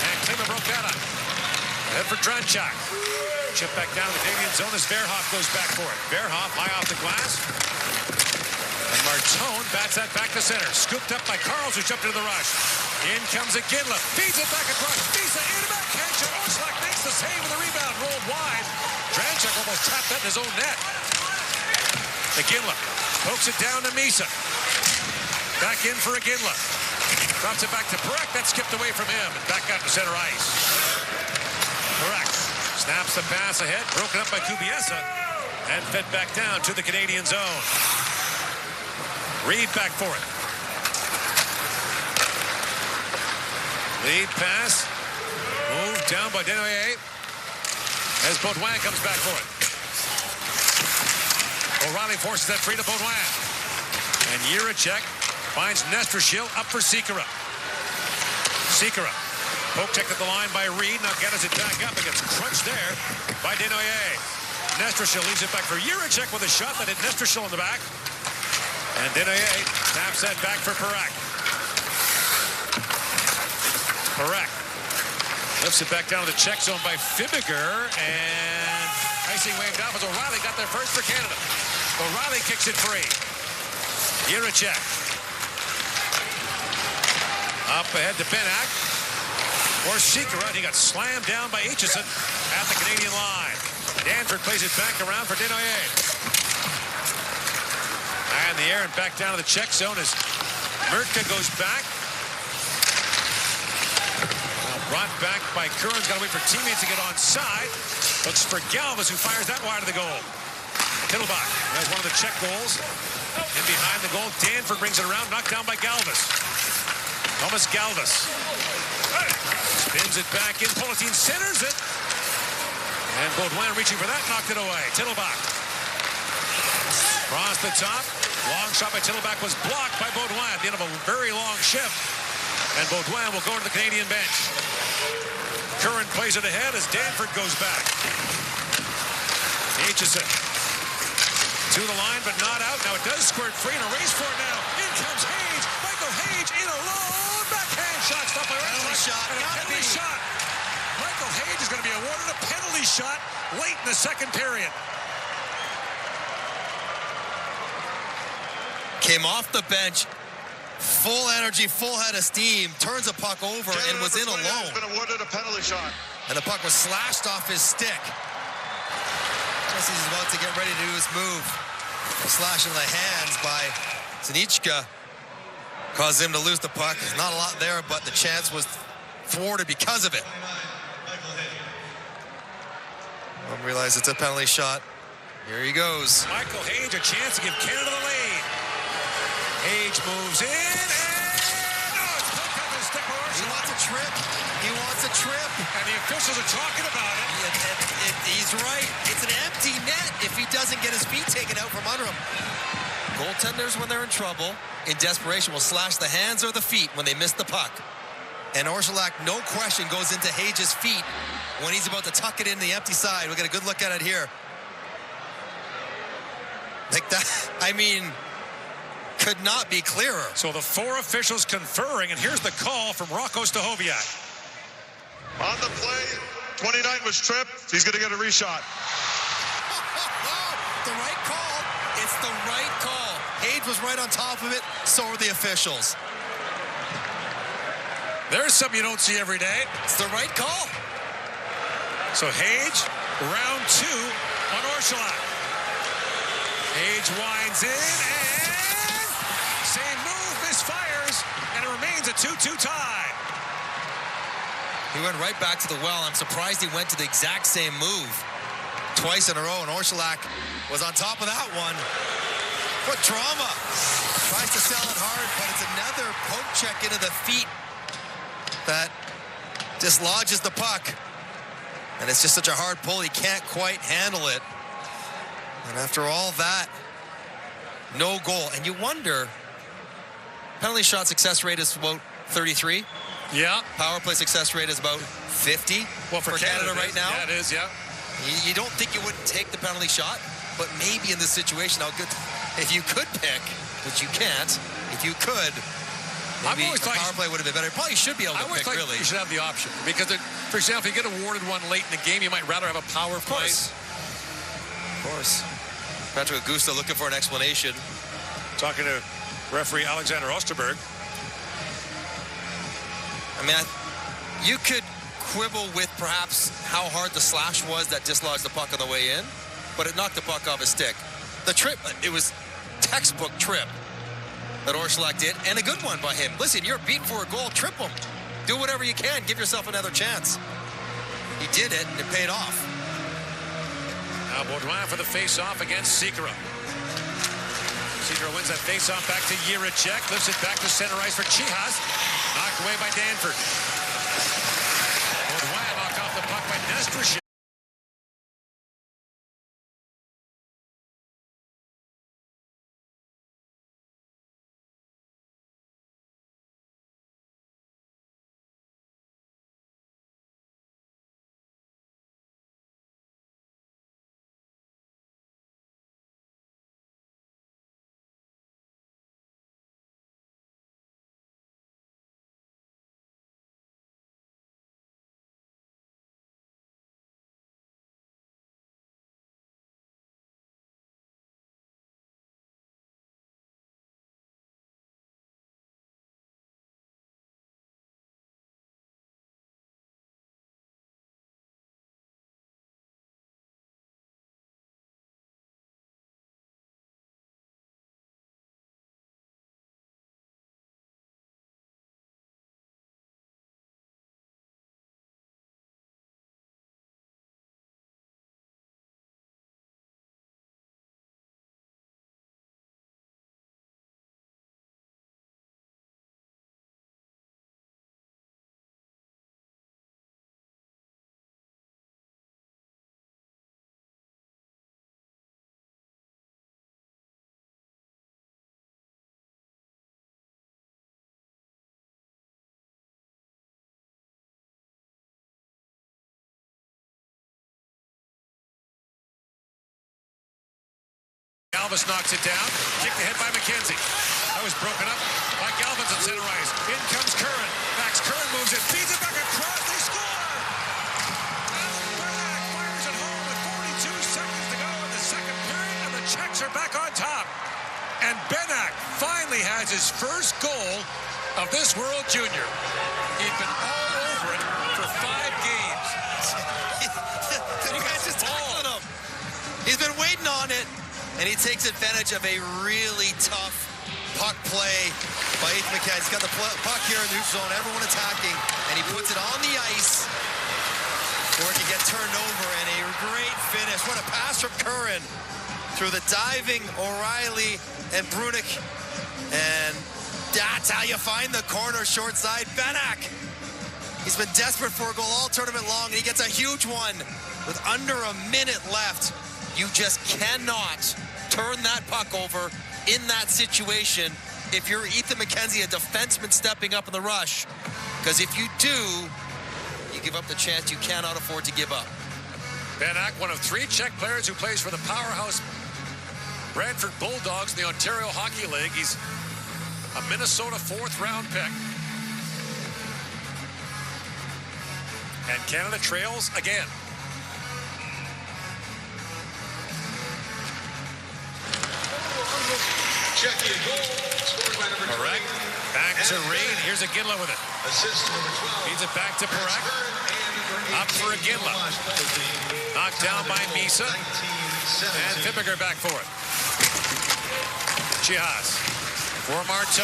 and Klima broke that up. Head for Dranchak. Chip back down to the Canadian zone as Verhoff goes back for it. Verhoff high off the glass. And Martone bats that back to center. Scooped up by Karls, who jumped into the rush. In comes Iginla. Feeds it back across. Visa in the back. Orszalak makes the save with the rebound. Rolled wide. Dranchak almost tapped that in his own net. Iginla pokes it down to Misa. Back in for Iginla. Drops it back to Parekh. That skipped away from him. And back out to center ice. Parekh snaps the pass ahead, broken up by Kubiesa, and fed back down to the Canadian zone. Reed back for it. Lead pass, moved down by Desnoyers, as Baudouin comes back for it. O'Reilly forces that free to Baudouin. And Jiricek finds Nestrashil up for Sikora. Sikora. Poke checked at the line by Reed. Now gathers it back up. It gets crunched there by Desnoyers. Nestrashil leaves it back for Jiricek with a shot that hit Nestrashil in the back. And Desnoyers snaps that back for Parekh. Parekh lifts it back down to the check zone by Fibiger. And icing waved off as O'Reilly got there first for Canada. O'Reilly kicks it free. Jiricek. Up ahead to Benak. Or Sikora, he got slammed down by Aitchison at the Canadian line. Danford plays it back around for Desnoyers. And the air and back down to the check zone as Murtka goes back. Now brought back by Curran's got to wait for teammates to get onside. Looks for Galvis, who fires that wide of the goal. Tittlebach has one of the check goals. In behind the goal, Danford brings it around, knocked down by Galvis. Thomas Galvis. Spins it back in. Politin centers it. And Baudouin reaching for that, knocked it away. Tittlebach. Across the top. Long shot by Tittlebach was blocked by Baudouin at the end of a very long shift. And Baudouin will go to the Canadian bench. Curran plays it ahead as Danford goes back. Aitchison to the line, but not out. Now it does squirt free and a race for it now. In comes Hage. Michael Hage in alone. Backhand shot stopped by Penalty shot. And a penalty shot. Michael Hage is going to be awarded a penalty shot late in the second period. Came off the bench, full energy, full head of steam, turns a puck over and was in alone. Been awarded a penalty shot. And the puck was slashed off his stick. Just as he's about to get ready to do his move. A slash in the hands by Zanichka caused him to lose the puck. Not a lot there, but the chance was thwarted because of it. Don't realize it's a penalty shot. Here he goes. Michael Hage, a chance to give Canada the lead. Hage moves in, and it's poked up his stick. He wants a trip. He wants a trip. And the officials are talking about it. He's right. It's an empty net if he doesn't get his feet taken out from under him. Goaltenders, when they're in trouble, in desperation, will slash the hands or the feet when they miss the puck. And Orszalak, no question, goes into Hage's feet when he's about to tuck it in the empty side. We'll get a good look at it here. Like that, I mean, could not be clearer. So the four officials conferring, and here's the call from Rocco Stahoviak. On the play, 29 was tripped. He's going to get a reshot. The right call. It's the right call. Hage was right on top of it. So are the officials. There's something you don't see every day. It's the right call. So Hage, round two on Orszalak. Age winds in, and same move, misfires, and it remains a 2-2 tie. He went right back to the well. I'm surprised he went to the exact same move twice in a row, and Orszalak was on top of that one. What trauma. Tries to sell it hard, but it's another poke check into the feet that dislodges the puck. And it's just such a hard pull, he can't quite handle it. And after all that, no goal. And you wonder, penalty shot success rate is about 33. Yeah. Power play success rate is about 50. Well, for Canada right now. Yeah, it is, yeah. You don't think you wouldn't take the penalty shot, but maybe in this situation, how good, if you could pick, which you can't, if you could, maybe the power play would have been better. Probably should be able to pick, really. You should have the option. Because, for example, if you get awarded one late in the game, you might rather have a power play. Of course. Patrick Augusta looking for an explanation. Talking to referee Alexander Osterberg. I mean, you could quibble with perhaps how hard the slash was that dislodged the puck on the way in, but it knocked the puck off his stick. The trip, it was textbook trip that Orszalak did, and a good one by him. Listen, you're beat for a goal, trip him. Do whatever you can, give yourself another chance. He did it, and it paid off. Now Baudouin for the face-off against Sikora. Sikora wins that face-off back to Jiricek, lifts it back to center ice for Chihas. Knocked away by Danford. Baudouin knocked off the puck by Nestrashek. Galvis knocks it down. Kicked ahead by McKenzie. That was broken up by Galvis at center ice. In comes Curran. Max Curran moves it. Feeds it back across. They score! Back fires it home with 42 seconds to go in the second period, and the Czechs are back on top. And Benak finally has his first goal of this World Junior. He'd been all over it for 5 games. The guy's just tackling him. He's been waiting on it. And he takes advantage of a really tough puck play by Ethan McKenzie. He's got the puck here in the neutral zone, everyone attacking, and he puts it on the ice where it can get turned over, and a great finish. What a pass from Curran through the diving O'Reilly and Brunick. And that's how you find the corner short side. Benak. He's been desperate for a goal all tournament long, and he gets a huge one with under a minute left. You just cannot turn that puck over in that situation if you're Ethan McKenzie, a defenseman stepping up in the rush. Because if you do, you give up the chance you cannot afford to give up. Benak, one of 3 Czech players who plays for the powerhouse Brantford Bulldogs in the Ontario Hockey League. He's a Minnesota 4th-round pick. And Canada trails again. Parak back to Reed. Here's Iginla with it. Feeds it back to Parak. Up for Iginla. Knocked down by Misa. And Fippiger back for it. Chihas for Martone.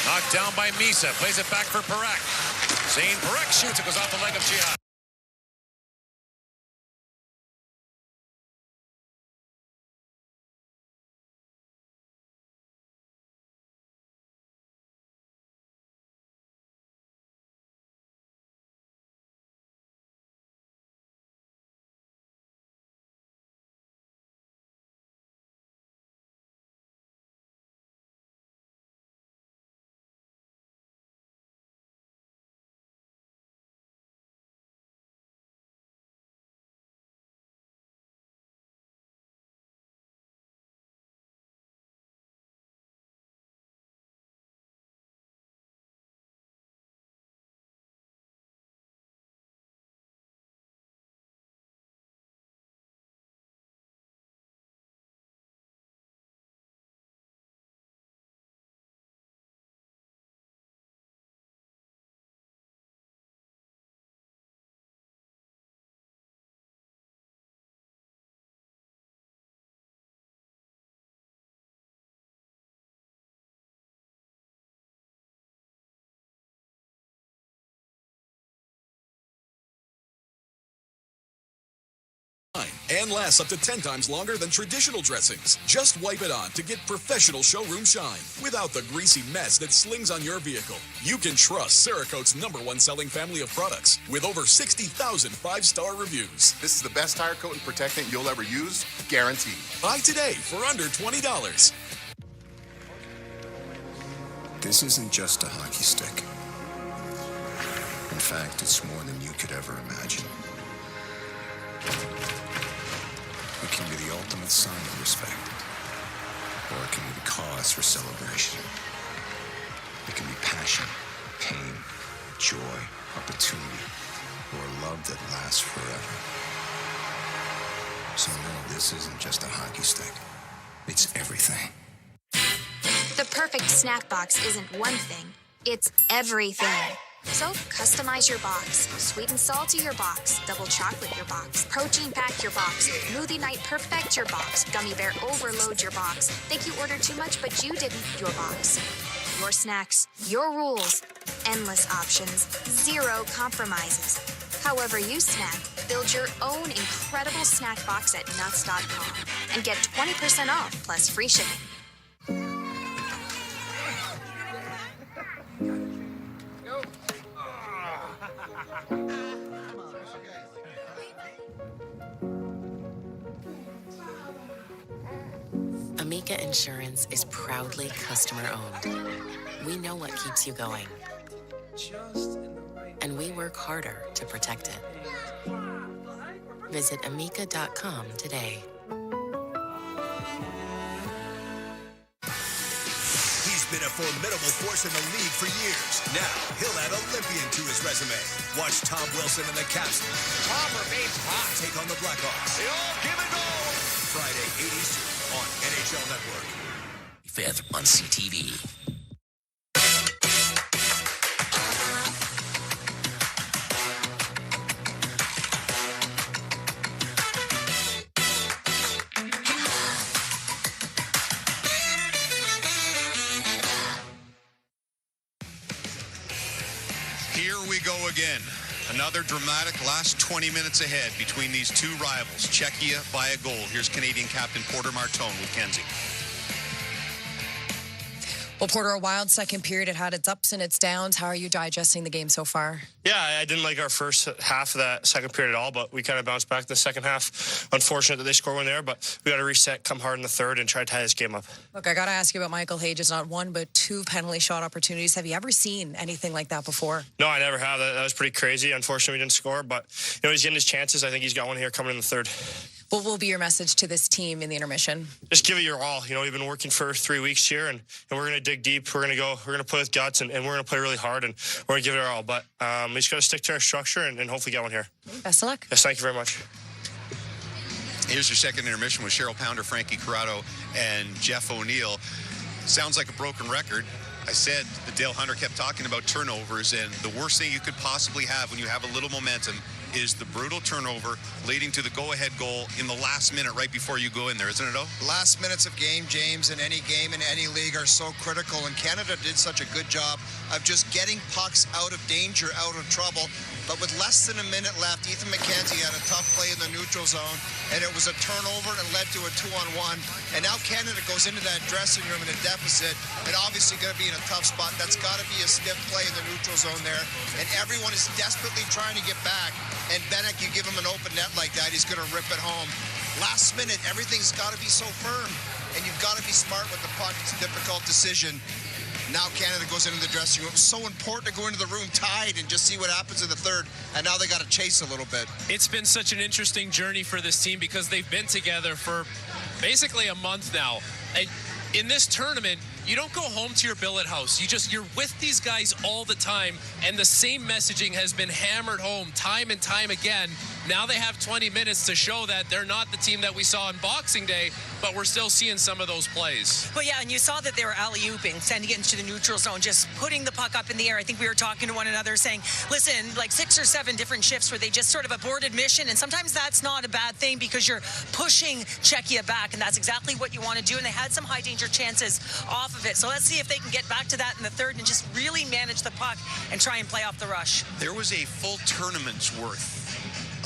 Knocked down by Misa. Plays it back for Parekh. Zane Parekh shoots. It goes off the leg of Chihas. And lasts up to 10 times longer than traditional dressings. Just wipe it on to get professional showroom shine without the greasy mess that slings on your vehicle. You can trust Cerakote's #1 selling family of products with over 60,000 5-star reviews. This is the best tire coat and protectant you'll ever use, guaranteed. Buy today for under $20. This isn't just a hockey stick. In fact, it's more than you could ever imagine. It can be the ultimate sign of respect, or it can be the cause for celebration. It can be passion, pain, joy, opportunity, or a love that lasts forever. So no, this isn't just a hockey stick. It's everything. The perfect snack box isn't one thing, it's everything. So customize your box. Sweet and salty your box. Double chocolate your box. Protein pack your box. Smoothie night perfect your box. Gummy bear overload your box. Think you ordered too much but you didn't. Your box. Your snacks. Your rules. Endless options. Zero compromises. However you snack, build your own incredible snack box at nuts.com and get 20% off plus free shipping. Amica Insurance is proudly customer-owned. We know what keeps you going, and we work harder to protect it. Visit amica.com today. He's been a formidable force in the league for years. Now, he'll add Olympian to his resume. Watch Tom Wilson and the Caps. Tom remains hot. Take on the Blackhawks. They all give it go. Friday, 8 Eastern on NHL Network. 5th on CTV. Here we go again. Another dramatic last 20 minutes ahead between these two rivals. Czechia by a goal. Here's Canadian captain Porter Martone with Kenzie. Well, Porter, a wild second period. It had its ups and its downs. How are you digesting the game so far? Yeah, I didn't like our first half of that second period at all, but we kind of bounced back in the second half. Unfortunate that they scored one there, but we got to reset, come hard in the third, and try to tie this game up. Look, I got to ask you about Michael Hage's not one, but two penalty shot opportunities. Have you ever seen anything like that before? No, I never have. That was pretty crazy. Unfortunately, we didn't score, but he's getting his chances. I think he's got one here coming in the third. What will be your message to this team in the intermission? Just give it your all. We've been working for 3 weeks here, and we're going to dig deep. We're going to play with guts, and we're going to play really hard, and we're going to give it our all. But we just got to stick to our structure and hopefully get one here. Best of luck. Yes, thank you very much. Here's your second intermission with Cheryl Pounder, Frankie Corrado, and Jeff O'Neill. Sounds like a broken record. I said that Dale Hunter kept talking about turnovers, and the worst thing you could possibly have when you have a little momentum is the brutal turnover leading to the go-ahead goal in the last minute right before you go in there, isn't it, O? Last minutes of game, James, in any game, in any league are so critical, and Canada did such a good job of just getting pucks out of danger, out of trouble. But with less than a minute left, Ethan McKenzie had a tough play in the neutral zone, and it was a turnover and led to a 2-on-1. And now Canada goes into that dressing room in a deficit, and obviously going to be in a tough spot. That's got to be a stiff play in the neutral zone there. And everyone is desperately trying to get back. And Bennett, you give him an open net like that, he's going to rip it home. Last minute, everything's got to be so firm, and you've got to be smart with the puck. It's a difficult decision. Now Canada goes into the dressing room. It was so important to go into the room tied and just see what happens in the third. And now they got to chase a little bit. It's been such an interesting journey for this team because they've been together for basically a month now. And in this tournament, you don't go home to your billet house. You're with these guys all the time, and the same messaging has been hammered home time and time again. Now they have 20 minutes to show that they're not the team that we saw on Boxing Day, but we're still seeing some of those plays. Well, yeah, and you saw that they were alley-ooping, sending it into the neutral zone, just putting the puck up in the air. I think we were talking to one another saying, listen, like 6 or 7 different shifts where they just sort of aborted mission, and sometimes that's not a bad thing because you're pushing Czechia back, and that's exactly what you want to do, and they had some high-danger chances off of it. So let's see if they can get back to that in the third and just really manage the puck and try and play off the rush. There was a full tournament's worth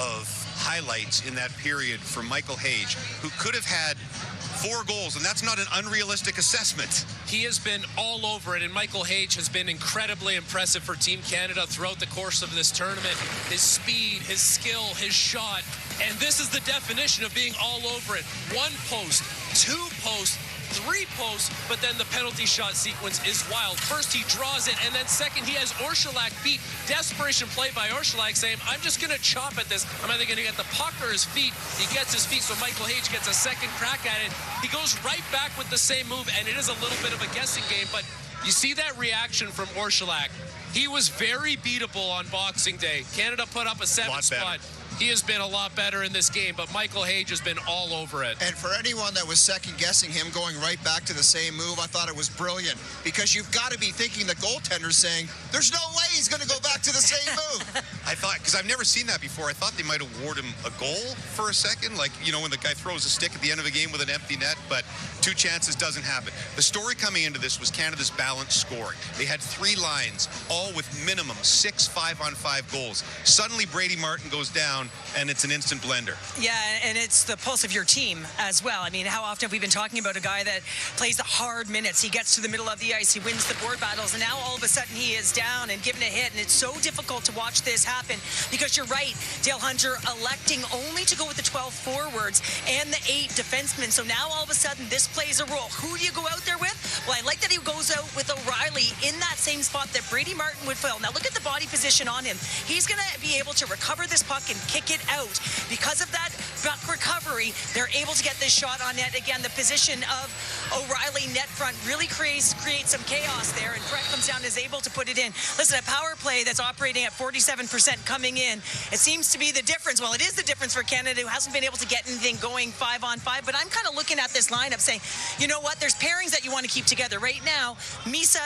of highlights in that period from Michael Hage, who could have had 4 goals, and that's not an unrealistic assessment. He has been all over it, and Michael Hage has been incredibly impressive for Team Canada throughout the course of this tournament. His speed, his skill, his shot, and this is the definition of being all over it. 1 post, 2 posts, 3 posts, but then the penalty shot sequence is wild. First, he draws it, and then second, he has Orszalak beat. Desperation play by Orszalak saying, I'm just going to chop at this. I'm either going to get the puck or his feet. He gets his feet, so Michael Hage gets a second crack at it. He goes right back with the same move, and it is a little bit of a guessing game, but you see that reaction from Orszalak. He was very beatable on Boxing Day. Canada put up a 7 spot. He has been a lot better in this game, but Michael Hage has been all over it. And for anyone that was second-guessing him going right back to the same move, I thought it was brilliant. Because you've got to be thinking the goaltender's saying, there's no way he's going to go back to the same move. I thought, because I've never seen that before, I thought they might award him a goal for a second. Like, you know, when the guy throws a stick at the end of a game with an empty net, but 2 chances doesn't happen. The story coming into this was Canada's balanced scoring. They had 3 lines, all with minimum 6 5-on-5 goals. Suddenly, Brady Martin goes down, and it's an instant blender. Yeah, and it's the pulse of your team as well. I mean, how often have we been talking about a guy that plays the hard minutes? He gets to the middle of the ice, he wins the board battles, and now all of a sudden he is down and given a hit, and it's so difficult to watch this happen because you're right, Dale Hunter electing only to go with the 12 forwards and the 8 defensemen. So now all of a sudden this plays a role. Who do you go out there with? Well, I like that he goes out with O'Reilly in that same spot that Brady Martin would fill. Now look at the body position on him. He's going to be able to recover this puck and kick it out. Because of that puck recovery, they're able to get this shot on net. Again, the position of O'Reilly net front really creates some chaos there, and Brett comes down and is able to put it in. Listen, a power play that's operating at 47% coming in, it seems to be the difference. Well, it is the difference for Canada, who hasn't been able to get anything going 5-on-5, but I'm kind of looking at this lineup saying, you know what, there's pairings that you want to keep together. Right now, Misa,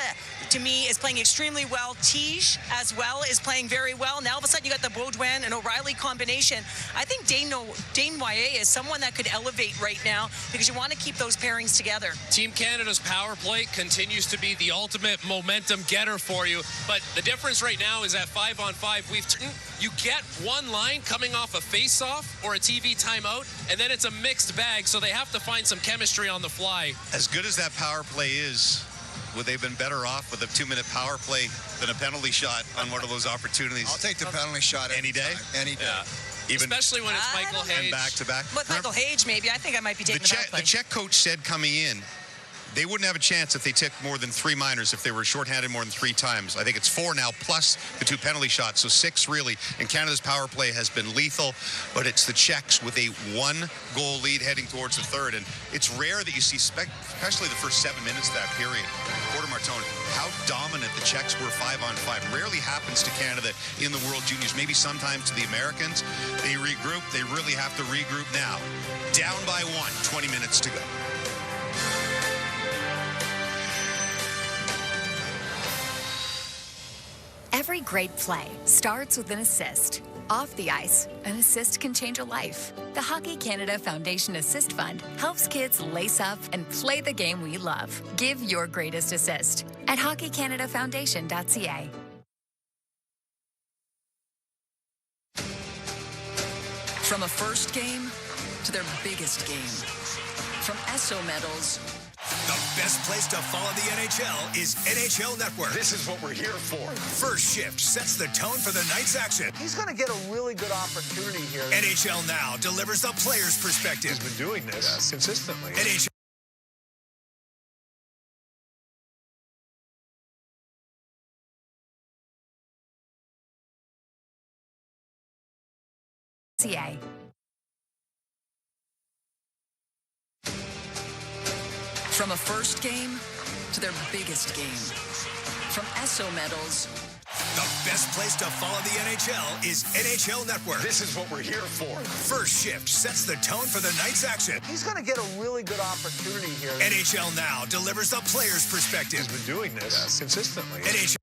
to me, is playing extremely well. Tige, as well, is playing very well. Now, all of a sudden, you got the Baudouin and O'Reilly combination. I think Dane Wyatt is someone that could elevate right now because you want to keep those pairings together. Team Canada's power play continues to be the ultimate momentum getter for you, but the difference right now is at 5-on-5. You get one line coming off a face-off or a TV timeout, and then it's a mixed bag, so they have to find some chemistry on the fly. As good as that power play is, would they have been better off with a 2-minute power play than a penalty shot on one of those opportunities? I'll take the penalty shot any day. Any day. Yeah. Especially when it's Michael Hage. And back-to-back. With Michael Hage, maybe. I think I might be taking the Czech coach said coming in, they wouldn't have a chance if they took more than 3 minors, if they were shorthanded more than 3 times. I think it's 4 now, plus the 2 penalty shots, so 6 really. And Canada's power play has been lethal, but it's the Czechs with a 1-goal lead heading towards the third. And it's rare that you see, especially the first 7 minutes of that period, Porter Martone, how dominant the Czechs were 5-on-5. Rarely happens to Canada in the World Juniors. Maybe sometimes to the Americans. They regroup. They really have to regroup now. Down by 1, 20 minutes to go. Every great play starts with an assist. Off the ice, an assist can change a life. The Hockey Canada Foundation Assist Fund helps kids lace up and play the game we love. Give your greatest assist at hockeycanadafoundation.ca. From a first game to their biggest game. From Esso medals. The best place to follow the NHL is NHL Network. This is what we're here for. First Shift sets the tone for the night's action. He's going to get a really good opportunity here. NHL Now delivers the player's perspective. He's been doing this consistently. NHL CA. From a first game to their biggest game. From Esso medals. The best place to follow the NHL is NHL Network. This is what we're here for. First Shift sets the tone for the night's action. He's going to get a really good opportunity here. NHL Now delivers the player's perspective. He's been doing this consistently. NHL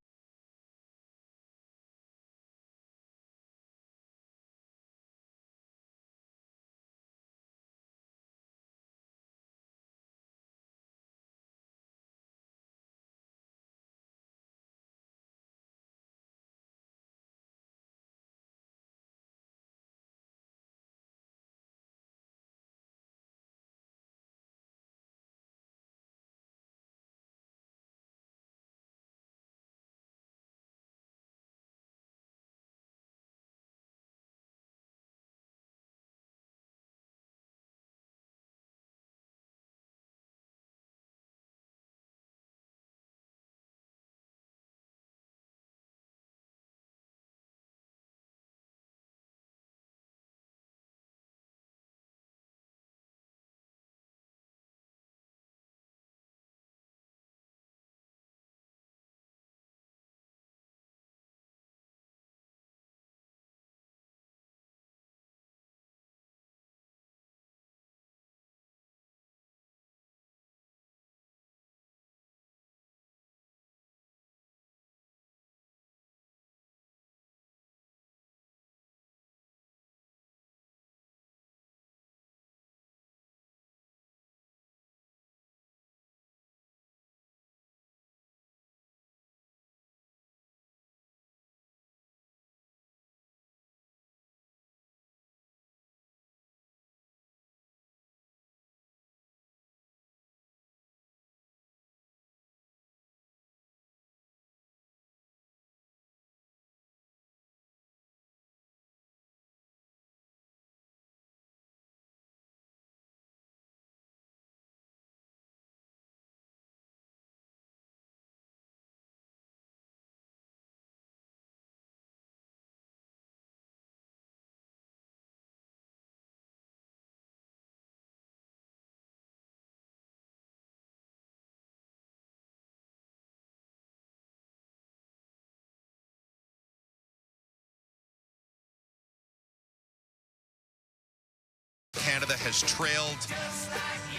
Canada has trailed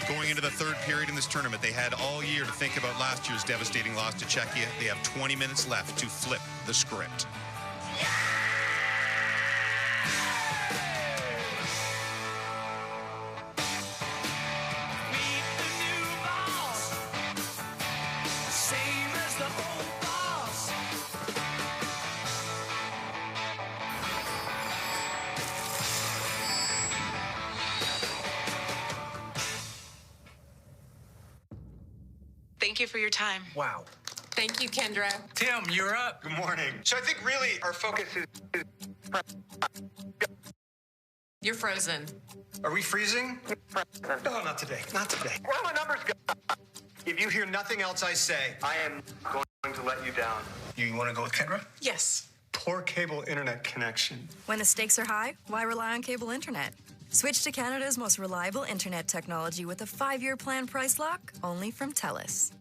going into the third period in this tournament. They had all year to think about last year's devastating loss to Czechia. They have 20 minutes left to flip the script. Thank you for your time. Wow. Thank you, Kendra. Tim, you're up. Good morning. So I think really our focus is... You're frozen. Are we freezing? No, not today. Not today. Where are my numbers go? If you hear nothing else I say, I am going to let you down. You want to go with Kendra? Yes. Poor cable internet connection. When the stakes are high, why rely on cable internet? Switch to Canada's most reliable internet technology with a 5-year plan price lock, only from TELUS.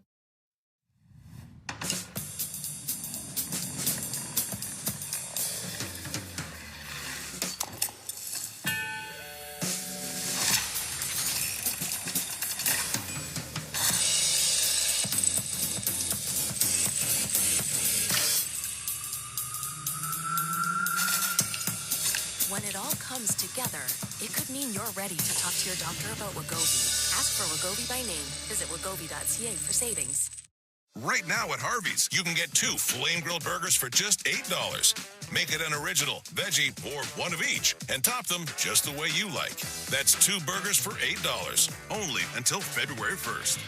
When it all comes together, it could mean you're ready to talk to your doctor about Wegovy. Ask for Wegovy by name. Visit wegovy.ca for savings. Right now at Harvey's, you can get 2 flame-grilled burgers for just $8. Make it an original, veggie, or one of each, and top them just the way you like. That's 2 burgers for $8, only until February 1st.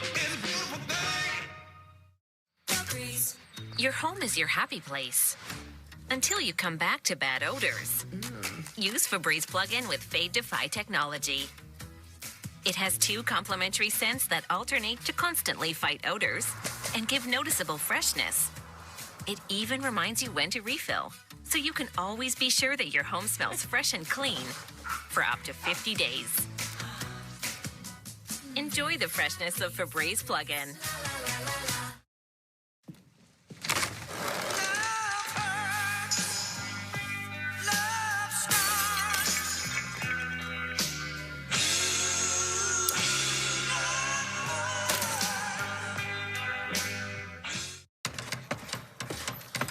Your home is your happy place. Until you come back to bad odors. Use Febreze plug-in with Fade Defy technology. It has 2 complementary scents that alternate to constantly fight odors and give noticeable freshness. It even reminds you when to refill, so you can always be sure that your home smells fresh and clean for up to 50 days. Enjoy the freshness of Febreze plug-in.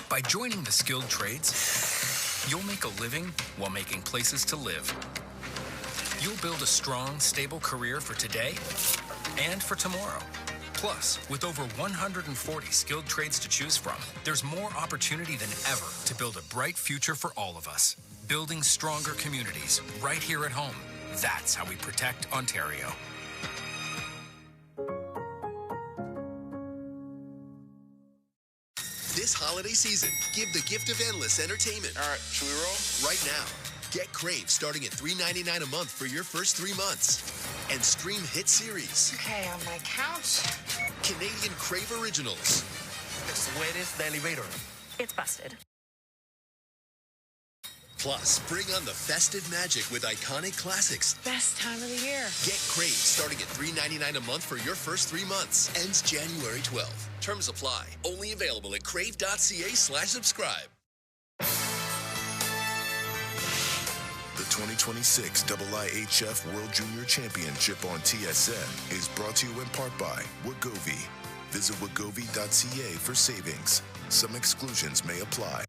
By joining the skilled trades, you'll make a living while making places to live. You'll build a strong, stable career for today and for tomorrow. Plus, with over 140 skilled trades to choose from, there's more opportunity than ever to build a bright future for all of us. Building stronger communities right here at home. That's how we protect Ontario. This holiday season, give the gift of endless entertainment. All right, should we roll? Right now. Get Crave starting at $3.99 a month for your first 3 months. And stream hit series. Okay, on my couch. Canadian Crave Originals. The sweetest elevator. It's busted. Plus, bring on the festive magic with iconic classics. Best time of the year. Get Crave starting at $3.99 a month for your first 3 months. Ends January 12th. Terms apply. Only available at crave.ca/subscribe. The 2026 IIHF World Junior Championship on TSN is brought to you in part by Wegovy. Visit wegovy.ca for savings. Some exclusions may apply.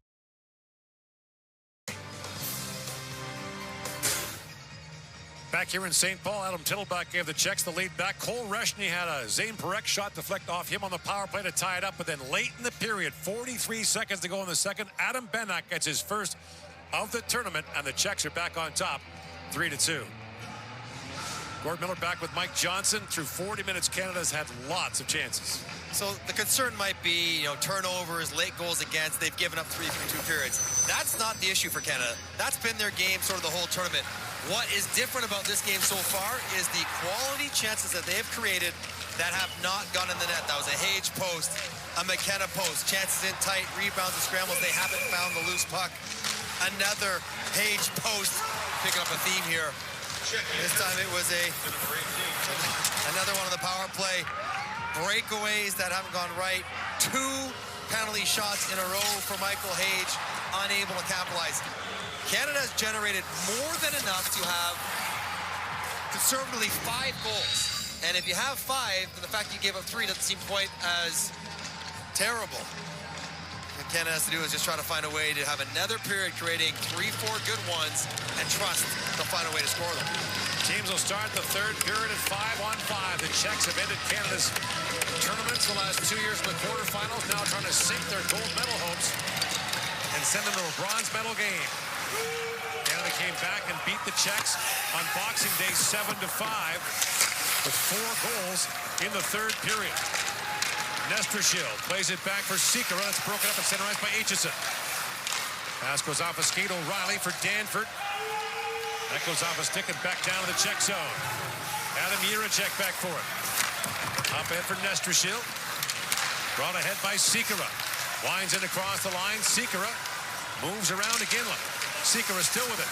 Back here in St. Paul, Adam Tittlebach gave the Czechs the lead back. Cole Reshny had a Zane Perek shot deflect off him on the power play to tie it up, but then late in the period, 43 seconds to go in the second, Adam Benak gets his first of the tournament, and the Czechs are back on top, 3-2. Gord Miller back with Mike Johnson. Through 40 minutes, Canada's had lots of chances. So the concern might be, turnovers, late goals against. They've given up 3 through 2 periods. That's not the issue for Canada. That's been their game sort of the whole tournament. What is different about this game so far is the quality chances that they have created that have not gone in the net. That was a Hage post, a McKenna post, chances in tight, rebounds and scrambles. They haven't found the loose puck. Another Hage post, picking up a theme here. This time it was another one on the power play. Breakaways that haven't gone right. 2 penalty shots in a row for Michael Hage, unable to capitalize. Canada has generated more than enough to have conservatively 5 goals. And if you have 5, then the fact that you gave up 3 doesn't seem quite as terrible. What Canada has to do is just try to find a way to have another period creating 3-4 good ones and trust they'll find a way to score them. Teams will start the third period at 5-on-5. The Czechs have ended Canada's tournaments the last 2 years in the quarterfinals, now trying to sink their gold medal hopes and send them to a bronze medal game. Canada came back and beat the Czechs on Boxing Day 7-5 with 4 goals in the third period. Nestrashil plays it back for Sikora. It's broken up and center ice by Aitchison. Pass goes off a skate. O'Reilly for Danford. That goes off a stick and back down to the Czech zone. Adam Jiricek back for it. Up ahead for Nestrashil. Brought ahead by Sikora. Winds in across the line. Sikora moves around to Ginla. Sikora still with it.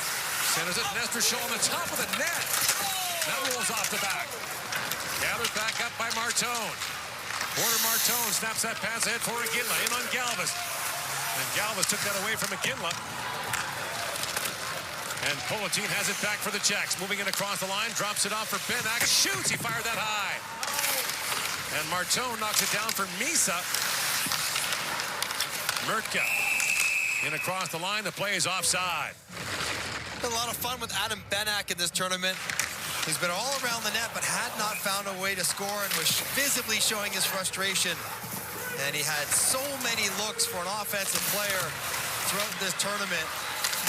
Centers it. Nestrashil on the top of the net. That rolls off the back. Gathered back up by Martone. Porter Martone snaps that pass ahead for Ginla. In on Galvas. And Galvas took that away from Ginla. And Politin has it back for the Czechs. Moving in across the line. Drops it off for Benak. Shoots. He fired that high. And Martone knocks it down for Misa. Murtka in across the line. The play is offside. Had a lot of fun with Adam Benak in this tournament. He's been all around the net, but had not found a way to score and was visibly showing his frustration. And he had so many looks for an offensive player throughout this tournament.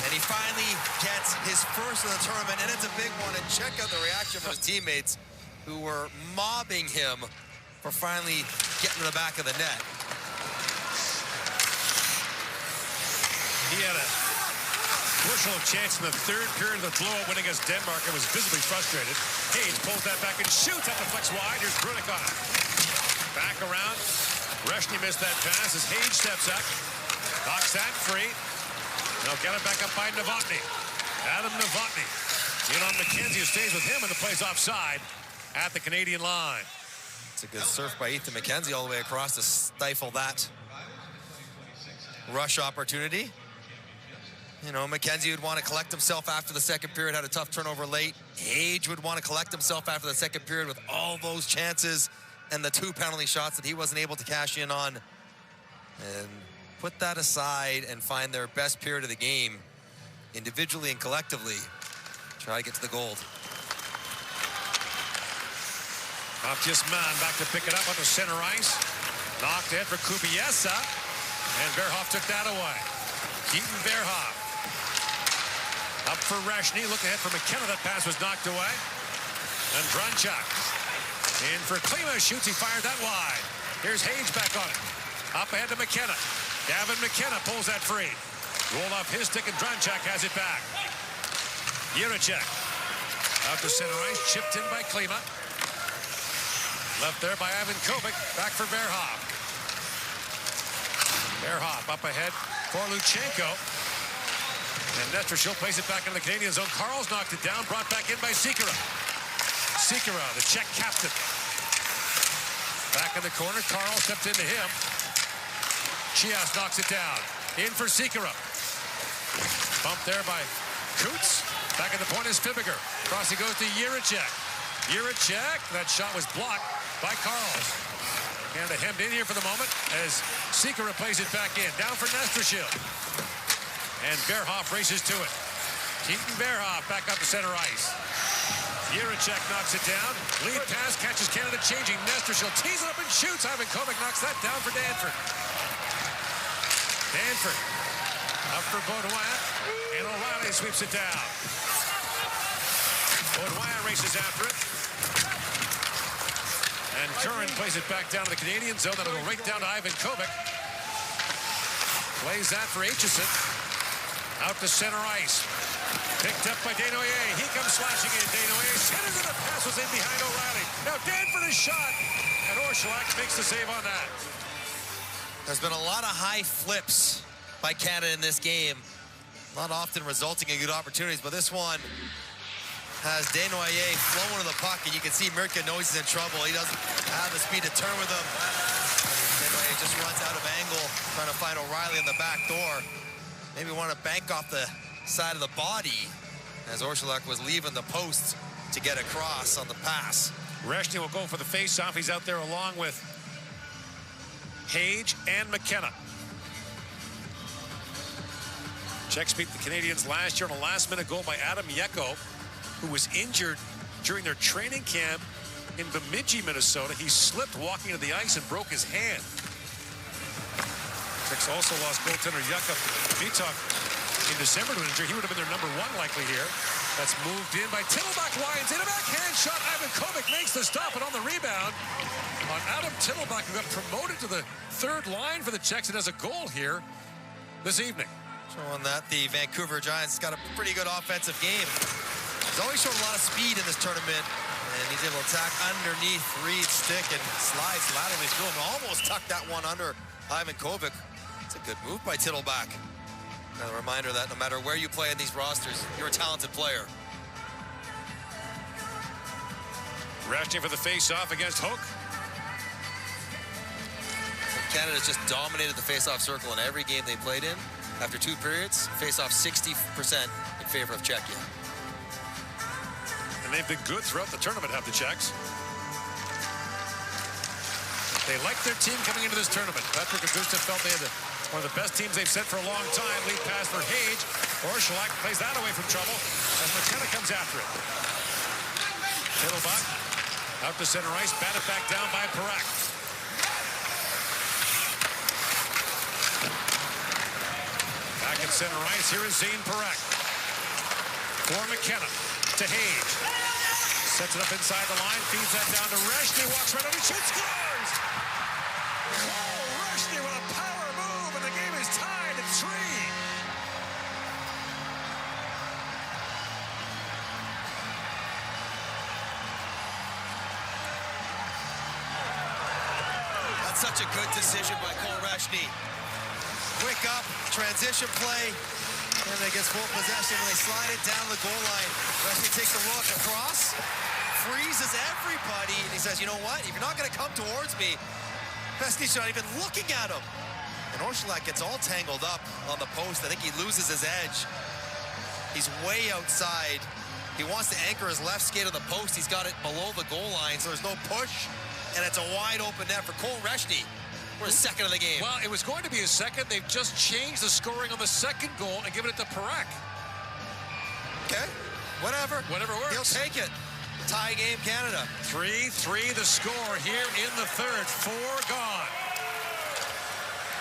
And he finally gets his first of the tournament, and it's a big one. And check out the reaction of his teammates who were mobbing him for finally getting to the back of the net. He had a crucial chance in the third period of the blowout win against Denmark and was visibly frustrated. Hayes pulls that back and shoots at the flex wide. Here's Brunik on it. Back around. Reshny missed that pass as Hayes steps up. Knocks that free. They'll get it back up by Novotny. Adam Novotny. In on McKenzie, who stays with him and the play's offside at the Canadian line. It's a good surf by Ethan McKenzie all the way across to stifle that rush opportunity. You know, McKenzie would want to collect himself after the second period, had a tough turnover late. Hage would want to collect himself after the second period with all those chances and the 2 penalty shots that he wasn't able to cash in on. And put that aside and find their best period of the game, individually and collectively. Try to get to the gold. Mathias Mann back to pick it up on the center ice. Knocked in for Kubiesa. And Verhoff took that away. Keaton Verhoff. Up for Reshny. Look ahead for McKenna. That pass was knocked away. And Drunchuk. In for Klima. Shoots. He fired that wide. Here's Hage back on it. Up ahead to McKenna. Gavin McKenna pulls that free. Rolled off his stick and Drunchuk has it back. Jiricek. Out to center ice. Chipped in by Klima. Left there by Ivan Kovic. Back for Verhoff. Verhoff up ahead for Luchenko. And Nestershil plays it back into the Canadian zone. Karl's knocked it down. Brought back in by Sikora. Sikora, the Czech captain. Back in the corner. Karl stepped into him. Chias knocks it down. In for Sikora. Bumped there by Kutz. Back at the point is Fibiger. Crossing goes to Jiricek. Jiricek. That shot was blocked by Karls. Canada hemmed in here for the moment as Sikora plays it back in. Down for Nestershil. And Verhoff races to it. Keaton Verhoff back up to center ice. Jiricek knocks it down. Lead pass catches Canada changing. Nestershil tees it up and shoots. Ivan Kovic knocks that down for Danford. Danford up for Baudouin. And O'Reilly sweeps it down. Baudouin races after it. And Curran plays it back down to the Canadian zone. That'll go right down to Ivan Kovic. Plays that for Aitchison. Out to center ice. Picked up by Desnoyers. He comes slashing in. Desnoyers centers and the pass was in behind O'Reilly. Now Danford is shot. And Orszalak makes the save on that. There's been a lot of high flips by Canada in this game. Not often resulting in good opportunities, but this one has Desnoyers flowing to the puck, and you can see Mirka knows he's in trouble. He doesn't have the speed to turn with him. Desnoyers just runs out of angle, trying to find O'Reilly in the back door. Maybe want to bank off the side of the body as Orszalak was leaving the post to get across on the pass. Reshny will go for the face-off. He's out there along with Hage and McKenna. Czechs beat the Canadians last year on a last-minute goal by Adam Yeko, who was injured during their training camp in Bemidji, Minnesota. He slipped walking to the ice and broke his hand. Czechs also lost goaltender Jakub Mitov in December to an injury. He would have been their #1 likely here. That's moved in by Tittlebach. Winds in a backhand shot. Ivan Kovic makes the stop, and on the rebound on Adam Tittlebach, who got promoted to the third line for the Czechs and has a goal here this evening. Showing that the Vancouver Giants got a pretty good offensive game. He's always shown a lot of speed in this tournament, and he's able to attack underneath Reed's stick and slides laterally through him. Almost tucked that one under Ivan Kovic. It's a good move by Tittlebach. And a reminder that no matter where you play in these rosters, you're a talented player. Reshny for the face-off against Hook. Canada's just dominated the face-off circle in every game they played in. After 2 periods, face-off 60% in favor of Czechia. And they've been good throughout the tournament, have the Czechs. They like their team coming into this tournament. Patrick and Gustav felt they had one of the best teams they've sent for a long time. Lead pass for Hage. Orschelak plays that away from trouble as McKenna comes after it. Fiddlebuck out to center ice, batted back down by Parak. Back at center ice, here is Zane Parak. For McKenna to Hage. Sets it up inside the line, feeds that down to Reshny, walks right over, shoots, scores! Oh, Reshny with a power move, and the game is tied at 3. That's such a good decision by Cole Reshny. Quick up, transition play, and they get full possession when they slide it down the goal line. Reshny takes a look across, freezes everybody, and he says, you know what? If you're not going to come towards me, Reshny's not even looking at him. And Orschelak gets all tangled up on the post. I think he loses his edge. He's way outside. He wants to anchor his left skate on the post. He's got it below the goal line, so there's no push. And it's a wide open net for Cole Reshny for his second of the game. Well, it was going to be his second. They've just changed the scoring on the second goal and given it to Parak. Okay, whatever. Whatever works. He'll take it. Tie game, Canada. 3-3 the score here in the third. 4 gone.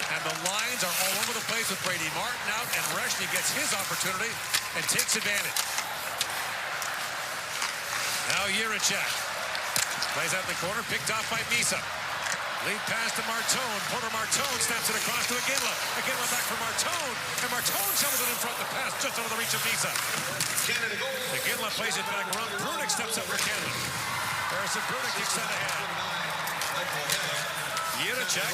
And the lines are all over the place with Brady Martin out, and Reshny gets his opportunity and takes advantage. Now Jiricek plays out in the corner, picked off by Misa. Lead pass to Martone. Porter Martone snaps it across to Iginla. Iginla back for Martone, and Martone shovels it in front. The pass just out of the reach of Misa. Iginla plays it back around. Brunik steps up for Canada. Harrison Brunik kicks that ahead. Jiricek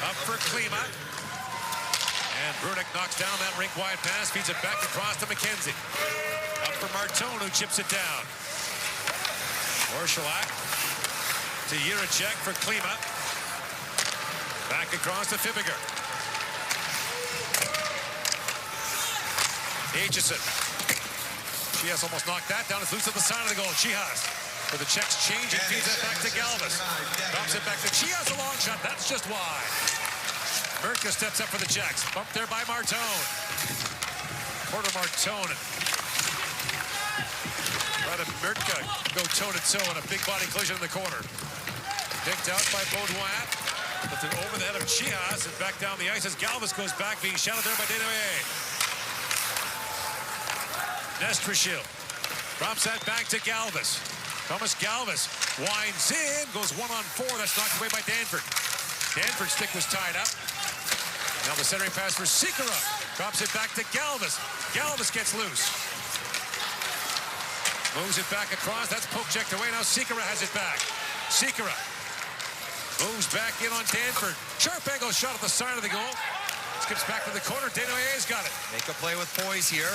up for Klima. And Brunik knocks down that rink-wide pass, feeds it back across to McKenzie. Up for Martone, who chips it down. Orschelak to Jiricek for Klima. Back across to Fibiger. Aitchison. Chihas almost knocked that down. It's loose at the side of the goal. Chihas for the Czechs changing, feeds it back to Galvis. Drops it back to Chihas, a long shot. That's just wide. Mertka steps up for the Czechs. Bumped there by Martone. Porter Martone. Right, Mertka go toe-to-toe in a big body collision in the corner. Picked out by Baudouin. Puts it over the head of Chihas and back down the ice as Galvis goes back, being shouted there by Desnoyers. Nestrashil drops that back to Galvis. Thomas Galvis winds in, goes 1-on-4. That's knocked away by Danford. Danford's stick was tied up. Now the centering pass for Sikora. Drops it back to Galvis. Galvis gets loose. Moves it back across. That's poke checked away. Now Sikora has it back. Sikora moves back in on Danford. Sharp angle shot at the side of the goal. Skips back to the corner. Desnoyers got it. Make a play with poise here.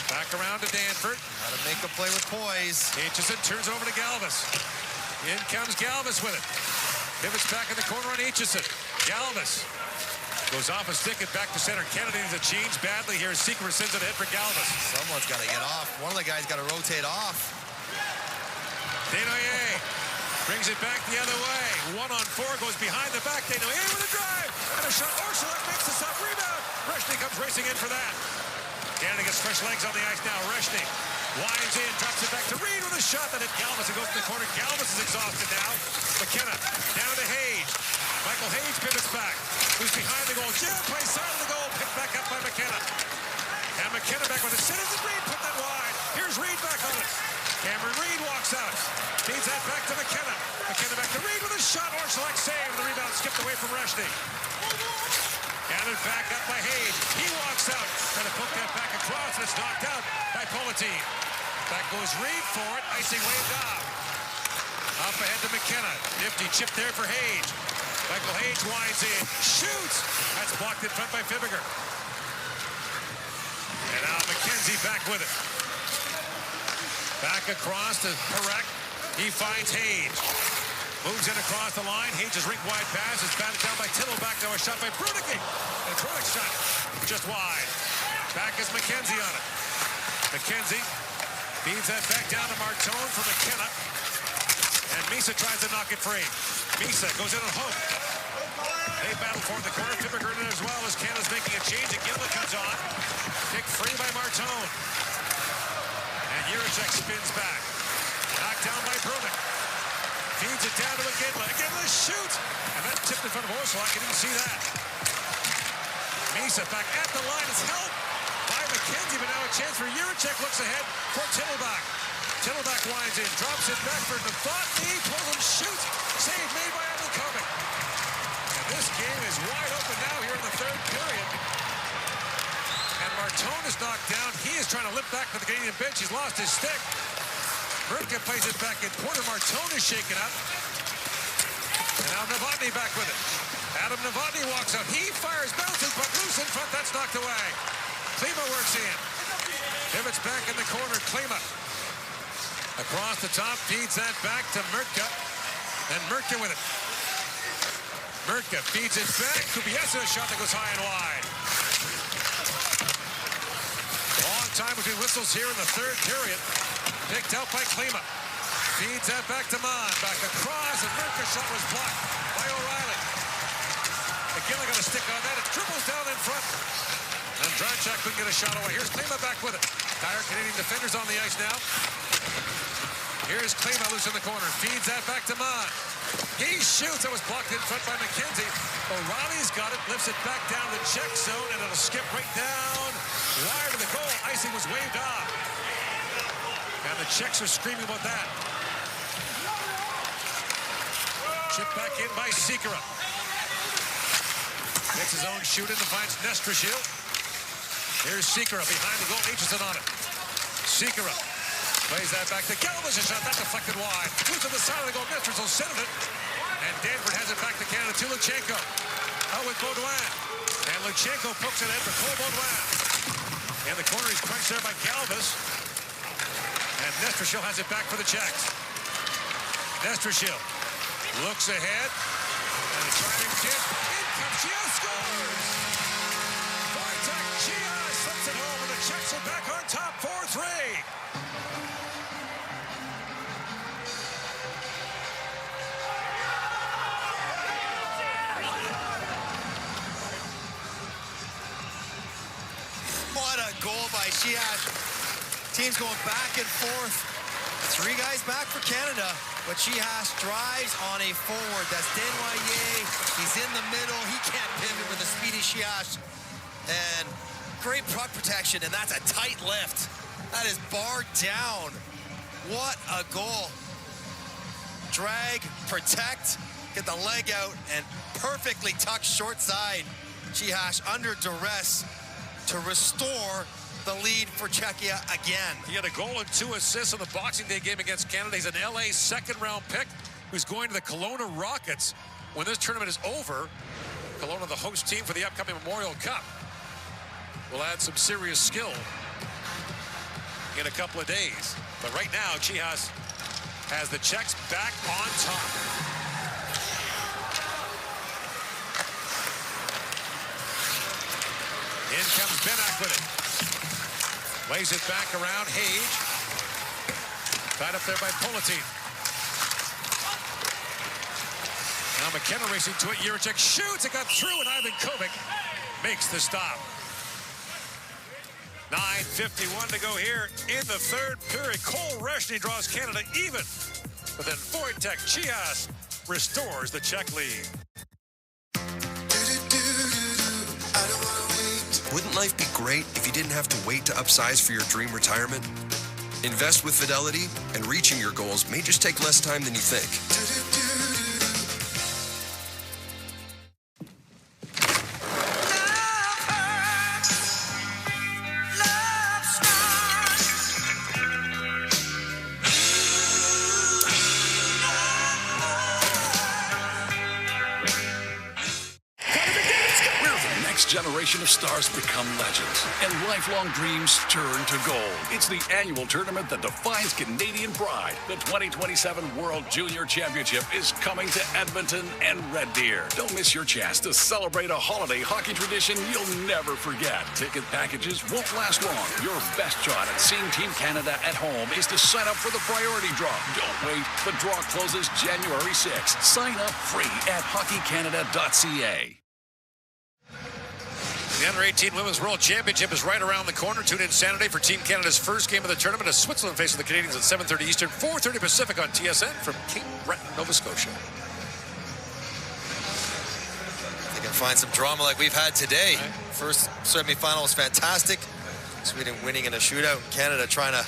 Back around to Danford. Got to make a play with poise. Aitchison turns over to Galvis. In comes Galvis with it. Pivots back in the corner on Aitchison. Galvis goes off a stick and back to center. Canada needs a change badly here. Sikora sends it ahead for Galvis. Someone's got to get off. One of the guys got to rotate off. Desnoyers brings it back the other way. 1-on-4 goes behind the back. Desnoyers with a drive and a shot. Orschelak makes the stop. Rebound. Reshny comes racing in for that. Canada gets fresh legs on the ice now. Reshny winds in, drops it back to Reed with a shot that hit Galvis and goes to the corner. Galvis is exhausted now. McKenna down to Hage. Michael Hage pivots back. Who's behind the goal? Jim plays side of the goal. Picked back up by McKenna. And McKenna back with a citizen. Reed put that wide. Here's Reed back on it. Cameron Reed walks out. Feeds that back to McKenna. McKenna back to Reed with a shot. Orschelak save. The rebound skipped away from Reshny. Gathered back up by Hage. He walks out. Trying to poke that back across, and it's knocked out by Politin. Back goes Reed for it. Icing waved off. Up ahead to McKenna. Nifty chip there for Hage. Michael Hage winds in. Shoots. That's blocked in front by Fibiger. And now McKenzie back with it. Back across to Parak. He finds Hage. Moves in across the line. Hage's rink-wide pass is batted down by Tittle. Back to a shot by Brunik. And Brunik's shot just wide. Back is McKenzie on it. McKenzie feeds that back down to Martone for McKenna. And Misa tries to knock it free. Misa goes in on Hope. They battle for the corner. Fibiger in as well as Canada's making a change. Iginla comes on. Jiricek spins back. Knocked down by Brunik. Feeds it down to Iginla. Iginla shoots! And that tipped in front of Orsolak. You didn't see that. Misa back at the line. It's held by McKenzie, but now a chance for Jiricek. Looks ahead for Tittlebach. Tittlebach winds in, drops it back for Novotny. Pulls him, shoots. Save made by Abdelkovic. And this game is wide open now here in the third period. And Martone is knocked down. He is trying to limp back to the Canadian bench. He's lost his stick. Murtka plays it back in quarter. Martone is shaken up. And now Novotny back with it. Adam Novotny walks up. He fires, bounces, but loose in front. That's knocked away. Klima works in. Pivots back in the corner. Klima across the top. Feeds that back to Murtka. And Murtka with it. Murtka feeds it back. Kubiesa, a shot that goes high and wide. Long time between whistles here in the third period. Picked out by Klima. Feeds that back to Mann. Back across, and Murka's shot was blocked by O'Reilly. McGinley got a stick on that. It dribbles down in front. And Dranchak couldn't get a shot away. Here's Klima back with it. Tired Canadian defenders on the ice now. Here's Klima loose in the corner. Feeds that back to Mann. He shoots. That was blocked in front by McKenzie. O'Reilly's got it. Lifts it back down the check zone, and it'll skip right down wire to the goal. Icing was waved off. And the Czechs are screaming about that. Chip back in by Sikora. Makes his own shoot in and finds Nestrashil. Here's Sikora behind the goal. Aitchison on it. Sikora plays that back to Galvez. A shot that deflected wide. Moves to the side of the goal. Nestrashil centered it. And Danford has it back to Canada to Luchenko. Out with Baudouin. And Luchenko pokes it in for Cole Baudouin. In the corner, he's crunched there by Galvez. And Nestrashil has it back for the Czechs. Nestrashil looks ahead. And a driving tip. In comes Chia, scores! Wojtek Chia slips it home, and the Czechs are back on top 4-3. What a goal by Chia. Teams going back and forth. 3 guys back for Canada, but Chihas drives on a forward. That's Desnoyers. He's in the middle. He can't pivot with a speedy Chihas. And great puck protection, and that's a tight lift. That is barred down. What a goal. Drag, protect, get the leg out, and perfectly tucked short side. Chihas under duress to restore the lead for Czechia again. He had a goal and 2 assists in the Boxing Day game against Canada. He's an LA second-round pick who's going to the Kelowna Rockets. When this tournament is over, Kelowna, the host team for the upcoming Memorial Cup, will add some serious skill in a couple of days. But right now, Chihas has the Czechs back on top. In comes Benak with it. Lays it back around Hage. Tied up there by Politin. Now McKenna racing to it. Jiricek shoots. It got through, and Ivan Kovic makes the stop. 9:51 to go here in the third period. Cole Reshny draws Canada even. But then Wojtek Chihas restores the Czech lead. Wouldn't life be great if you didn't have to wait to upsize for your dream retirement? Invest with Fidelity, and reaching your goals may just take less time than you think. Generation of stars become legends, and lifelong dreams turn to gold. It's the annual tournament that defines Canadian pride. The 2027 World Junior Championship is coming to Edmonton and Red Deer. Don't miss your chance to celebrate a holiday hockey tradition you'll never forget. Ticket packages won't last long. Your best shot at seeing Team Canada at home is to sign up for the priority draw. Don't wait. The draw closes January 6th. Sign up free at hockeycanada.ca. The Under 18 Women's World Championship is right around the corner. Tune in Saturday for Team Canada's first game of the tournament as Switzerland faces the Canadians at 7:30 Eastern, 4:30 Pacific on TSN from Cape Breton, Nova Scotia. They can find some drama like we've had today. First semifinal was fantastic. Sweden winning in a shootout. Canada trying to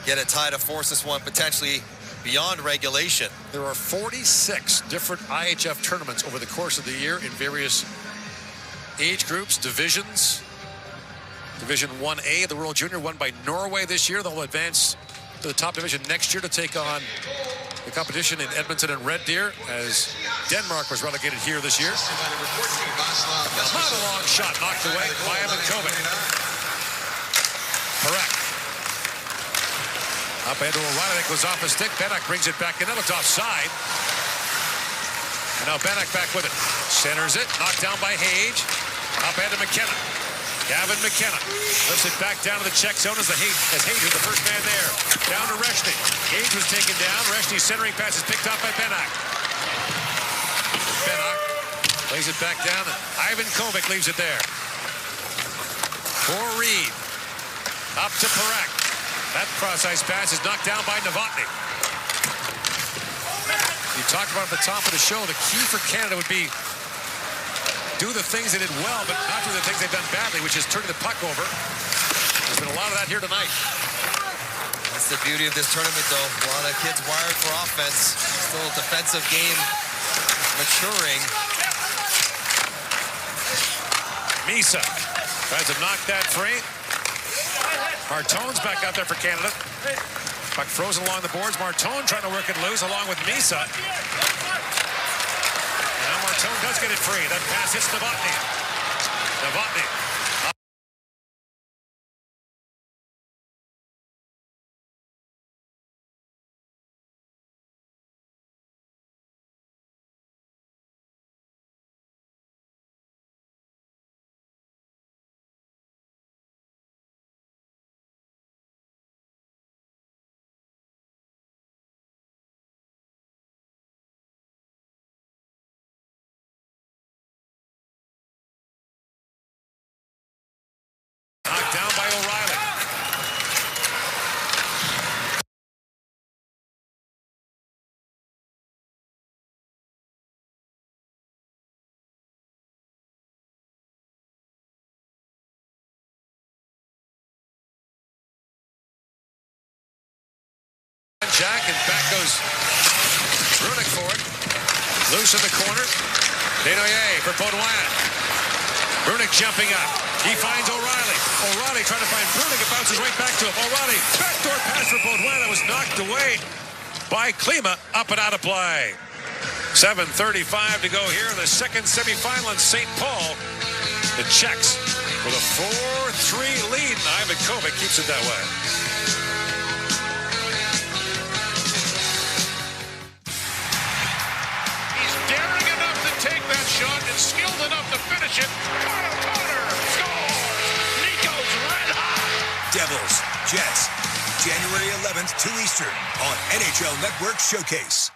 get it tied to force this one potentially beyond regulation. There are 46 different IHF tournaments over the course of the year in various age groups, divisions. Division 1A, the World Junior, won by Norway this year. They'll advance to the top division next year to take on the competition in Edmonton and Red Deer, as Denmark was relegated here this year. Not a long shot, knocked away by Evan Kovic. Correct. Up ahead to O'Reilly, that goes off his stick. Benak brings it back in. That looks offside. And now Benak back with it. Centers it. Knocked down by Hage. Up ahead to McKenna. Gavin McKenna lifts it back down to the Czech zone as Hage is the first man there. Down to Reshny. Hage was taken down. Reshny's centering pass is picked off by Benak. Benak lays it back down. Ivan Kovic leaves it there. For Reed. Up to Parak. That cross-ice pass is knocked down by Novotny. You talked about at the top of the show, the key for Canada would be do the things they did well, but not do the things they've done badly, which is turning the puck over. There's been a lot of that here tonight. That's the beauty of this tournament, though. A lot of kids wired for offense. Still a defensive game maturing. Misa tries to knock that free. Martone's back out there for Canada. Puck frozen along the boards. Martone trying to work it loose along with Misa. Now Martone does get it free. That pass hits Novotny. Novotny. Knocked down by O'Reilly. Jack, and back goes Runick for it. Loose in the corner. Desnoyers for Baudouin. Runick jumping up. He finds O'Reilly. O'Reilly trying to find Brunig. It bounces right back to him. O'Reilly, backdoor pass for Baudouin. That was knocked away by Klima. Up and out of play. 7:35 to go here in the second semifinal in St. Paul. The Czechs with a 4-3 lead. And Ivan Kovic keeps it that way. He's daring enough to take that shot and skilled enough to finish it. Devils, Jets, January 11th, 2 Eastern on NHL Network Showcase.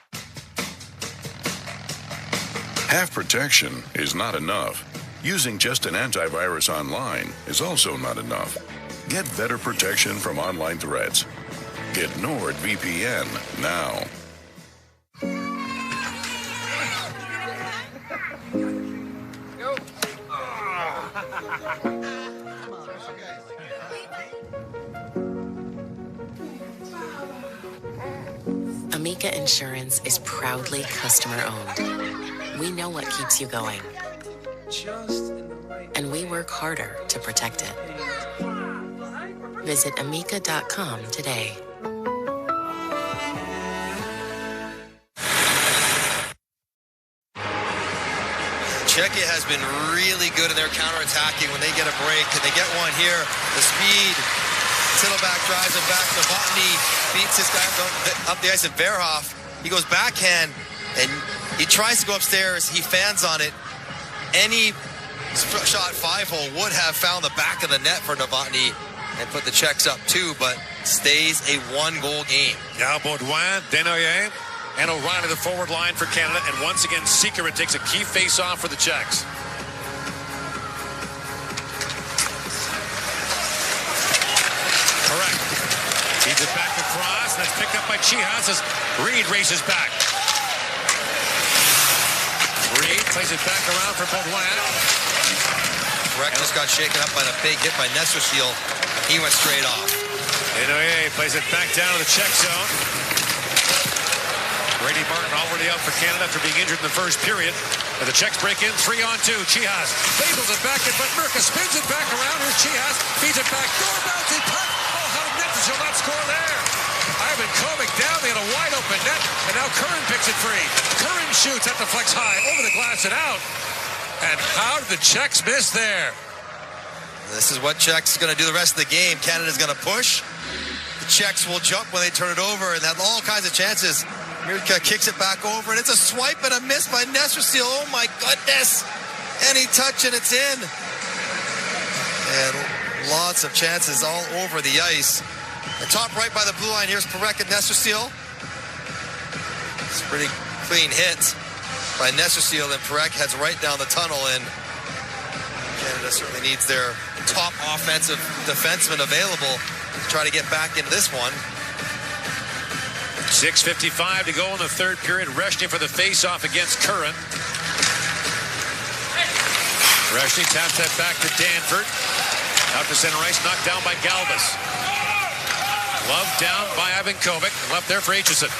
Half protection is not enough. Using just an antivirus online is also not enough. Get better protection from online threats. Get NordVPN now. Amica Insurance is proudly customer-owned. We know what keeps you going, and we work harder to protect it. Visit amica.com today. Czechia has been really good in their counterattacking when they get a break. And they get one here. The speed. Tittleback drives him back. Novotny beats this guy up the ice, and Verhoff, he goes backhand, and he tries to go upstairs. He fans on it. Any shot 5-hole would have found the back of the net for Novotny and put the Czechs up too, but stays a one-goal game. Now Baudouin, Desnoyers, and O'Reilly the forward line for Canada, and once again Secret takes a key face-off for the Czechs. Correct. Feeds it back across, and it's picked up by Chihas as Reed races back. Reed plays it back around for Baudouin. Correct just got shaken up by a big hit by Nestorseal. He went straight off. Inoue plays it back down to the check zone. Brady Martin already out for Canada after being injured in the first period. And the Czechs break in 3-on-2. Chihas labels it back in, but Mirka spins it back around. Here's Chihas, feeds it back. Door bouncing puck. Oh, how did Nestorseal not score there? Ivan Kovic down. They had a wide open net, and now Curran picks it free. Curran shoots at the flex high, over the glass and out. And how did the Czechs miss there? This is what Czechs going to do the rest of the game. Canada's going to push. The Czechs will jump when they turn it over and have all kinds of chances. Mirka kicks it back over, and it's a swipe and a miss by Nestorseal. Oh, my goodness. Any touch, and it's in. And lots of chances all over the ice. The top right by the blue line, here's Parekh and Nestorseal. It's a pretty clean hit by Nestorseal, and Parekh heads right down the tunnel, and Canada certainly needs their top offensive defenseman available to try to get back into this one. 6:55 to go in the third period. Reshny for the face-off against Curran. Reshny taps that back to Danford. Out to center ice, knocked down by Galvas. Glove down by Ivan Kovic. Left there for Aitchison.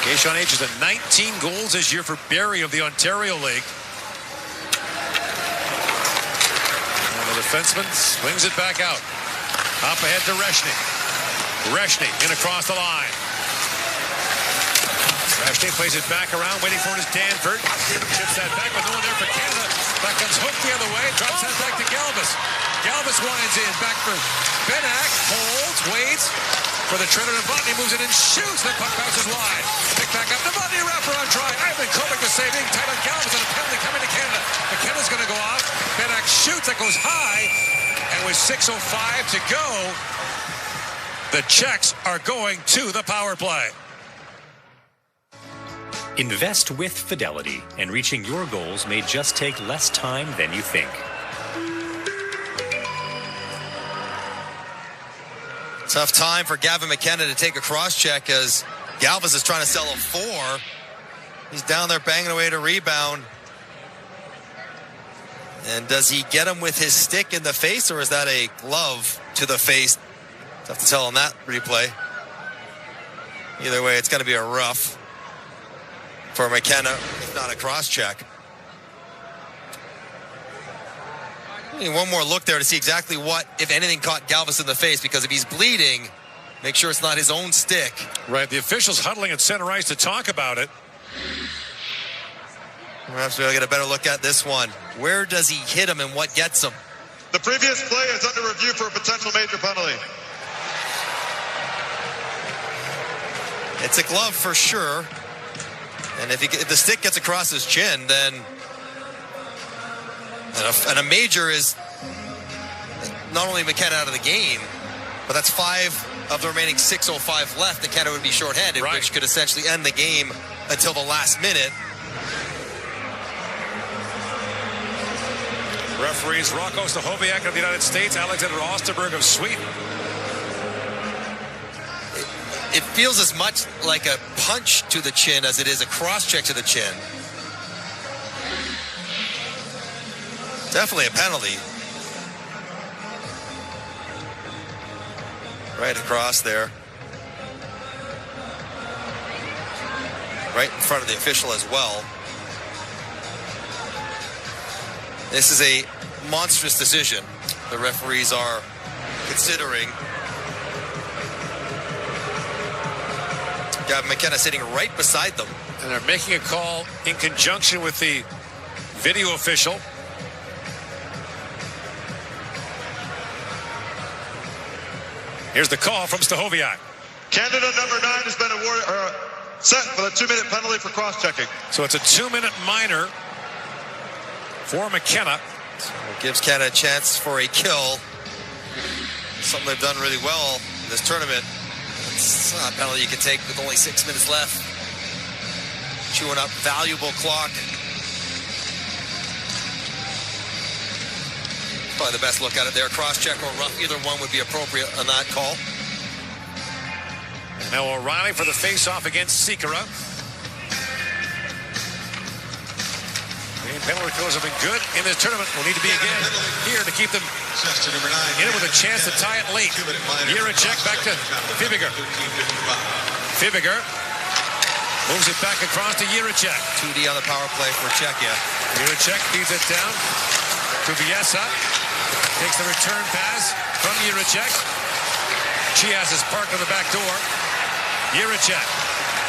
Keishon Aitchison, 19 goals this year for Barrie of the Ontario League. And the defenseman swings it back out. Up ahead to Reshny. Reshny in across the line. Reshny plays it back around, waiting for his Danford. Chips that back, but no one there for Canada. Back comes Hook the other way, drops that back to Galvas. Galvas winds in, back for Benak, holds, waits for the Trevor Novotny, moves it and shoots. The puck bounces wide. Pick back up, Novotny wrapper on try. Ivan Kovic the saving, tight on Galvas, and a penalty coming to Canada. McKenna's going to go off. Benak shoots, that goes high, and with 6:05 to go, the Czechs are going to the power play. Invest with Fidelity, and reaching your goals may just take less time than you think. Tough time for Gavin McKenna to take a cross-check as Galvas is trying to sell a 4. He's down there banging away to rebound. And does he get him with his stick in the face, or is that a glove to the face? Tough to tell on that replay. Either way, it's going to be a rough for McKenna, if not a cross-check. One more look there to see exactly what, if anything, caught Galvas in the face, because if he's bleeding, make sure it's not his own stick. Right, the officials huddling at center ice to talk about it. Perhaps we'll get a better look at this one. Where does he hit him and what gets him? The previous play is under review for a potential major penalty. It's a glove for sure. And if the stick gets across his chin, then and a major is not only McKenna out of the game, but that's 5 of the remaining 6:05 left. And Canada would be shorthanded, right, which could essentially end the game until the last minute. Referees Rocco Stachowiak of the United States, Alexander Osterberg of Sweden. It feels as much like a punch to the chin as it is a cross-check to the chin. Definitely a penalty. Right across there. Right in front of the official as well. This is a monstrous decision the referees are considering. Gavin McKenna sitting right beside them. And they're making a call in conjunction with the video official. Here's the call from Stachowiak. Canada number 9 has been awarded set for the 2-minute penalty for cross-checking. So it's a 2-minute minor for McKenna. So it gives Canada a chance for a kill. Something they've done really well in this tournament. It's not a penalty you can take with only 6 minutes left. Chewing up valuable clock. Probably the best look at it there. Cross-check or rough. Either one would be appropriate on that call. Now O'Reilly for the face-off against Sikora. Penalty kills have been good in this tournament. Will need to be again here to keep them in it with a chance to tie it late. Jiricek back to Fibiger. Fibiger moves it back across to Jiricek. 2D on the power play for Czechia. Jiricek feeds it down to Biesa. Takes the return pass from Jiricek. Chias is parked on the back door. Jiricek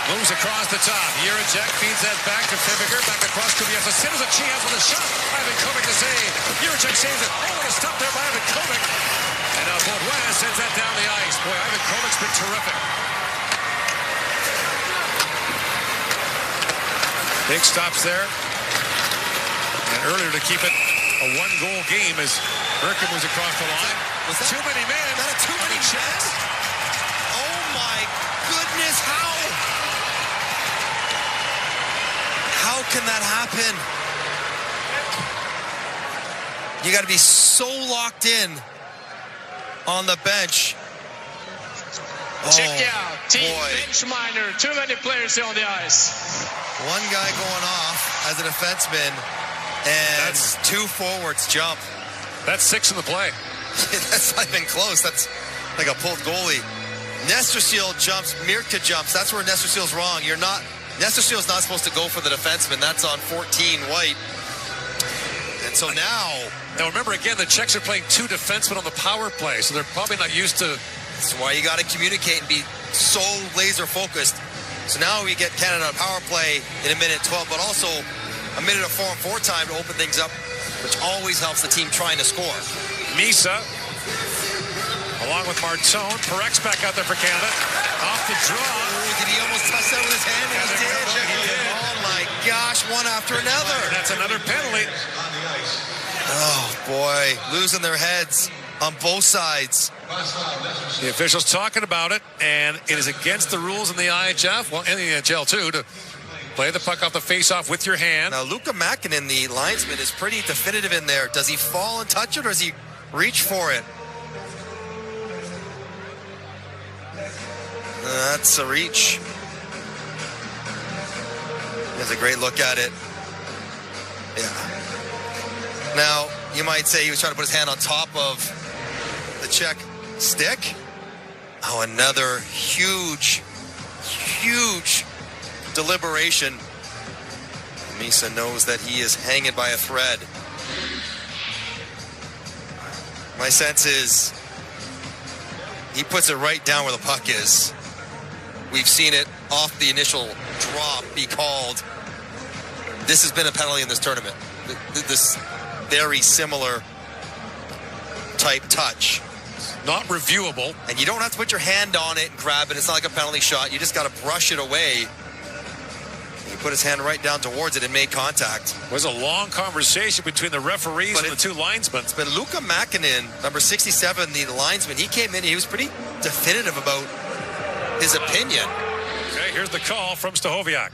moves across the top. Jiricek feeds that back to Fibiger. Back across to Biesa. Sittles at Chias with a shot. Ivan Kovic to save. Jiricek saves it. Oh, what a stop there by Ivan Kovic. And now Baudouin sends that down the ice. Boy, Ivan Kovic's been terrific. Big stops there. And earlier to keep it a one-goal game as Berkin moves across the line. Was that too many men? Is that a too many checks? Oh my goodness, how can that happen? You got to be so locked in on the bench. Check out, team bench minor. Too many players on the ice. One guy going off as a defenseman, and that's 2 forwards jump. That's 6 in the play. That's not even close. That's like a pulled goalie. Nestor Seal jumps, Mirka jumps. That's where Nestor Seal's wrong. Nestor Seal's not supposed to go for the defenseman. That's on 14 White. And so Now remember again, the Czechs are playing 2 defensemen on the power play, so they're probably not used to. That's why you got to communicate and be so laser focused. So now we get Canada on power play in a minute 12, but also a minute of 4-on-4 time to open things up, which always helps the team trying to score. Misa, along with Martone. Parek's back out there for Canada. Off the draw. Ooh, did he almost touch that with his hand? And he did. Oh my gosh, one after another. And that's another penalty. Oh boy, losing their heads on both sides. The officials talking about it, and it is against the rules in the IHF, well, in the NHL too, to play the puck off the face-off with your hand. Now, Luka Mäkinen, the linesman, is pretty definitive in there. Does he fall and touch it, or does he reach for it? That's a reach. There's a great look at it. Yeah. Now, you might say he was trying to put his hand on top of the Czech stick. Oh, another huge deliberation. Misa knows that he is hanging by a thread. My sense is he puts it right down where the puck is. We've seen it off the initial drop be called. This has been a penalty in this tournament. This very similar type touch. Not reviewable. And you don't have to put your hand on it and grab it. It's not like a penalty shot. You just got to brush it away. He put his hand right down towards it and made contact. It was a long conversation between the referees and the 2 linesmen. It's been Luka Mäkinen, number 67, the linesman. He came in and he was pretty definitive about his opinion. Okay, here's the call from Stahoviak.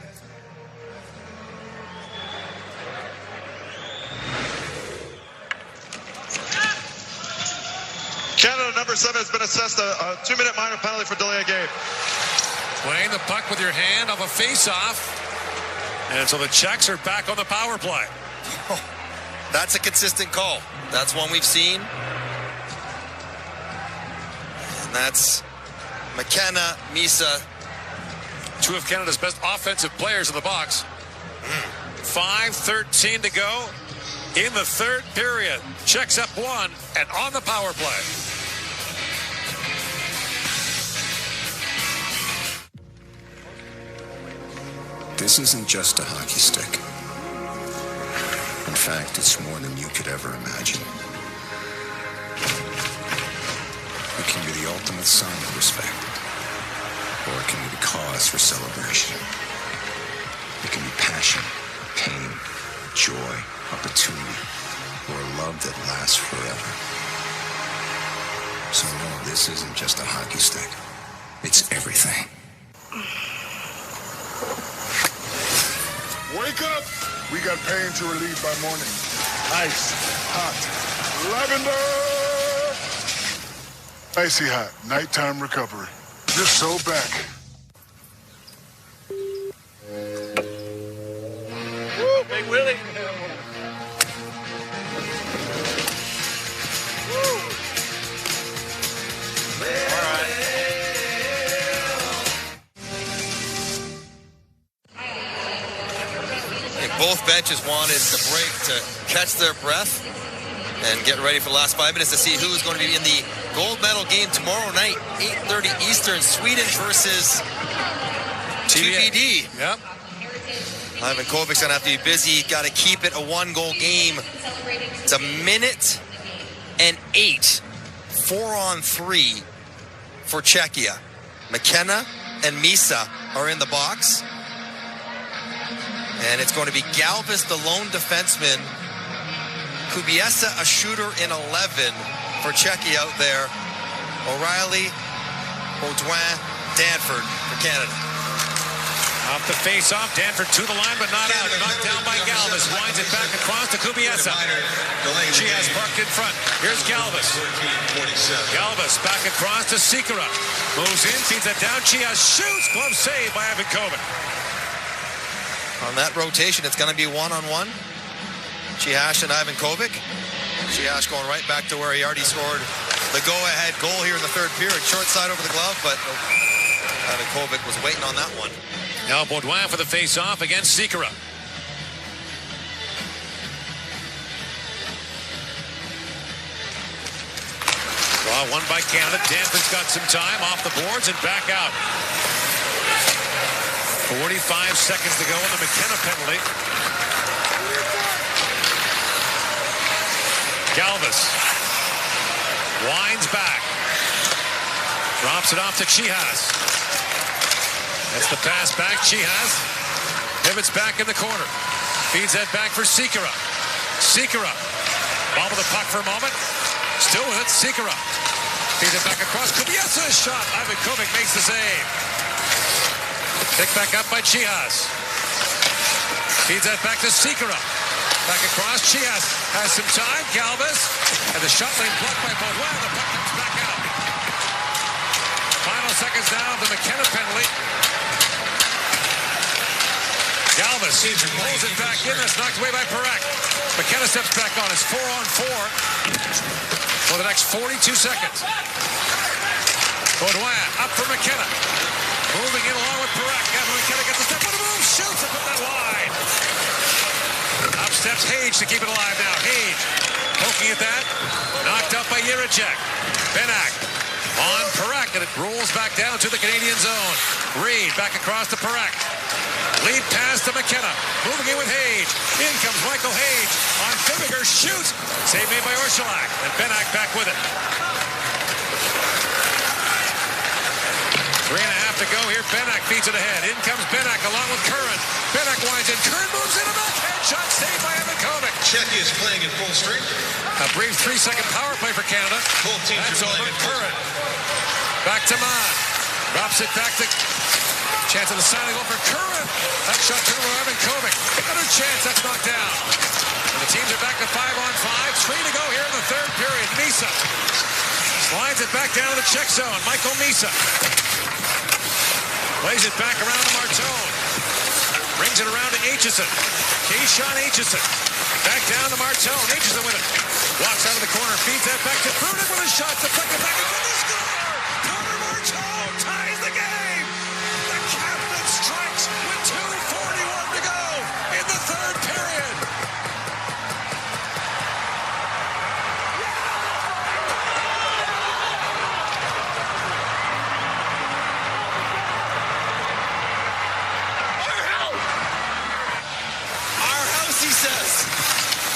Canada, number 7, has been assessed a 2-minute minor penalty for delay of game. Playing the puck with your hand off a face-off. And so the Czechs are back on the power play. Oh, that's a consistent call. That's one we've seen. And that's McKenna, Misa. 2 of Canada's best offensive players in the box. 5:13 to go in the 3rd period. Czechs up 1 and on the power play. This isn't just a hockey stick. In fact, it's more than you could ever imagine. It can be the ultimate sign of respect, or it can be the cause for celebration. It can be passion, pain, joy, opportunity, or a love that lasts forever. So no, this isn't just a hockey stick. It's everything. Wake up! We got pain to relieve by morning. Ice, hot, Lavender! Icy hot, nighttime recovery. Just so back. Woo, Big Willie. Both benches wanted the break to catch their breath and get ready for the last 5 minutes to see who's going to be in the gold medal game tomorrow night, 8:30 Eastern, Sweden versus TBD. Yep. Ivan Kovic's going to have to be busy. Got to keep it a one-goal game. It's 1:08, 4-on-3 for Czechia. McKenna and Misa are in the box. And it's going to be Galvis, the lone defenseman. Kubiesa, a shooter in 11 for Czechia out there. O'Reilly, Baudouin, Danford for Canada. Off the face-off, Danford to the line, but not out. Knocked down by Galvis. Winds it back across to Kubiesa. She has parked in front. Here's Galvis. Galvis back across to Sikora. Moves in, feeds it down. Chias shoots. Glove save by Ivan Kovic. On that rotation, it's going to be one-on-one. Chihash and Ivan Kovic. Chihash going right back to where he already scored the go-ahead goal here in the third period. Short side over the glove, but Ivan Kovic was waiting on that one. Now Baudouin for the face-off against Sikora. Draw one by Canada. Danford's got some time off the boards and back out. 45 seconds to go on the McKenna penalty. Galvis winds back. Drops it off to Chihas. That's the pass back. Chihas pivots back in the corner. Feeds that back for Sikora. Sikora. Bobble the puck for a moment. Still with it. Sikora. Feeds it back across. Kubiesa's shot. Ivan Kovic makes the save. Picked back up by Chihas. Feeds that back to Sikora. Back across. Chihas has some time. Galvis. And the shot lane blocked by Baudouin. The puck comes back out. Final seconds now of the McKenna penalty. Galvis pulls it back in. That's knocked away by Perek. McKenna steps back on. It's 4-on-4 for the next 42 seconds. Baudouin up for McKenna. Moving in along with Perek. McKenna gets a step on the move. Shoots and put that wide. Up steps Hage to keep it alive now. Hage poking at that. Knocked up by Jiricek. Benak on Perek, and it rolls back down to the Canadian zone. Reed back across to Perek. Lead pass to McKenna. Moving in with Hage. In comes Michael Hage on Fibiger. Shoots. Save made by Orsulak. And Benak back with it. 3.5 to go here. Benak feeds it ahead. In comes Benak along with Curran. Benak winds in. Curran moves in a backhand shot. Saved by Ivan Kovic. Czechia is playing in full strength. A brief 3-second power play for Canada. Both teams That's are over. playing in Curran. Back to Mann. Drops it back to... Chance of the signing goal for Curran. That shot turned over Ivan Kovic. Another chance. That's knocked down. And the teams are back to 5-on-5. 3 to go here in the third period. Misa slides it back down to the Czech zone. Michael Misa plays it back around to Martone. Brings it around to Aitchison. Keyshawn Aitchison. Back down to Martone. Aitchison with it. Walks out of the corner. Feeds that back to Brunin with a shot. Deflected back into the score. Connor Martone ties the game. The captain strikes with 2:41 to go in the third period.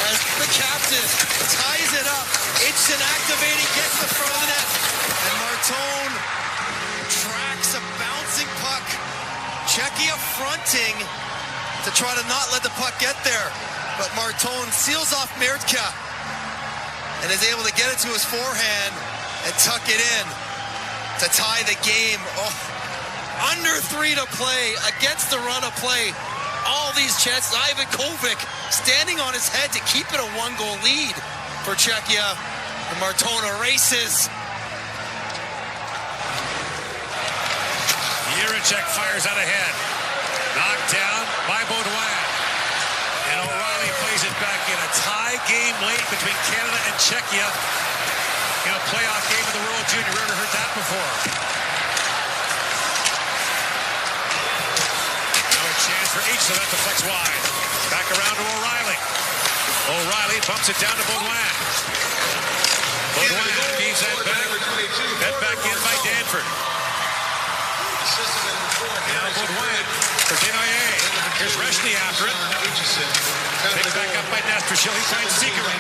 As the captain ties it up. Aitchison activating, gets the front of the net. And Martone tracks a bouncing puck. Czechia fronting to try to not let the puck get there. But Martone seals off Miertka and is able to get it to his forehand and tuck it in to tie the game. Oh, under 3 to play against the run of play. All these chances. Ivan Kovic standing on his head to keep it a 1-goal lead. for Czechia. And Martona races. Jiricek fires out ahead. Knocked down by Baudouin. And O'Reilly plays it back in. A tie game late between Canada and Czechia in a playoff game of the World Junior. We've never heard that before. Now a chance for each, so that deflects wide. Back around to O'Reilly. O'Reilly bumps it down to Baudouin. Baudouin feeds that back. That back in by Danford. Now Baudouin for Desnoyers. Here's Reshny after it. Picked back up by Nestrachil. He finds Sikora.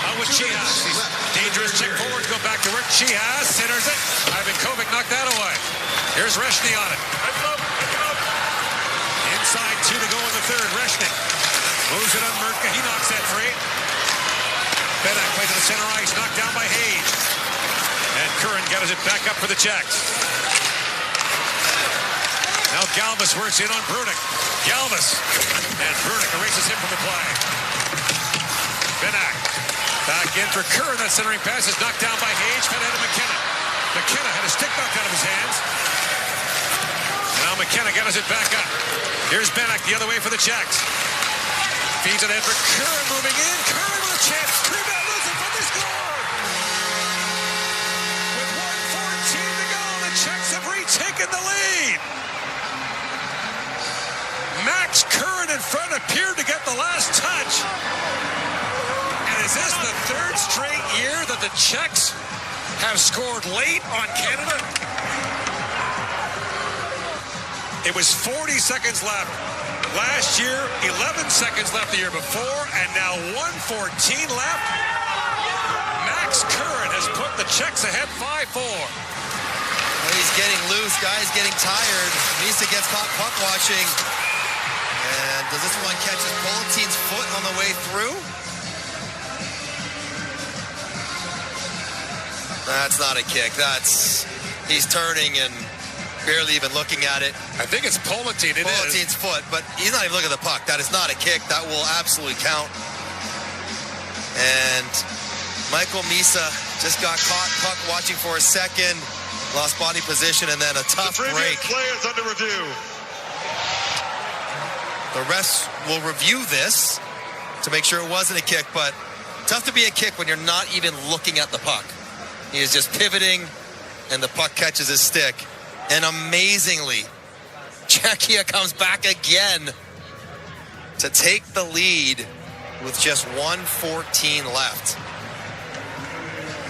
Out with Chihas. Dangerous check forward. Go back to work. Chihas centers it. Ivan Kovic knocked that away. Here's Reshny on it. Inside 2 to go in the third. Reshny moves it on Murka. He knocks that free. Benak plays to the center ice. Knocked down by Hage. And Curran gathers it back up for the Czechs. Now Galvis works in on Brunik. Galvis. And Brunik erases him from the play. Benak. Back in for Curran. That centering pass is knocked down by Hage. Fed ahead of McKenna. McKenna had a stick knocked out of his hands. Now McKenna gathers it back up. Here's Benak the other way for the Czechs. Feeds it in for Curran moving in. Curran with a chance. Rebound loses, but they score! With 1:14 to go, the Czechs have retaken the lead. Max Curran in front appeared to get the last touch. And is this the third straight year that the Czechs have scored late on Canada? It was 40 seconds left. Last year, 11 seconds left the year before, and now 1:14 left. Max Curran has put the Czechs ahead 5-4. Well, he's getting loose. Guy's getting tired. Misa gets caught puck watching. And does this one catch his Politin's foot on the way through? That's not a kick. He's turning and barely even looking at it. I think it's Politin. Politin's foot, but he's not even looking at the puck. That is not a kick. That will absolutely count. And Michael Misa just got caught puck watching for a second, lost body position, and then a tough break. Play is under review. The refs will review this to make sure it wasn't a kick, but tough to be a kick when you're not even looking at the puck. He is just pivoting, and the puck catches his stick. And amazingly, Czechia comes back again to take the lead with just 1:14 left.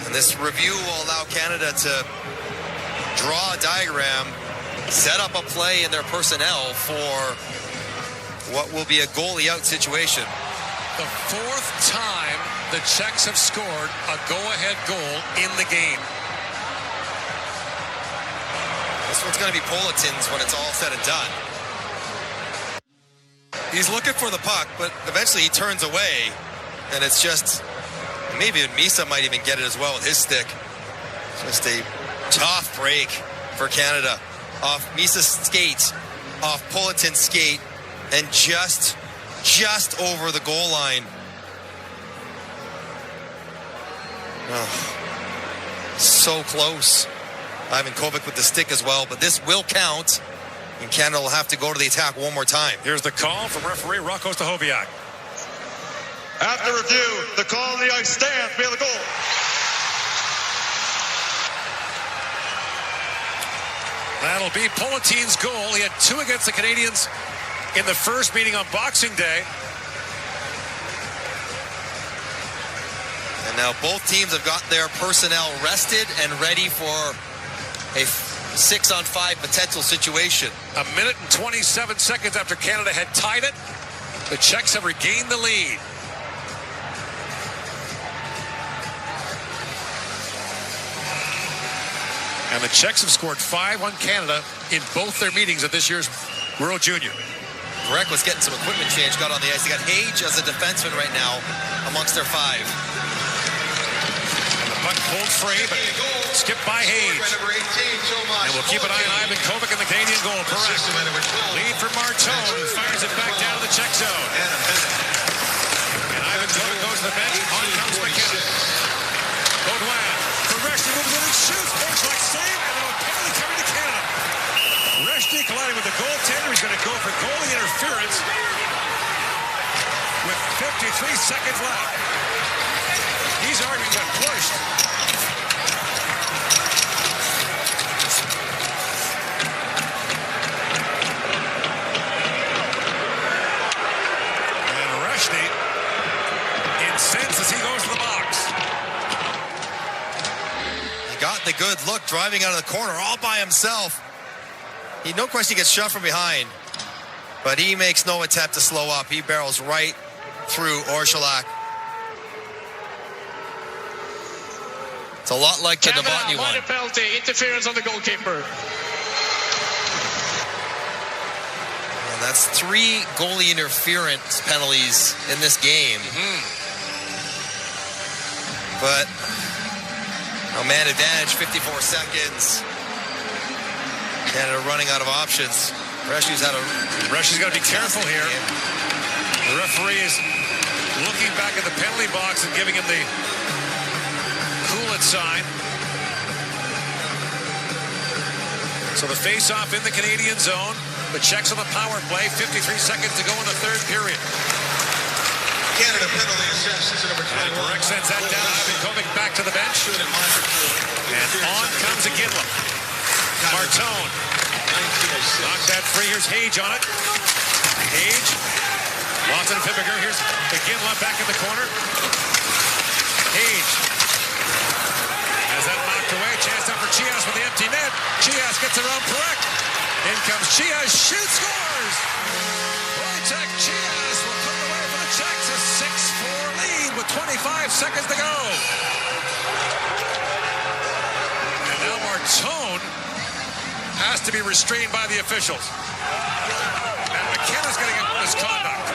And this review will allow Canada to draw a diagram, set up a play in their personnel for what will be a goalie out situation. The fourth time the Czechs have scored a go-ahead goal in the game. This one's going to be Politin's when it's all said and done. He's looking for the puck, but eventually he turns away, and it's just, maybe Misa might even get it as well with his stick. Just a tough break for Canada. Off Misa's skate, off Politin's skate, and just over the goal line. Oh, so close. Ivan Kovic with the stick as well, but this will count, and Canada will have to go to the attack one more time. Here's the call from referee Rocco Stachowiak. After review, the call on the ice stands. Be the goal. That'll be Politin's goal. He had 2 against the Canadians in the first meeting on Boxing Day. And now both teams have got their personnel rested and ready for a 6-on-5 potential situation. A minute and 27 seconds after Canada had tied it, the Czechs have regained the lead. And the Czechs have scored 5 on Canada in both their meetings at this year's World Junior. Breck was getting some equipment change, got on the ice. They got Hage as a defenseman right now amongst their 5. And the puck pulled free, but skipped by Hage. And we'll keep an eye on Ivan Kovic and the Canadian goal. Correct. Lead for Martone, who fires it back down to the Czech zone. And Ivan Kovic goes to the bench. On comes McKenna. going to go for goalie interference with 53 seconds left. He's already got pushed. And Rushdie incensed as he goes to the box. He got the good look driving out of the corner all by himself. No question he gets shoved from behind, but he makes no attempt to slow up. He barrels right through Orshilak. It's a lot like the Novotny one. Minor penalty, interference on the goalkeeper. Well, that's 3 goalie interference penalties in this game. But no man advantage, 54 seconds. Canada running out of options. Reshu's got to be careful here. The referee is looking back at the penalty box and giving him the cool it sign. So the face-off in the Canadian zone. The Czechs on the power play. 53 seconds to go in the third period. Canada penalty assessed to number 21. Marek sends that down. Ivan Kovic back to the bench. And on comes Iginla. Martone. Knocked that free. Here's Hage on it. Hage. Lost it to Pippiger. Here's Iginla back in the corner. Hage. Has that knocked away. Chance up for Chias with the empty net. Chias gets around Perek. In comes Chias. Shoots, scores! Wojciech Chias will put it away for the Czechs. A 6-4 lead with 25 seconds to go. And now Martone has to be restrained by the officials. And McKenna's getting a misconduct.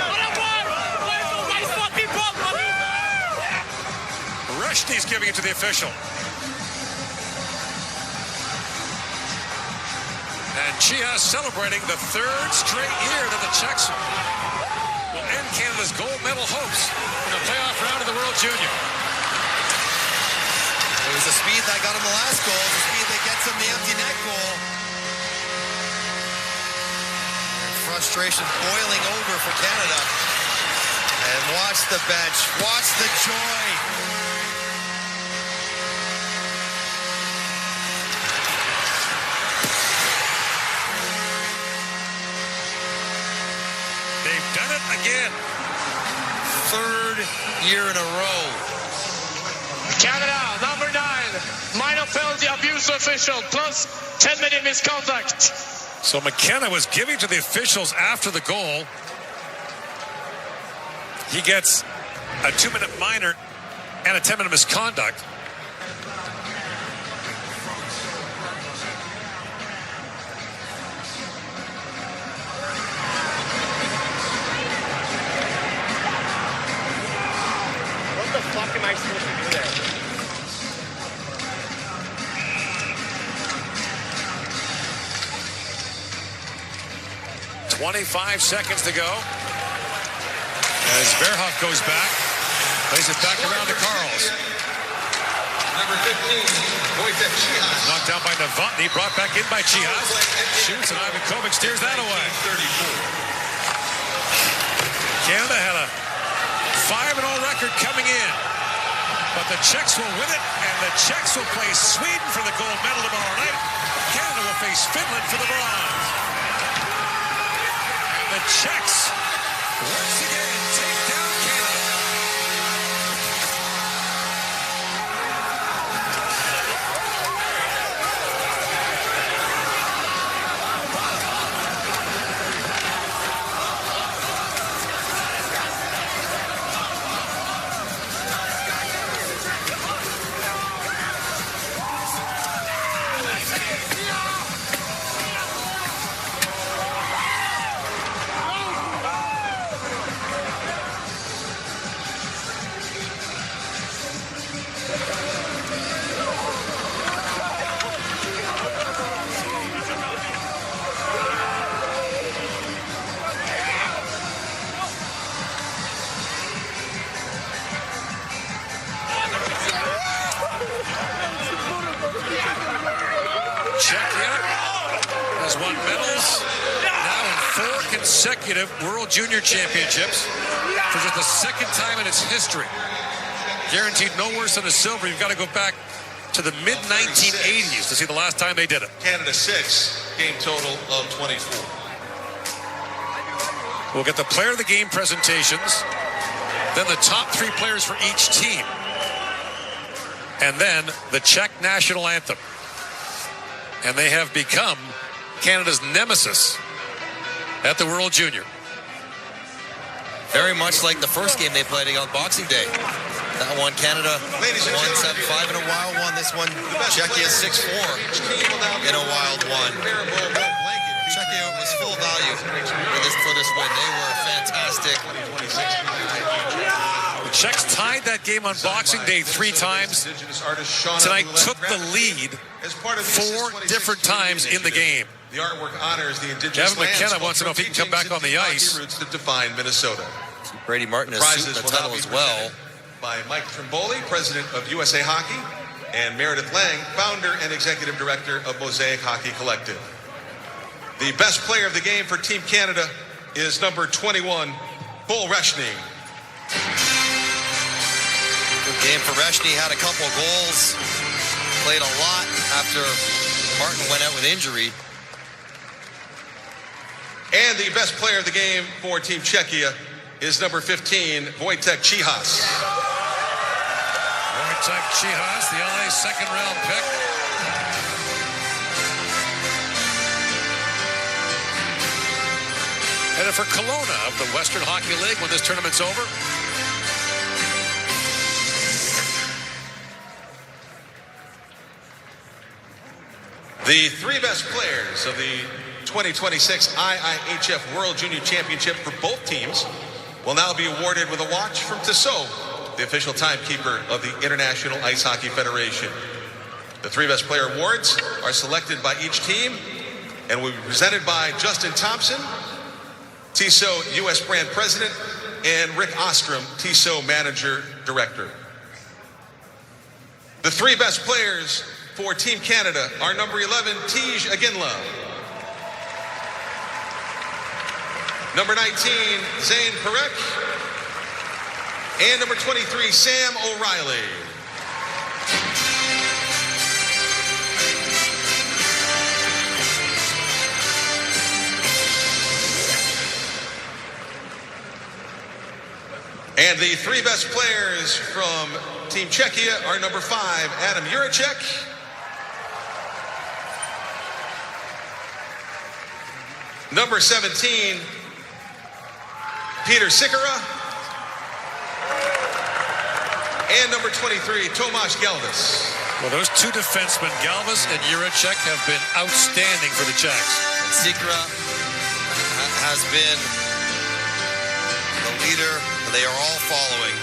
Rushdie's giving it to the official. And Chias celebrating the 3rd straight year that the Czechs will end Canada's gold medal hopes in the playoff round of the World Junior. It was the speed that got him the last goal, the speed that gets him the empty net goal. Frustration boiling over for Canada. And watch the bench. Watch the joy. They've done it again. 3rd year in a row. Canada, number 9. Minor penalty, abuse official, plus 10-minute misconduct. So McKenna was giving to the officials after the goal. He gets a 2-minute minor and a 10-minute misconduct. What the fuck am I supposed to do there? 25 seconds to go. As Verhoff goes back, plays it back around to Karls. Number 15, Wojciech Chias. Knocked down by Novotny, brought back in by Chias. Shoots and Ivan Kovic steers that away. Canada had a 5-0 record coming in. But the Czechs will win it, and the Czechs will play Sweden for the gold medal tomorrow night. Canada will face Finland for the bronze. The Czechs once again take down Canada. Czechia has won medals now in 4 consecutive World Junior Championships for just the second time in its history. Guaranteed no worse than a silver. You've got to go back to the mid-1980s to see the last time they did it. Canada 6, game total of 24. We'll get the player of the game presentations, then the top 3 players for each team, and then the Czech national anthem. And they have become Canada's nemesis at the World Junior. Very much like the first game they played on Boxing Day. That one, Canada won 7-5 in a wild one. This one, Czechia 6-4 in a wild one. Czechia was full value for this win. They were fantastic. The Czechs tied that game on Boxing Day 3 times. Tonight took the lead 4 different times in the game. The artwork honors the indigenous Kevin McKenna wants to know if he can come back on the ice. Roots that define Minnesota. Brady Martin has suited the title as well. By Mike Trimboli, president of USA Hockey, and Meredith Lang, founder and executive director of Mosaic Hockey Collective. The best player of the game for Team Canada is number 21, Bull Reshny. Good game for Reshny. Had a couple of goals. Played a lot after Martin went out with injury. And the best player of the game for Team Czechia is number 15, Wojtek Čihas. Wojtek Čihas, the LA second-round pick. Headed for Kelowna of the Western Hockey League when this tournament's over. The 3 best players of the 2026 IIHF World Junior Championship for both teams will now be awarded with a watch from Tissot, the official timekeeper of the International Ice Hockey Federation. The 3 best player awards are selected by each team and will be presented by Justin Thompson, Tissot U.S. brand president, and Rick Ostrom, Tissot manager director. The 3 best players for Team Canada are number 11, Tej Aginla, number 19, Zane Perek, and number 23, Sam O'Reilly. And the 3 best players from Team Czechia are number 5, Adam Juracek, number 17, Peter Sikora, and number 23, Tomáš Galvis. Well, those 2 defensemen, Galvis and Juracek, have been outstanding for the Czechs. And Sikora has been the leader. They are all following.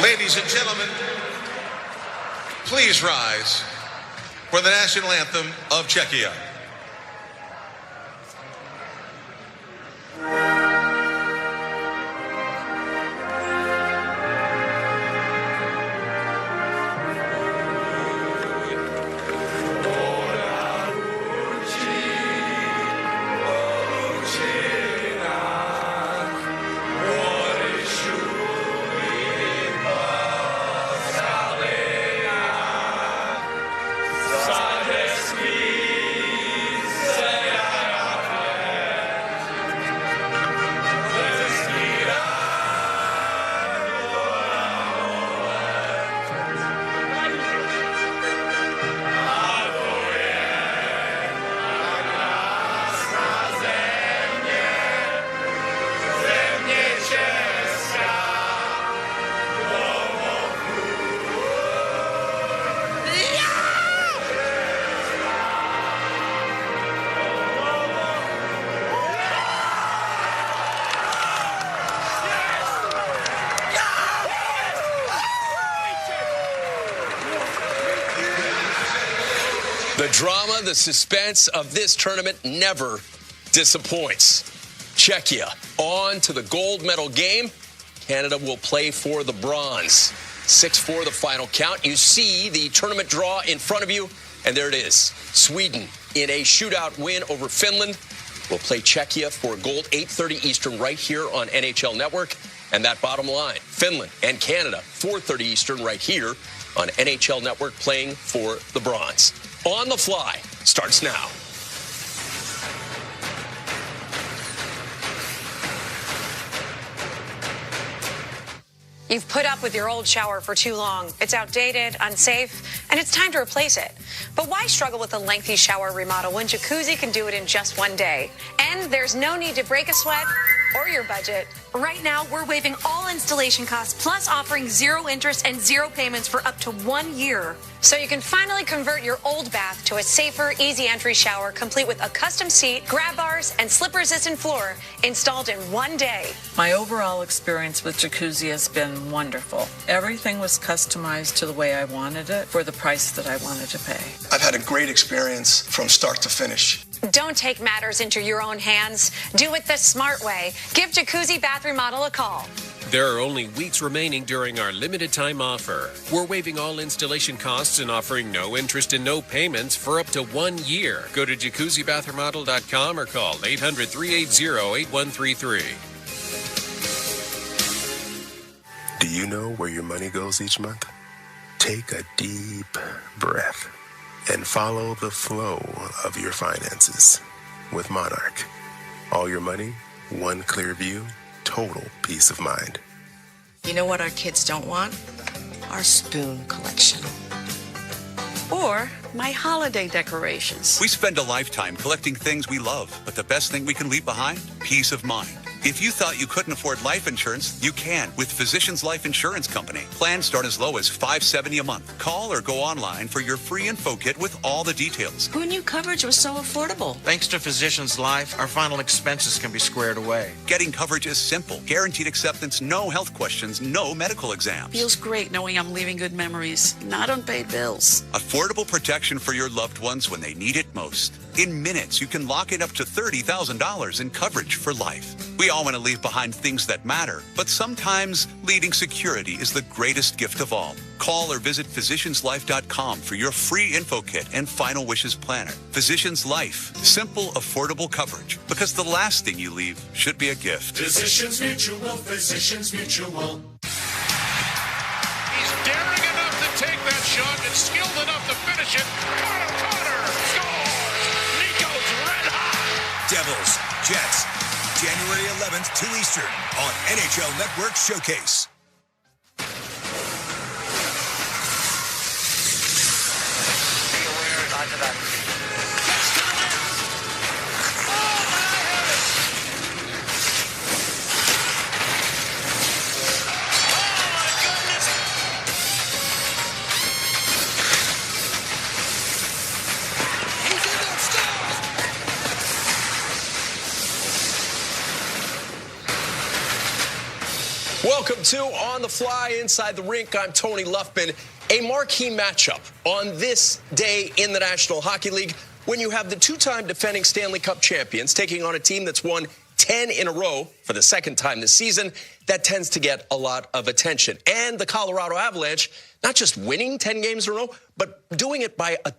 Ladies and gentlemen, please rise for the national anthem of Czechia. The drama, the suspense of this tournament never disappoints. Czechia on to the gold medal game. Canada will play for the bronze. 6-4 the final count. You see the tournament draw in front of you, and there it is. Sweden in a shootout win over Finland will play Czechia for gold, 8:30 Eastern right here on NHL Network. And that bottom line, Finland and Canada, 4:30 Eastern right here on NHL Network playing for the bronze. On the Fly starts now. You've put up with your old shower for too long. It's outdated, unsafe, and it's time to replace it. But why struggle with a lengthy shower remodel when Jacuzzi can do it in just one day? And there's no need to break a sweat or your budget. Right now, we're waiving all installation costs, plus offering 0 interest and 0 payments for up to 1 year. So you can finally convert your old bath to a safer, easy entry shower, complete with a custom seat, grab bars, and slip-resistant floor installed in 1 day. My overall experience with Jacuzzi has been wonderful. Everything was customized to the way I wanted it for the price that I wanted to pay. I've had a great experience from start to finish. Don't take matters into your own hands. Do it the smart way. Give Jacuzzi Bath Remodel a call. There are only weeks remaining during our limited time offer. We're waiving all installation costs and offering no interest and no payments for up to 1 year. Go to jacuzzibathremodel.com or call 800-380-8133. Do you know where your money goes each month? Take a deep breath and follow the flow of your finances with Monarch. All your money, one clear view, total peace of mind. You know what our kids don't want? Our spoon collection. Or my holiday decorations. We spend a lifetime collecting things we love, but the best thing we can leave behind? Peace of mind. If you thought you couldn't afford life insurance, you can with Physicians Life Insurance Company. Plans start as low as $570 a month. Call or go online for your free info kit with all the details. Who knew coverage was so affordable? Thanks to Physicians Life, our final expenses can be squared away. Getting coverage is simple. Guaranteed acceptance, no health questions, no medical exams. Feels great knowing I'm leaving good memories, not unpaid bills. Affordable protection for your loved ones when they need it most. In minutes, you can lock in up to $30,000 in coverage for life. We all want to leave behind things that matter, but sometimes leading security is the greatest gift of all. Call or visit physicianslife.com for your free info kit and final wishes planner. Physicians Life, simple, affordable coverage, because the last thing you leave should be a gift. Physicians Mutual, Physicians Mutual. He's daring enough to take that shot and skilled enough to finish it. Carter scores! Nico's red hot! Devils, Jets, January 11th, 2 Eastern on NHL Network Showcase. Welcome to On the Fly Inside the Rink. I'm Tony Luffman. A marquee matchup on this day in the National Hockey League when you have the two-time defending Stanley Cup champions taking on a team that's won 10 in a row for the second time this season. That tends to get a lot of attention. And the Colorado Avalanche, not just winning 10 games in a row, but doing it by a